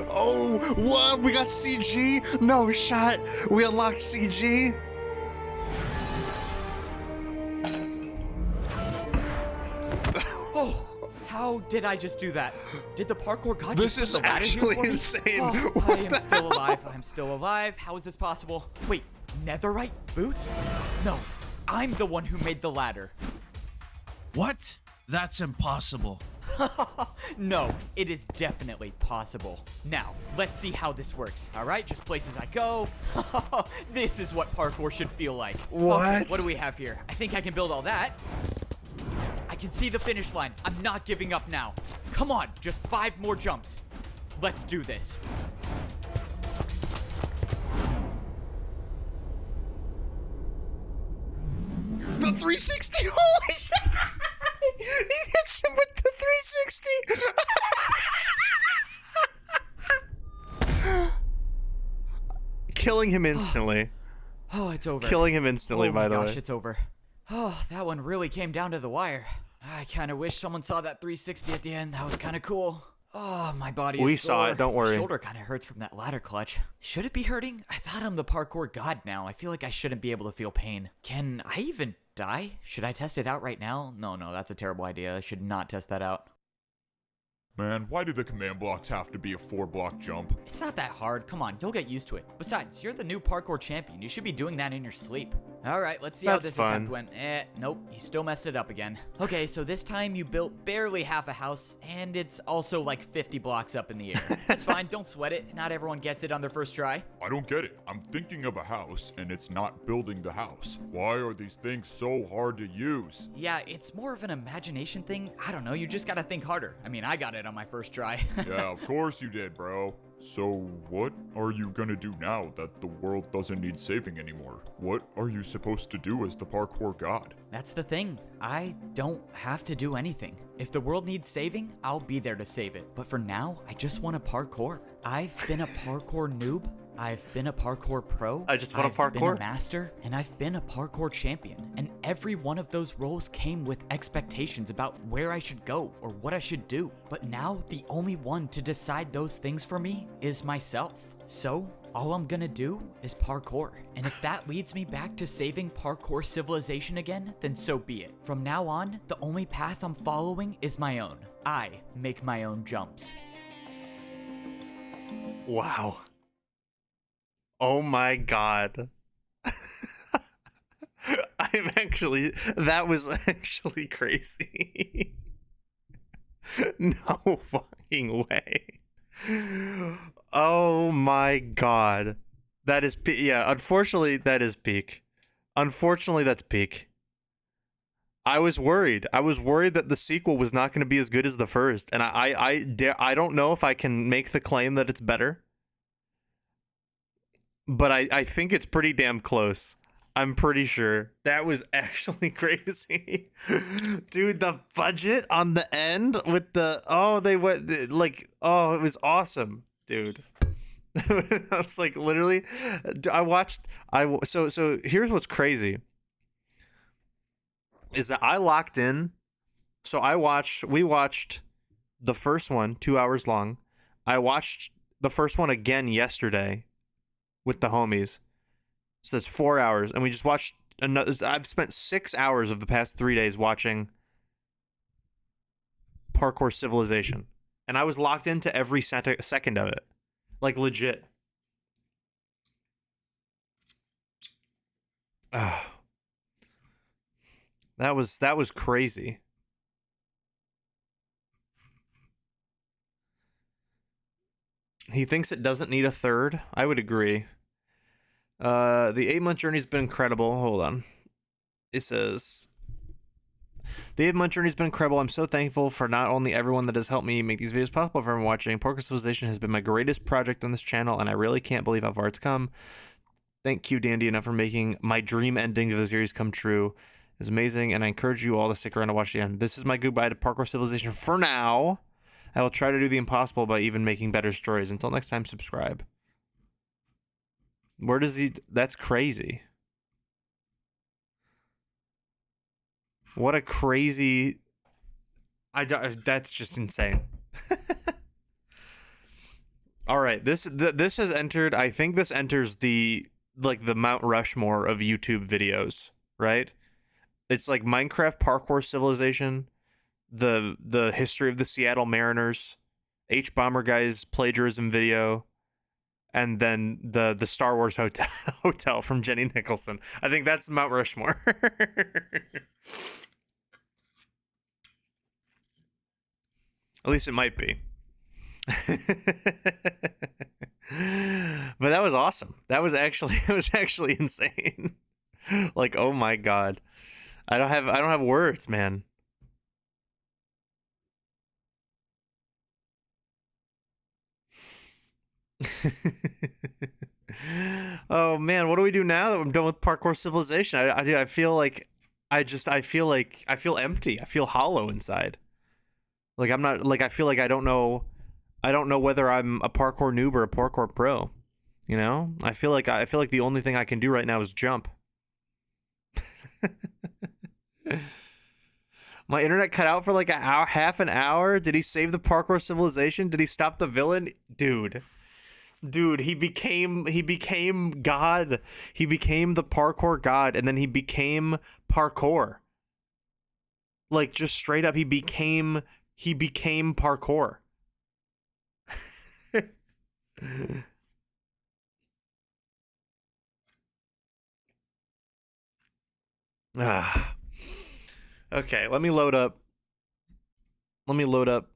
Oh, what? We got CG? No shot. We unlocked CG. Oh, how did I just do that? Did the Parkour God This just is put the ladder here actually for me? insane. Oh, What I am still alive. I'm still alive. How is this possible? Wait, netherite boots? No, I'm the one who made the ladder. What? That's impossible. No, it is definitely possible. Now, let's see how this works. All right, just places I go. This is what parkour should feel like. What? Okay, what do we have here? I think I can build all that. I can see the finish line. I'm not giving up now. Come on, just 5 more jumps. Let's do this. The 360. Holy shit. He hits him with the 360. Killing him instantly. Oh, it's over. Killing him instantly, oh by the my gosh, way. it's over. Oh, that one really came down to the wire. I kind of wish someone saw that 360 at the end. That was kind of cool. Oh, my body is We saw sore. it, don't worry. My shoulder kind of hurts from that ladder clutch. Should it be hurting? I thought I'm the parkour god now. I feel like I shouldn't be able to feel pain. Can I even die? Should I test it out right now? No, that's a terrible idea. I should not test that out. Man, why do the command blocks have to be a 4-block jump? It's not that hard. Come on, you'll get used to it. Besides, you're the new parkour champion. You should be doing that in your sleep. All right, let's see how That's this fun. attempt went. Nope, you still messed it up again. Okay, so this time you built barely half a house, and it's also like 50 blocks up in the air. It's fine, don't sweat it. Not everyone gets it on their first try. I don't get it. I'm thinking of a house, and it's not building the house. Why are these things so hard to use? Yeah, it's more of an imagination thing. I don't know, you just gotta think harder. I mean, I got it on my first try. Yeah, of course you did, bro. So what are you gonna do now that the world doesn't need saving anymore? What are you supposed to do as the parkour god? That's the thing. I don't have to do anything. If the world needs saving, I'll be there to save it. But for now, I just want to parkour. I've been a parkour noob. I've been a parkour pro. I just want to I've been parkour. a master, and I've been a parkour champion. And every one of those roles came with expectations about where I should go or what I should do. But now, the only one to decide those things for me is myself. So, all I'm gonna do is parkour. And if that leads me back to saving parkour civilization again, then so be it. From now on, the only path I'm following is my own. I make my own jumps. Wow. Oh my god. That was actually crazy. No fucking way. Oh my god. That is, yeah, unfortunately, that is peak. Unfortunately, that's peak. I was worried. I was worried that the sequel was not going to be as good as the first. And I don't know if I can make the claim that it's better. But I think it's pretty damn close. I'm pretty sure. That was actually crazy. Dude, the budget on the end with the, they went, like, it was awesome, dude. I was like, literally, so here's what's crazy. Is that I locked in, so we watched the first one, 2 hours long. I watched the first one again yesterday with the homies. So that's 4 hours. And we just watched another. I've spent 6 hours of the past 3 days watching Parkour Civilization. And I was locked into every second of it. Like, legit. That was crazy. He thinks it doesn't need a third. I would agree. The 8-month journey's been incredible. Hold on. It says, the 8-month journey's been incredible. I'm so thankful for not only everyone that has helped me make these videos possible, for everyone watching. Parkour Civilization has been my greatest project on this channel, and I really can't believe how far it's come. Thank you, Dandy, enough for making my dream ending to the series come true. It's amazing, and I encourage you all to stick around to watch the end. This is my goodbye to Parkour Civilization for now. I will try to do the impossible by even making better stories. Until next time, subscribe. Where does he... That's crazy. What a crazy... That's just insane. All right, this has entered... I think this enters the Mount Rushmore of YouTube videos, right? It's like Minecraft Parkour Civilization, the history of the Seattle Mariners, H-Bomber Guy's plagiarism video, and then the Star Wars hotel from Jenny Nicholson. I think that's Mount Rushmore. At least it might be. But that was awesome. It was actually insane. Like, oh my god. I don't have words, man. Oh man, what do we do now that I'm done with Parkour Civilization? I feel like I feel empty. I feel hollow inside. Like I'm not like I feel like I don't know whether I'm a parkour noob or a parkour pro. You know? I feel like the only thing I can do right now is jump. My internet cut out for like an hour, half an hour. Did he save the Parkour Civilization? Did he stop the villain? Dude, he became God. He became the parkour god, and then he became parkour. Like, just straight up, he became parkour. Ah. Okay, let me load up. Let me load up